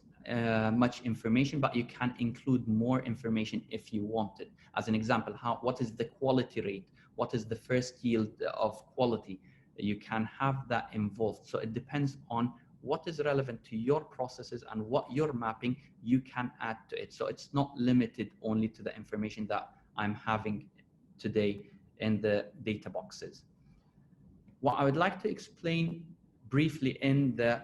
much information, but you can include more information if you want it. As an example, what is the quality rate? What is the first yield of quality? You can have that involved. So it depends on what is relevant to your processes and what you're mapping, you can add to it. So it's not limited only to the information that I'm having today in the data boxes. What I would like to explain briefly in the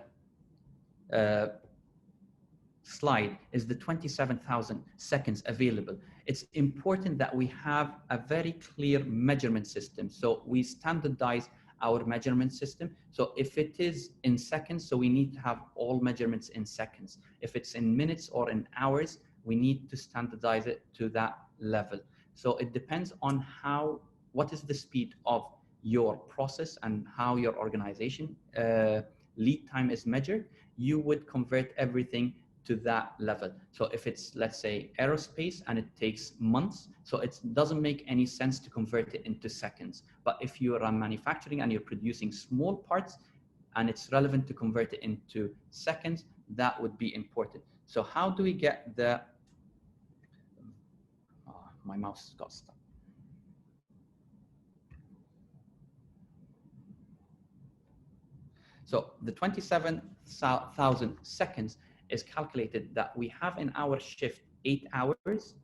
slide is the 27,000 seconds available. It's important that we have a very clear measurement system. So we standardize our measurement system. So if it is in seconds, so we need to have all measurements in seconds. If it's in minutes or in hours, we need to standardize it to that level. So it depends on what is the speed of your process and how your organization lead time is measured. You would convert everything to that level. So if it's, let's say, aerospace and it takes months, so it doesn't make any sense to convert it into seconds. But if you are manufacturing and you're producing small parts and it's relevant to convert it into seconds, that would be important. So how do we get the, my mouse got stuck. So the 27,000 seconds is calculated that we have in our shift 8 hours,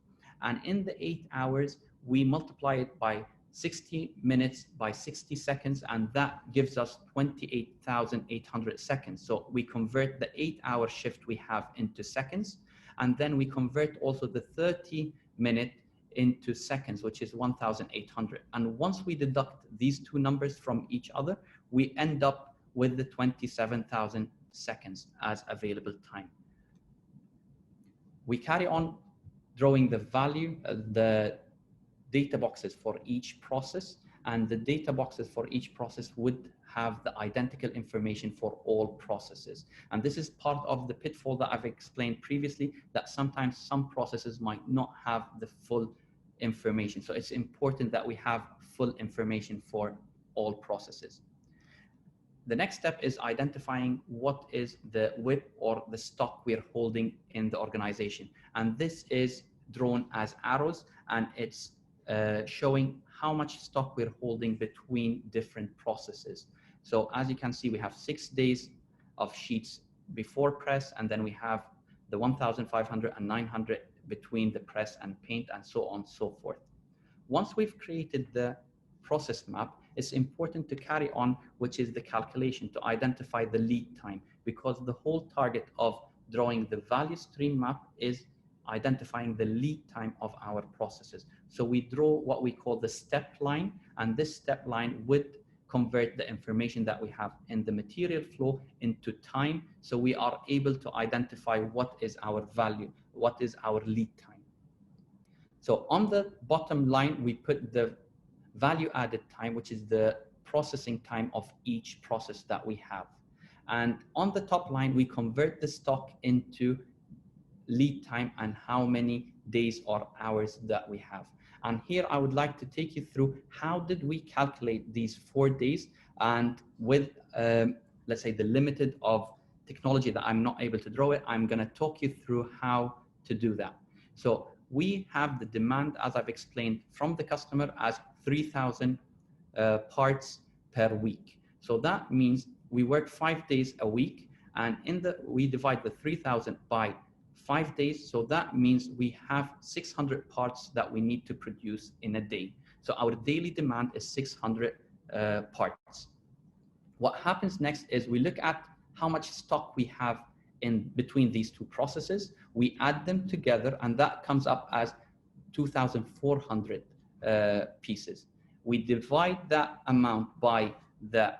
and in the 8 hours, we multiply it by 60 minutes by 60 seconds, and that gives us 28,800 seconds. So we convert the 8-hour shift we have into seconds, and then we convert also the 30-minute into seconds, which is 1,800. And once we deduct these two numbers from each other, we end up with the 27,000 seconds as available time. We carry on drawing the value, the data boxes for each process, and the data boxes for each process would have the identical information for all processes. And this is part of the pitfall that I've explained previously, that sometimes some processes might not have the full information. So it's important that we have full information for all processes. The next step is identifying what is the WIP or the stock we're holding in the organization. And this is drawn as arrows, and it's showing how much stock we're holding between different processes. So as you can see, we have 6 days of sheets before press, and then we have the 1,500 and 900 between the press and paint, and so on and so forth. Once we've created the process map, it's important to carry on, which is the calculation to identify the lead time, because the whole target of drawing the value stream map is identifying the lead time of our processes. So we draw what we call the step line, and this step line would convert the information that we have in the material flow into time, so we are able to identify what is our value, what is our lead time. So on the bottom line, we put the value added time, which is the processing time of each process that we have. And on the top line, we convert the stock into lead time and how many days or hours that we have. And here I would like to take you through how did we calculate these 4 days, and with let's say the limited of technology that I'm not able to draw it, I'm going to talk you through how to do that. So we have the demand, as I've explained, from the customer as 3,000 parts per week. So that means we work 5 days a week, and we divide the 3,000 by 5 days. So that means we have 600 parts that we need to produce in a day. So our daily demand is 600 parts. What happens next is we look at how much stock we have in between these two processes. We add them together, and that comes up as 2,400 pieces. We divide that amount by the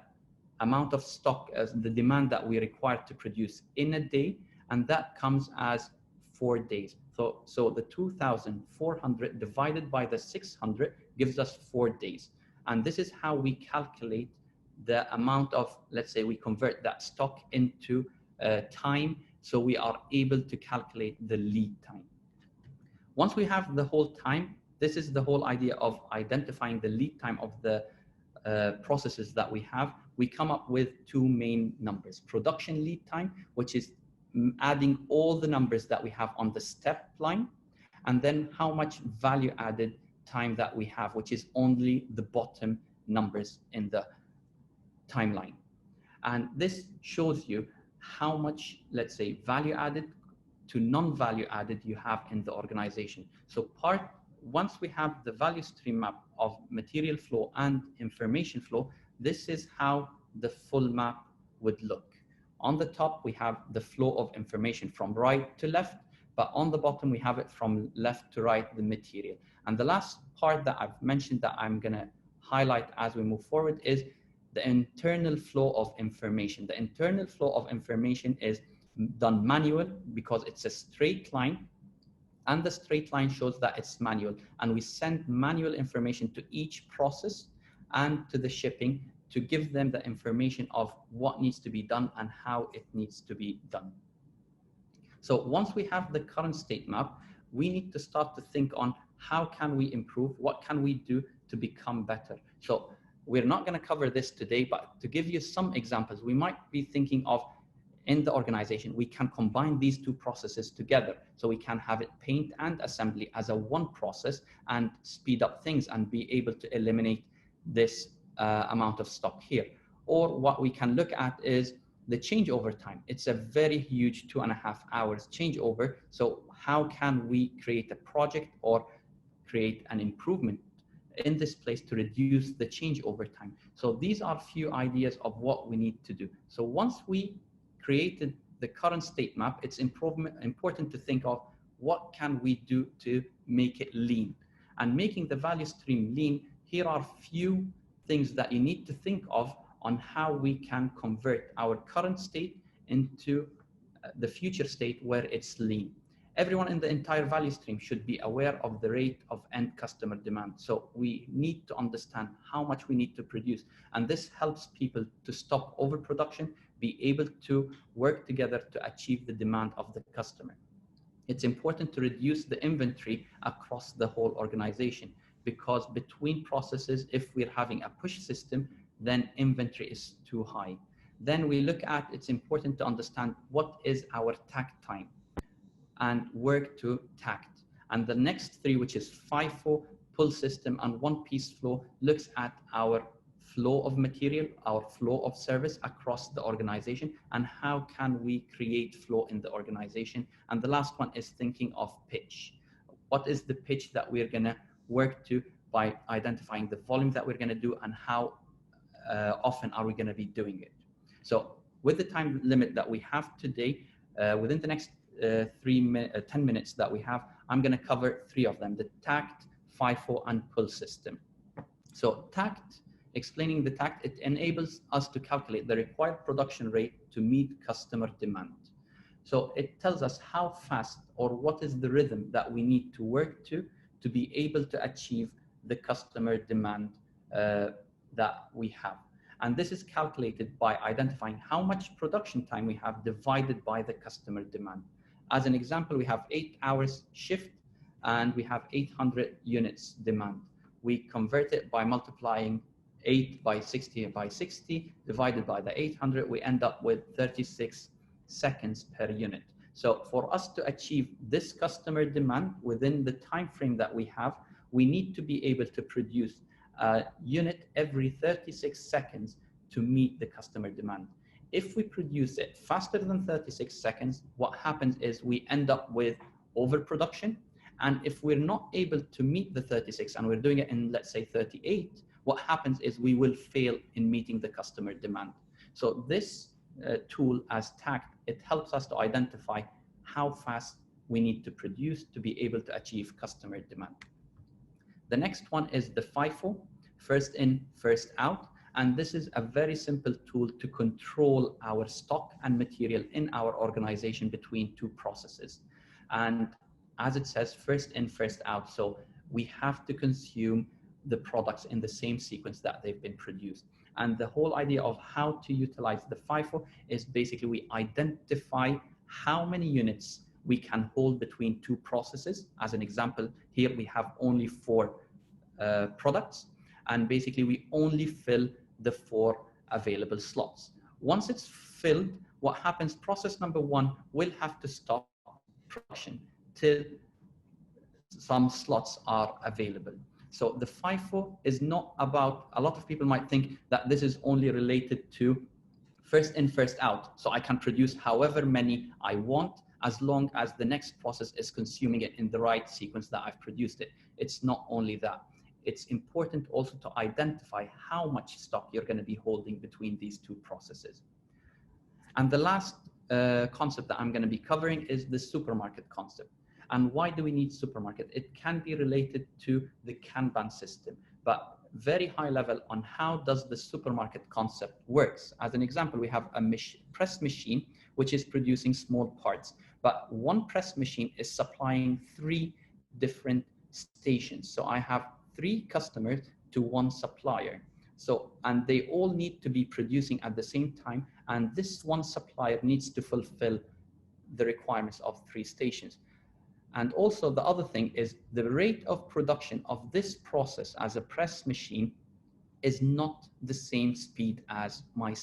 amount of stock as the demand that we require to produce in a day, and that comes as 4 days. So the 2,400 divided by the 600 gives us 4 days. And this is how we calculate the amount of, let's say we convert that stock into time, so we are able to calculate the lead time. Once we have the whole time, this is the whole idea of identifying the lead time of the processes that we have. We come up with 2 main numbers: production lead time, which is adding all the numbers that we have on the step line, and then how much value added time that we have, which is only the bottom numbers in the timeline. And this shows you how much, let's say, value added to non-value added you have in the organization. So once we have the value stream map of material flow and information flow, this is how the full map would look. On the top, we have the flow of information from right to left, but on the bottom, we have it from left to right, the material. And the last part that I've mentioned that I'm gonna highlight as we move forward is the internal flow of information. The internal flow of information is done manual because it's a straight line, and the straight line shows that it's manual. And we send manual information to each process and to the shipping to give them the information of what needs to be done and how it needs to be done. So once we have the current state map, we need to start to think on how can we improve, what can we do to become better. So we're not going to cover this today, but to give you some examples, we might be thinking of in the organization, we can combine these 2 processes together. So we can have it paint and assembly as a one process and speed up things and be able to eliminate this amount of stock here. Or what we can look at is the changeover time. It's a very huge 2.5 hours changeover. So how can we create a project or create an improvement in this place to reduce the changeover time? So these are few ideas of what we need to do. So once we created the current state map, it's important to think of what can we do to make it lean. And making the value stream lean, here are few things that you need to think of on how we can convert our current state into the future state where it's lean. Everyone in the entire value stream should be aware of the rate of end customer demand. So we need to understand how much we need to produce. And this helps people to stop overproduction, be able to work together to achieve the demand of the customer. It's important to reduce the inventory across the whole organization, because between processes, if we're having a push system, then inventory is too high. Then we look at, it's important to understand what is our takt time and work to takt. And the next 3, which is FIFO, pull system, and one-piece flow, looks at our flow of material, our flow of service across the organization, and how can we create flow in the organization. And the last one is thinking of pitch. What is the pitch that we're gonna work to by identifying the volume that we're gonna do and how often are we gonna be doing it. So with the time limit that we have today, within the next 10 minutes that we have, I'm going to cover 3 of them: the takt, FIFO, and pull system. So takt, explaining the takt, it enables us to calculate the required production rate to meet customer demand. So it tells us how fast or what is the rhythm that we need to work to to be able to achieve the customer demand that we have. And this is calculated by identifying how much production time we have divided by the customer demand. As an example, we have 8 hours shift and we have 800 units demand. We convert it by multiplying 8 by 60 by 60 divided by the 800, we end up with 36 seconds per unit. So for us to achieve this customer demand within the time frame that we have, we need to be able to produce a unit every 36 seconds to meet the customer demand. If we produce it faster than 36 seconds, what happens is we end up with overproduction. And if we're not able to meet the 36 and we're doing it in, let's say, 38, what happens is we will fail in meeting the customer demand. So this tool as TACT, it helps us to identify how fast we need to produce to be able to achieve customer demand. The next one is the FIFO, first in, first out. And this is a very simple tool to control our stock and material in our organization between two processes. And as it says, first in, first out. So we have to consume the products in the same sequence that they've been produced. And the whole idea of how to utilize the FIFO is basically we identify how many units we can hold between two processes. As an example, here we have only 4 products, and basically we only fill the 4 available slots. Once it's filled, what happens, process number 1 will have to stop production till some slots are available. So the FIFO is not about, a lot of people might think that this is only related to first in, first out. So I can produce however many I want, as long as the next process is consuming it in the right sequence that I've produced it. It's not only that. It's important also to identify how much stock you're going to be holding between these two processes. And the last concept that I'm going to be covering is the supermarket concept. And why do we need supermarket? It can be related to the Kanban system, but very high level on how does the supermarket concept works. As an example, we have a press machine, which is producing small parts, but one press machine is supplying 3 different stations. So I have 3 customers to 1 supplier. So, and they all need to be producing at the same time. And this one supplier needs to fulfill the requirements of 3 stations. And also the other thing is the rate of production of this process as a press machine is not the same speed as my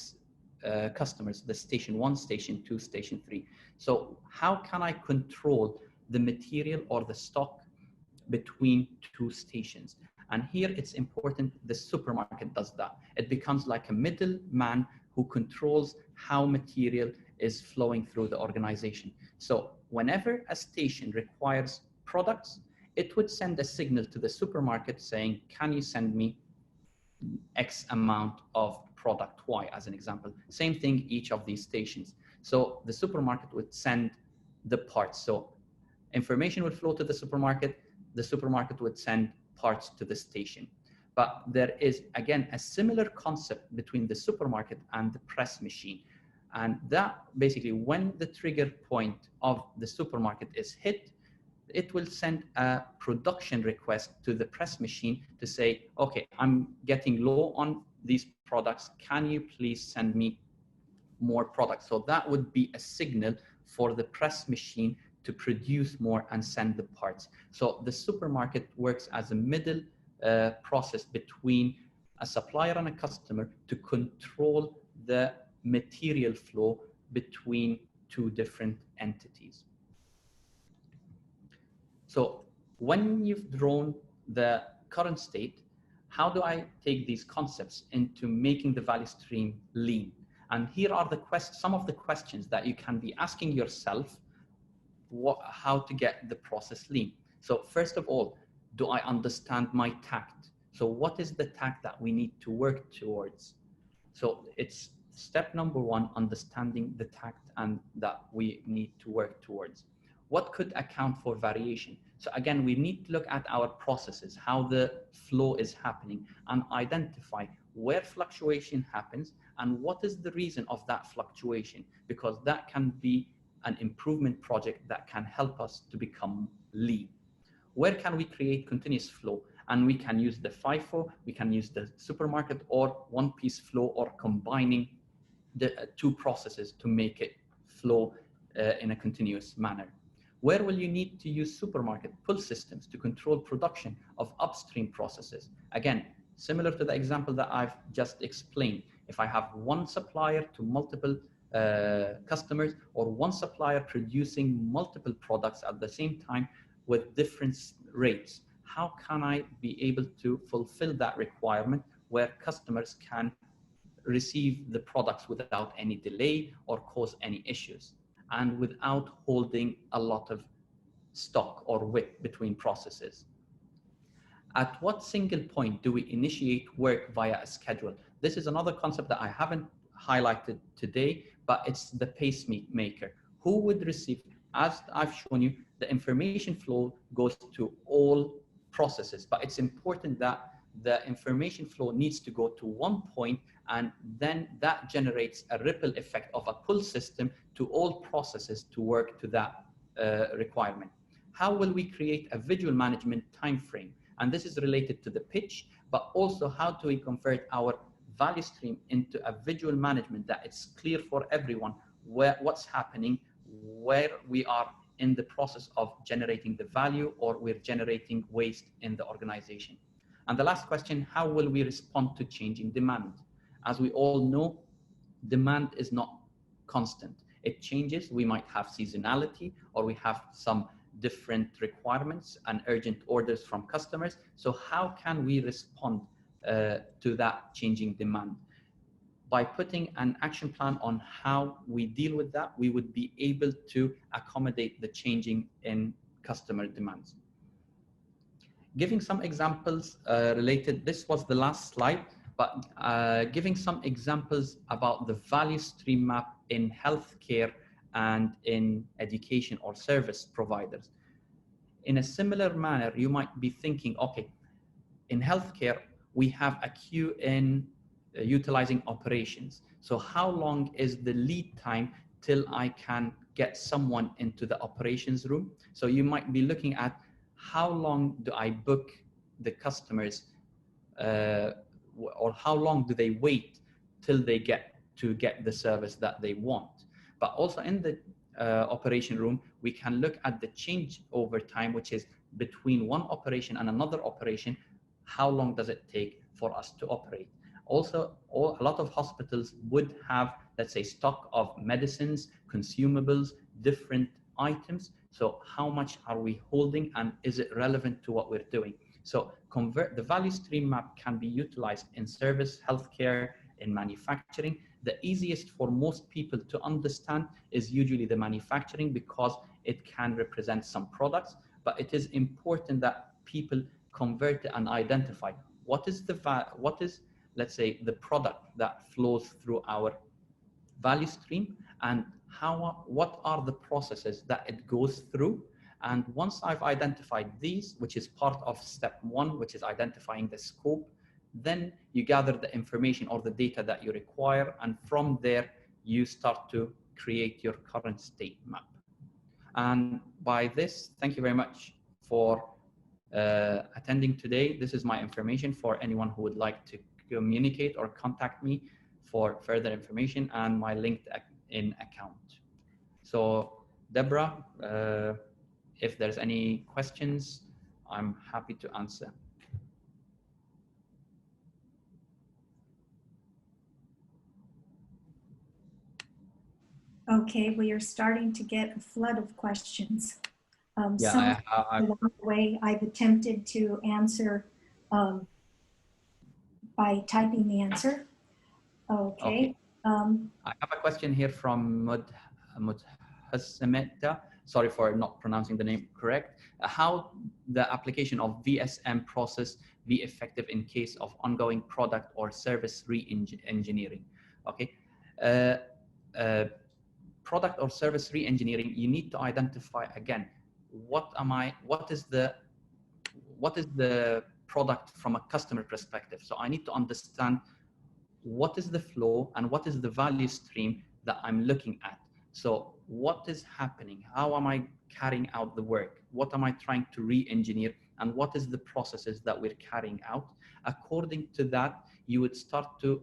customers, the station 1, station 2, station 3. So how can I control the material or the stock between 2 stations? And here it's important the supermarket does that. It becomes like a middleman who controls how material is flowing through the organization. So whenever a station requires products, it would send a signal to the supermarket saying, can you send me X amount of product Y, as an example. Same thing, each of these stations. So the supermarket would send the parts. So information would flow to the supermarket would send parts to the station. But there is, again, a similar concept between the supermarket and the press machine. And that basically, when the trigger point of the supermarket is hit, it will send a production request to the press machine to say, okay, I'm getting low on these products. Can you please send me more products? So that would be a signal for the press machine to produce more and send the parts. So the supermarket works as a middle process between a supplier and a customer to control the material flow between 2 different entities. So when you've drawn the current state, how do I take these concepts into making the value stream lean? And here are some of the questions that you can be asking yourself, how to get the process lean. So first of all, do I understand my TACT? So what is the TACT that we need to work towards? So it's step number 1, understanding the TACT and that we need to work towards. What could account for variation? So again, we need to look at our processes, how the flow is happening, and identify where fluctuation happens and what is the reason of that fluctuation, because that can be an improvement project that can help us to become lean. where can we create continuous flow? And we can use the FIFO, we can use the supermarket, or one-piece flow, or combining the two processes to make it flow in a continuous manner. Where will you need to use supermarket pull systems to control production of upstream processes? Again, similar to the example that I've just explained, if I have one supplier to multiple customers, or one supplier producing multiple products at the same time with different rates, how can I be able to fulfill that requirement where customers can receive the products without any delay or cause any issues, and without holding a lot of stock or WIP between processes? At what single point do we initiate work via a schedule? This is another concept that I haven't highlighted today, but it's the pacemaker. Who would receive, as I've shown you, the information flow goes to all processes, but it's important that the information flow needs to go to one point, and then that generates a ripple effect of a pull system to all processes to work to that requirement. How will we create a visual management time frame? And this is related to the pitch, but also how do we convert our value stream into a visual management that it's clear for everyone what's happening, where we are in the process of generating the value, or we're generating waste in the organization. And the last question, how will we respond to changing demand? As we all know, demand is not constant. It changes. We might have seasonality, or we have some different requirements and urgent orders from customers. So how can we respond to that changing demand? By putting an action plan on how we deal with that, we would be able to accommodate the changing in customer demands. Giving some examples related, this was the last slide, but giving some examples about the value stream map in healthcare and in education or service providers. In a similar manner, you might be thinking, okay, in healthcare, we have a queue in utilizing operations. So how long is the lead time till I can get someone into the operations room? So you might be looking at how long do I book the customers, or how long do they wait till they get the service that they want? But also in the operation room, we can look at the change over time, which is between one operation and another operation. How long does it take for us to operate? Also, a lot of hospitals would have, let's say, stock of medicines, consumables, different items. So how much are we holding, and is it relevant to what we're doing? So the value stream map can be utilized in service, healthcare, in manufacturing. The easiest for most people to understand is usually the manufacturing, because it can represent some products, but it is important that people convert it and identify what is let's say, the product that flows through our value stream, and what are the processes that it goes through. And once I've identified these, which is part of step one, which is identifying the scope, then you gather the information or the data that you require, and from there you start to create your current state map. And by this, thank you very much for attending today. This is my information for anyone who would like to communicate or contact me for further information, and my LinkedIn account. So Deborah, if there's any questions, I'm happy to answer. Okay, we are starting to get a flood of questions. Yeah, along the way, I've attempted to answer by typing the answer. Okay. I have a question here from Mudhasameta. Sorry for not pronouncing the name correct. How the application of VSM process be effective in case of ongoing product or service re-engineering? Okay. Product or service re-engineering, you need to identify again, what is the product from a customer perspective. So I need to understand what is the flow and what is the value stream that I'm looking at. So what is happening? How am I carrying out the work? What am I trying to re-engineer? And what is the processes that we're carrying out? According to that, you would start to,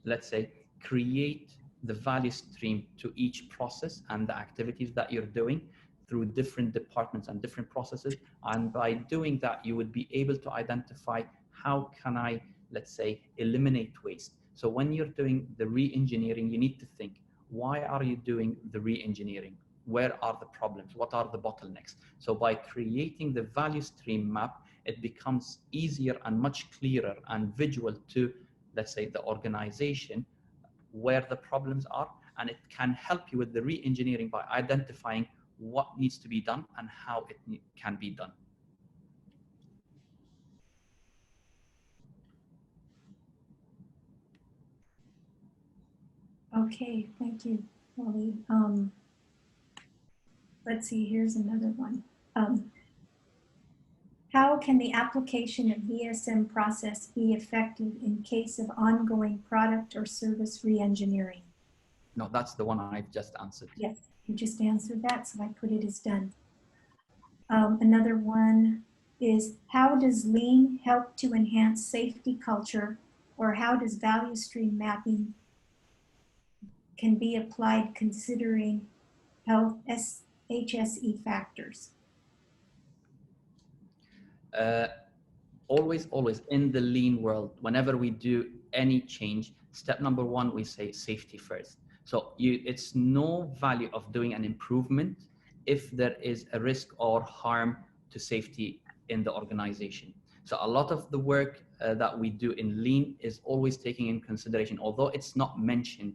let's say, create the value stream to each process and the activities that you're doing through different departments and different processes. And by doing that, you would be able to identify how can I, let's say, eliminate waste. So when you're doing the re-engineering, you need to think, why are you doing the re-engineering? Where are the problems? What are the bottlenecks? So by creating the value stream map, it becomes easier and much clearer and visual to, let's say, the organization where the problems are, and it can help you with the re-engineering by identifying what needs to be done and how it can be done. Okay, thank you, Waleed. Let's see, here's another one. How can the application of VSM process be effective in case of ongoing product or service re-engineering? No, that's the one I've just answered. Yes, you just answered that, so I put it as done. Another one is, how does lean help to enhance safety culture, or how does value stream mapping can be applied considering health HSE factors? Always in the lean world, whenever we do any change, step number one, we say safety first. So it's no value of doing an improvement if there is a risk or harm to safety in the organization. So a lot of the work that we do in lean is always taking in consideration, although it's not mentioned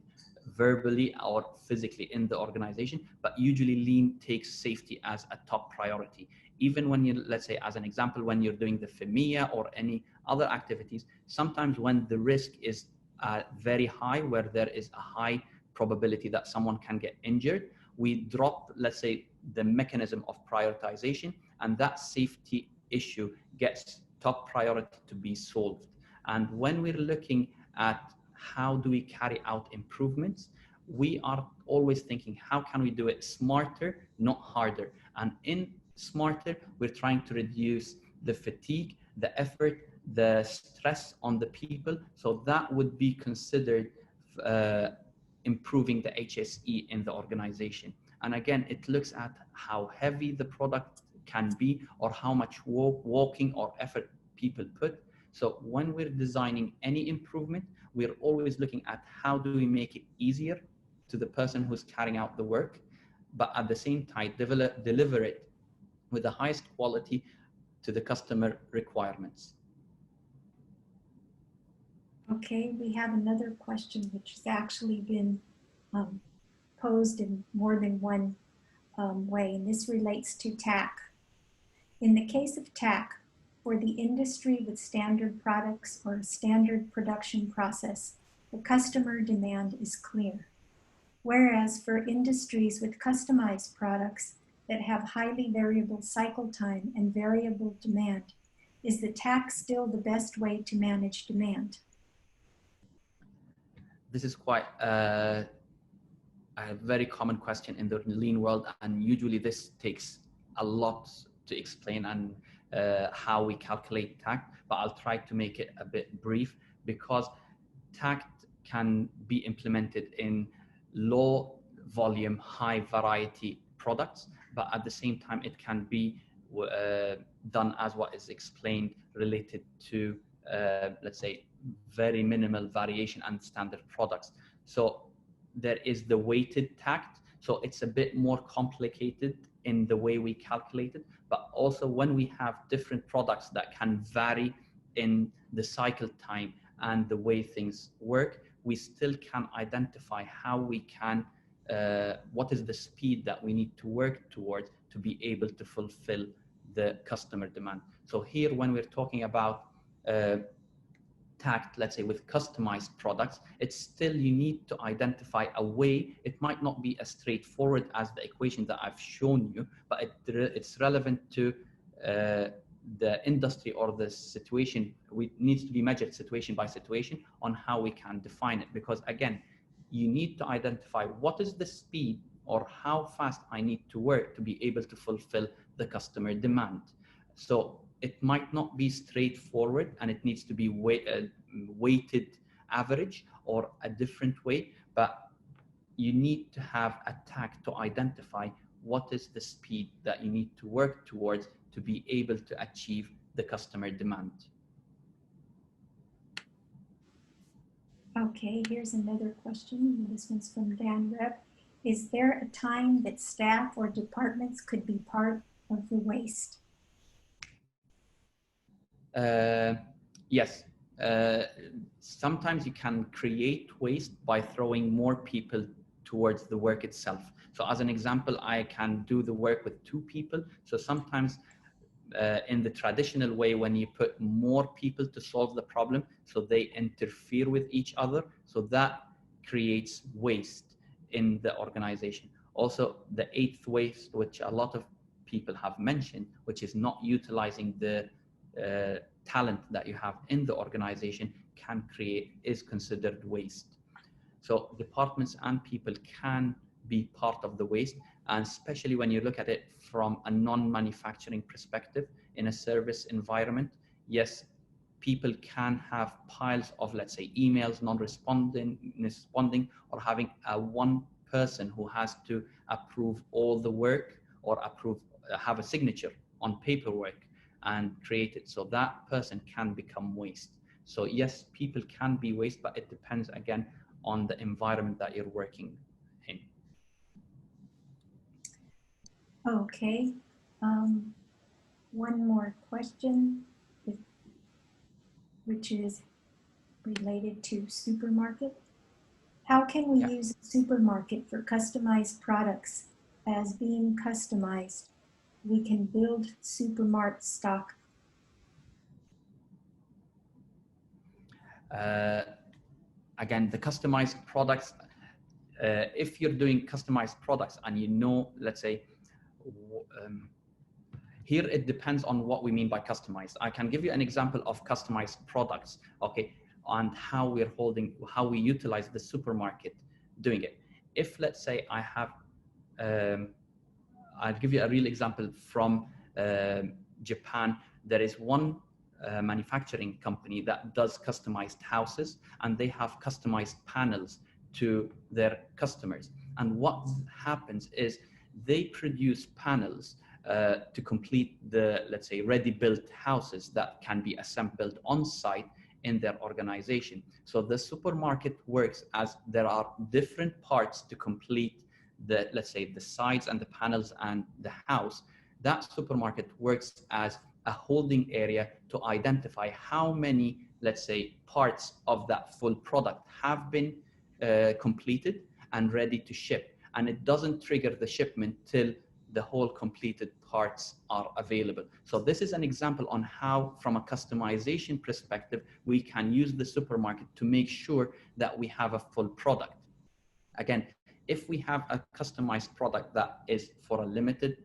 verbally or physically in the organization, but usually lean takes safety as a top priority. Even when you, let's say, as an example, when you're doing the FEMIA or any other activities, sometimes when the risk is very high, where there is a high probability that someone can get injured, we drop, let's say, the mechanism of prioritization, and that safety issue gets top priority to be solved. And when we're looking at how do we carry out improvements, we are always thinking, how can we do it smarter, not harder? And in smarter, we're trying to reduce the fatigue, the effort, the stress on the people. So that would be considered improving the HSE in the organization. And again, it looks at how heavy the product can be or how much walking or effort people put. So when we're designing any improvement, we're always looking at how do we make it easier to the person who's carrying out the work, but at the same time, deliver it with the highest quality to the customer requirements. Okay, we have another question which has actually been posed in more than one way, and this relates to TAC. In the case of TAC, for the industry with standard products or a standard production process, the customer demand is clear. Whereas for industries with customized products that have highly variable cycle time and variable demand, is the TAC still the best way to manage demand? This is quite a very common question in the lean world, and usually this takes a lot to explain and how we calculate TAC, but I'll try to make it a bit brief, because TAC can be implemented in low volume, high variety products, but at the same time it can be done as what is explained related to let's say very minimal variation and standard products. So there is the weighted TAC, so it's a bit more complicated in the way we calculate it, but also when we have different products that can vary in the cycle time and the way things work, we still can identify how we can, what is the speed that we need to work towards to be able to fulfill the customer demand. So here, when we're talking about TAC, let's say with customized products, it's still, you need to identify a way. It might not be as straightforward as the equation that I've shown you, but it's relevant to the industry or the situation. It needs to be measured situation by situation on how we can define it. Because again, you need to identify what is the speed or how fast I need to work to be able to fulfill the customer demand. So it might not be straightforward, and it needs to be weighted average or a different way, but you need to have a tag to identify what is the speed that you need to work towards to be able to achieve the customer demand. Okay, here's another question. This one's from Dan Rep. Is there a time that staff or departments could be part of the waste? Yes. Sometimes you can create waste by throwing more people towards the work itself. So as an example, I can do the work with 2 people. So sometimes in the traditional way, when you put more people to solve the problem, so they interfere with each other, so that creates waste in the organization. Also, the 8th waste, which a lot of people have mentioned, which is not utilizing the talent that you have in the organization, is considered waste. So departments and people can be part of the waste, and especially when you look at it from a non-manufacturing perspective in a service environment. Yes, people can have piles of, let's say, emails non-responding, or having one person who has to approve all the work, or have a signature on paperwork and create it. So that person can become waste. So yes, people can be waste, but it depends again on the environment that you're working in. Okay, one more question, which is related to supermarket. How can we use a supermarket for customized products as being customized? We can build supermart stock. Again, the customized products, if you're doing customized products and you know, let's say, here it depends on what we mean by customized. I can give you an example of customized products, okay, and how we utilize the supermarket doing it. If, let's say, I have, I'll give you a real example from Japan. There is one manufacturing company that does customized houses, and they have customized panels to their customers. And what happens is they produce panels to complete the, let's say, ready-built houses that can be assembled on site in their organization. So the supermarket works as there are different parts to complete the, let's say, the sides and the panels and the house. That supermarket works as a holding area to identify how many, let's say, parts of that full product have been completed and ready to ship. And it doesn't trigger the shipment till the whole completed parts are available. So this is an example on how, from a customization perspective, we can use the supermarket to make sure that we have a full product. Again, if we have a customized product that is for a limited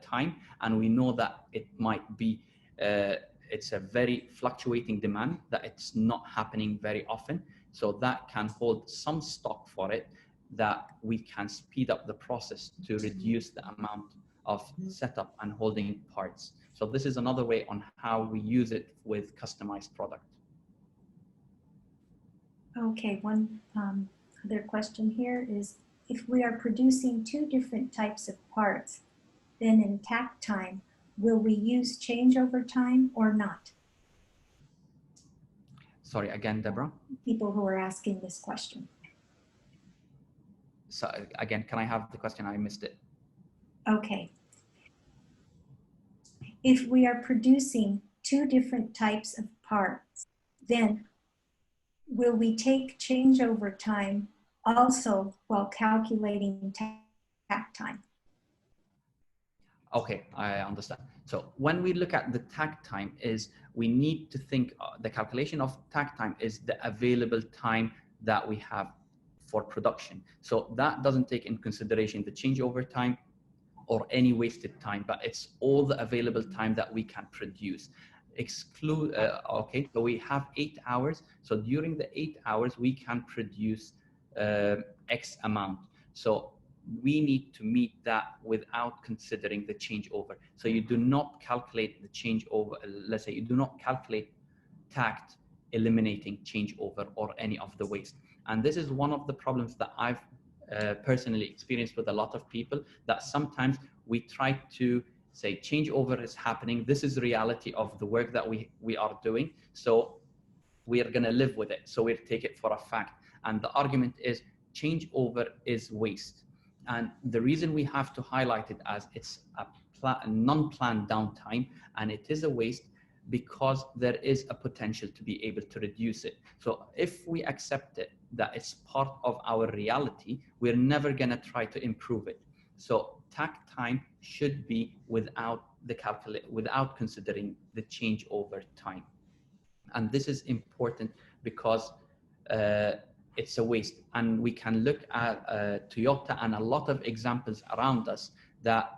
time, and we know that it might be, it's a very fluctuating demand, that it's not happening very often, so that can hold some stock for it, that we can speed up the process to reduce the amount of setup and holding parts. So this is another way on how we use it with customized product. Okay, one other question here is, if we are producing 2 different types of parts, then in takt time, will we use changeover time or not? Sorry, again, Deborah? People who are asking this question. So again, can I have the question? I missed it. Okay. If we are producing 2 different types of parts, then will we take changeover time also while calculating takt time? Okay, I understand. So when we look at the takt time, is we need to think the calculation of takt time is the available time that we have for production. So that doesn't take in consideration the changeover time or any wasted time, but it's all the available time that we can produce. Okay, so we have 8 hours. So during the 8 hours, we can produce X amount. So we need to meet that without considering the changeover. So you do not calculate the changeover. Let's say you do not calculate tact eliminating changeover or any of the waste. And this is one of the problems that I've personally experienced with a lot of people, that sometimes we try to say changeover is happening. This is reality of the work that we are doing. So we are going to live with it. So we'll take it for a fact. And the argument is changeover is waste. And the reason we have to highlight it as it's a non-planned downtime and it is a waste, because there is a potential to be able to reduce it. So if we accept it, that it's part of our reality, we're never going to try to improve it. So tact time should be without considering the changeover time. And this is important because it's a waste. And we can look at Toyota and a lot of examples around us that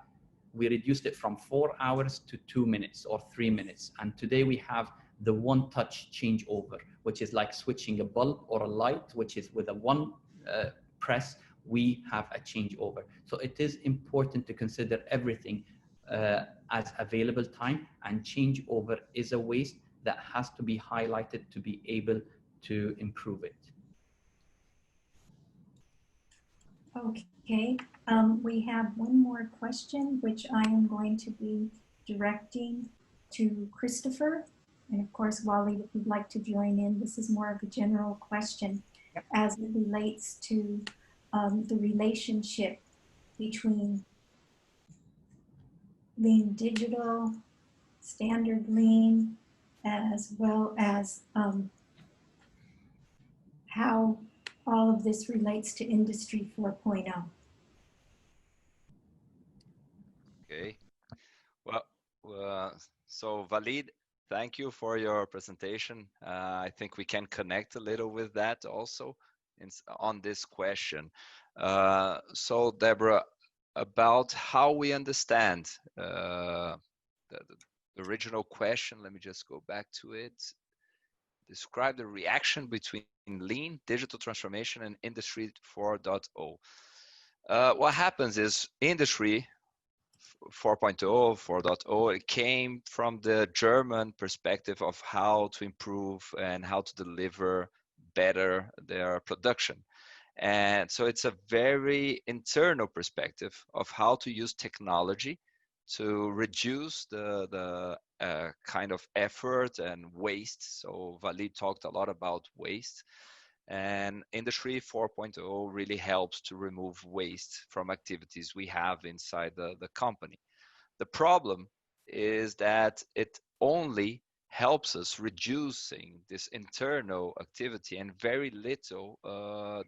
we reduced it from 4 hours to 2 minutes or 3 minutes. And today we have the one-touch changeover, which is like switching a bulb or a light, which is with a one press, we have a changeover. So it is important to consider everything as available time, and changeover is a waste that has to be highlighted to be able to improve it. Okay, we have one more question, which I am going to be directing to Christopher. And of course, Waleed, if you'd like to join in, this is more of a general question as it relates to the relationship between lean digital, standard lean, as well as how all of this relates to Industry 4.0. Okay. Well, so Waleed, thank you for your presentation. I think we can connect a little with that also on this question. So Deborah, about how we understand the original question, let me just go back to it. Describe the reaction between lean, digital transformation, and Industry 4.0. What happens is Industry 4.0, 4.0, it came from the German perspective of how to improve and how to deliver better their production. And so it's a very internal perspective of how to use technology to reduce the kind of effort and waste. So Waleed talked a lot about waste. And Industry 4.0 really helps to remove waste from activities we have inside the company. The problem is that it only helps us reducing this internal activity and very little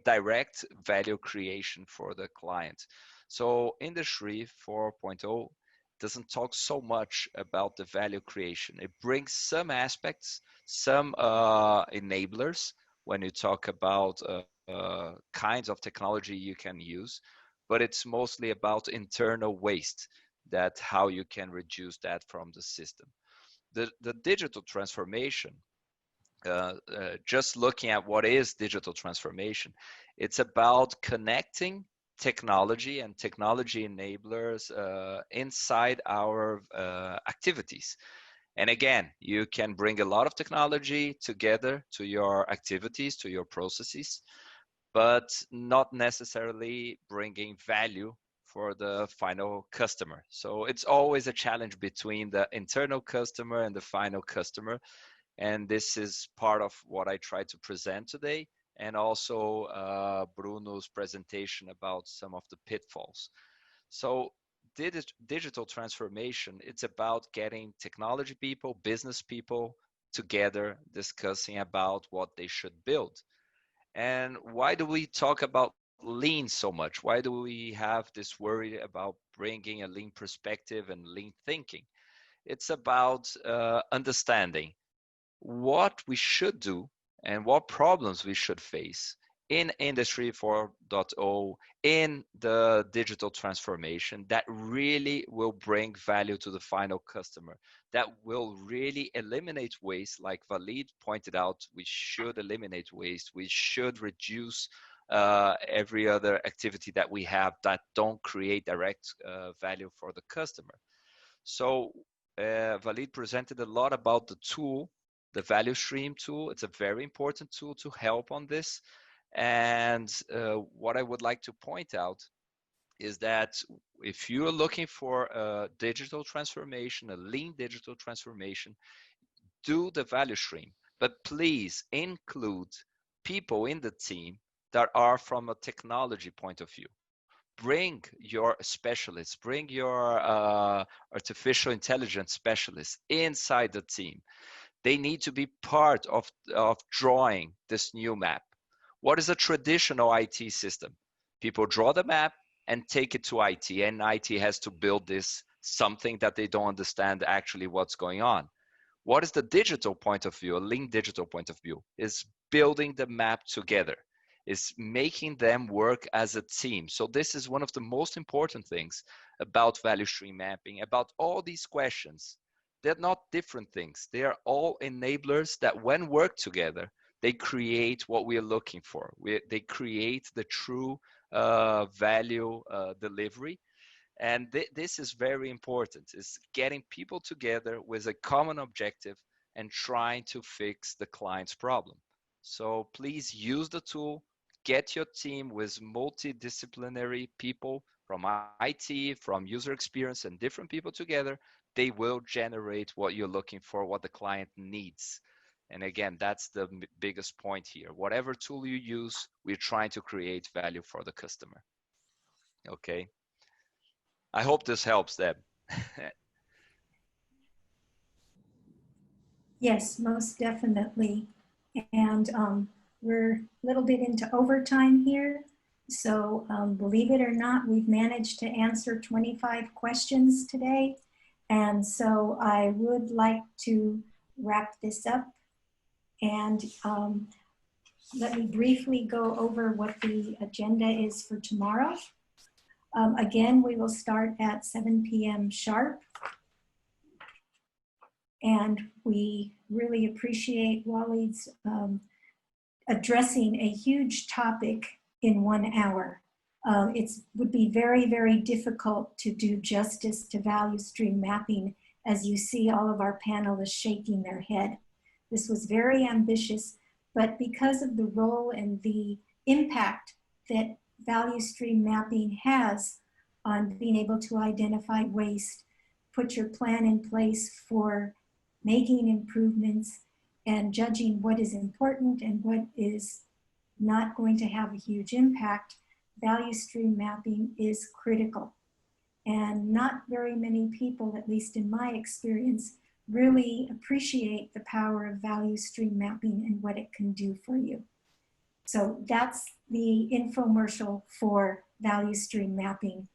direct value creation for the client. So Industry 4.0 doesn't talk so much about the value creation. It brings some aspects, some enablers, when you talk about kinds of technology you can use, but it's mostly about internal waste, that how you can reduce that from the system. The digital transformation, just looking at what is digital transformation, it's about connecting technology and technology enablers inside our activities. And again, you can bring a lot of technology together to your activities, to your processes, but not necessarily bringing value for the final customer. So it's always a challenge between the internal customer and the final customer. And this is part of what I try to present today, and also Bruno's presentation about some of the pitfalls. So digital transformation, it's about getting technology people, business people together, discussing about what they should build. And why do we talk about lean so much? Why do we have this worry about bringing a lean perspective and lean thinking? It's about understanding what we should do and what problems we should face in Industry 4.0, in the digital transformation, that really will bring value to the final customer, that will really eliminate waste. Like Waleed pointed out, we should eliminate waste. We should reduce every other activity that we have that don't create direct value for the customer. So Waleed presented a lot about the tool, the value stream tool. It's a very important tool to help on this. And what I would like to point out is that if you're looking for a digital transformation, a lean digital transformation, do the value stream, but please include people in the team that are from a technology point of view. Bring your specialists, bring your artificial intelligence specialists inside the team. They need to be part of drawing this new map. What is a traditional IT system? People draw the map and take it to IT, and IT has to build this something that they don't understand actually what's going on. What is the digital point of view, a lean digital point of view? Is building the map together, is making them work as a team. So this is one of the most important things about value stream mapping, about all these questions. They're not different things. They are all enablers that when work together, they create what we are looking for. They create the true value delivery. And this is very important, is getting people together with a common objective and trying to fix the client's problem. So please use the tool, get your team with multidisciplinary people from IT, from user experience, and different people together. They will generate what you're looking for, what the client needs. And again, that's the biggest point here. Whatever tool you use, we're trying to create value for the customer. Okay. I hope this helps, Deb. Yes, most definitely. And we're a little bit into overtime here. So believe it or not, we've managed to answer 25 questions today. And so I would like to wrap this up. And let me briefly go over what the agenda is for tomorrow. Again, we will start at 7 p.m. sharp. And we really appreciate Waleed's addressing a huge topic in 1 hour. It would be very, very difficult to do justice to value stream mapping as you see all of our panelists shaking their head. This was very ambitious, but because of the role and the impact that value stream mapping has on being able to identify waste, put your plan in place for making improvements and judging what is important and what is not going to have a huge impact, value stream mapping is critical. And not very many people, at least in my experience, really appreciate the power of value stream mapping and what it can do for you. So that's the infomercial for value stream mapping.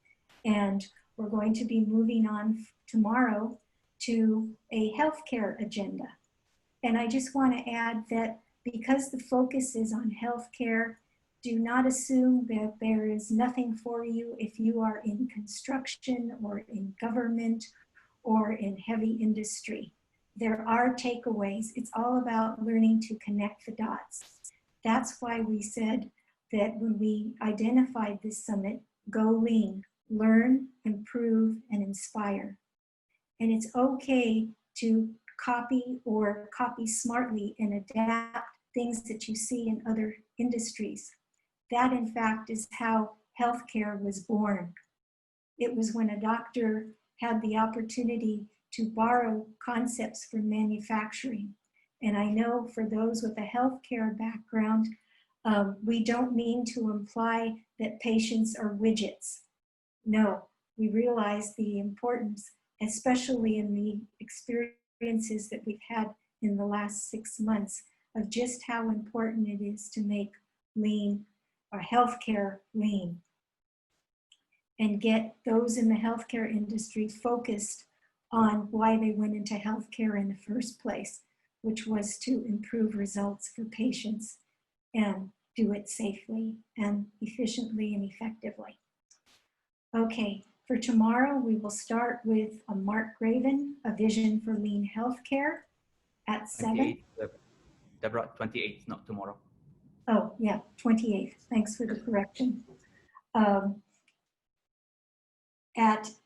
And we're going to be moving on tomorrow to a healthcare agenda. And I just want to add that because the focus is on healthcare, do not assume that there is nothing for you if you are in construction or in government or in heavy industry. There are takeaways. It's all about learning to connect the dots. That's why we said that when we identified this summit, go lean, learn, improve, and inspire. And it's okay to copy or copy smartly and adapt things that you see in other industries. That, in fact, is how healthcare was born. It was when a doctor had the opportunity to borrow concepts from manufacturing. And I know for those with a healthcare background, we don't mean to imply that patients are widgets. No, we realize the importance, especially in the experiences that we've had in the last 6 months, of just how important it is to make lean or healthcare lean and get those in the healthcare industry focused on why they went into healthcare in the first place, which was to improve results for patients and do it safely and efficiently and effectively. Okay, for tomorrow, we will start with Mark Graven, A Vision for Lean Healthcare at 7. Deborah, 28th, not tomorrow. Oh, yeah. Yeah, 28th. Thanks for the correction. At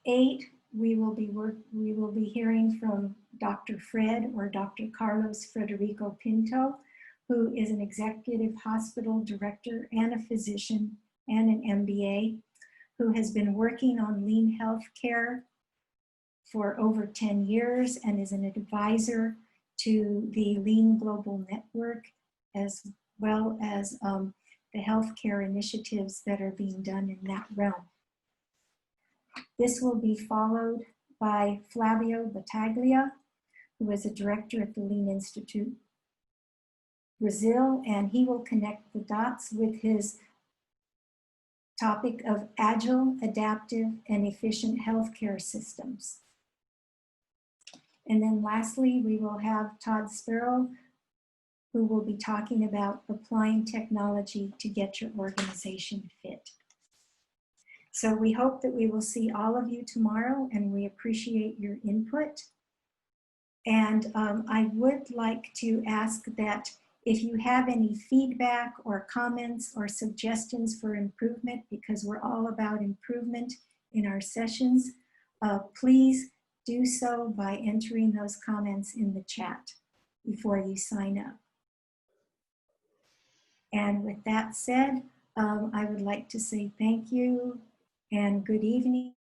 8, we will be hearing from Dr. Fred or Dr. Carlos Frederico Pinto, who is an executive hospital director and a physician and an MBA, who has been working on lean healthcare for over 10 years and is an advisor to the Lean Global Network, as well as the healthcare initiatives that are being done in that realm. This will be followed by Flavio Battaglia, who is a director at the Lean Institute Brazil, and he will connect the dots with his topic of agile, adaptive, and efficient healthcare systems. And then lastly, we will have Todd Sparrow, who will be talking about applying technology to get your organization fit. So we hope that we will see all of you tomorrow, and we appreciate your input. And I would like to ask that if you have any feedback or comments or suggestions for improvement, because we're all about improvement in our sessions, please do so by entering those comments in the chat before you sign up. And with that said, I would like to say thank you and good evening.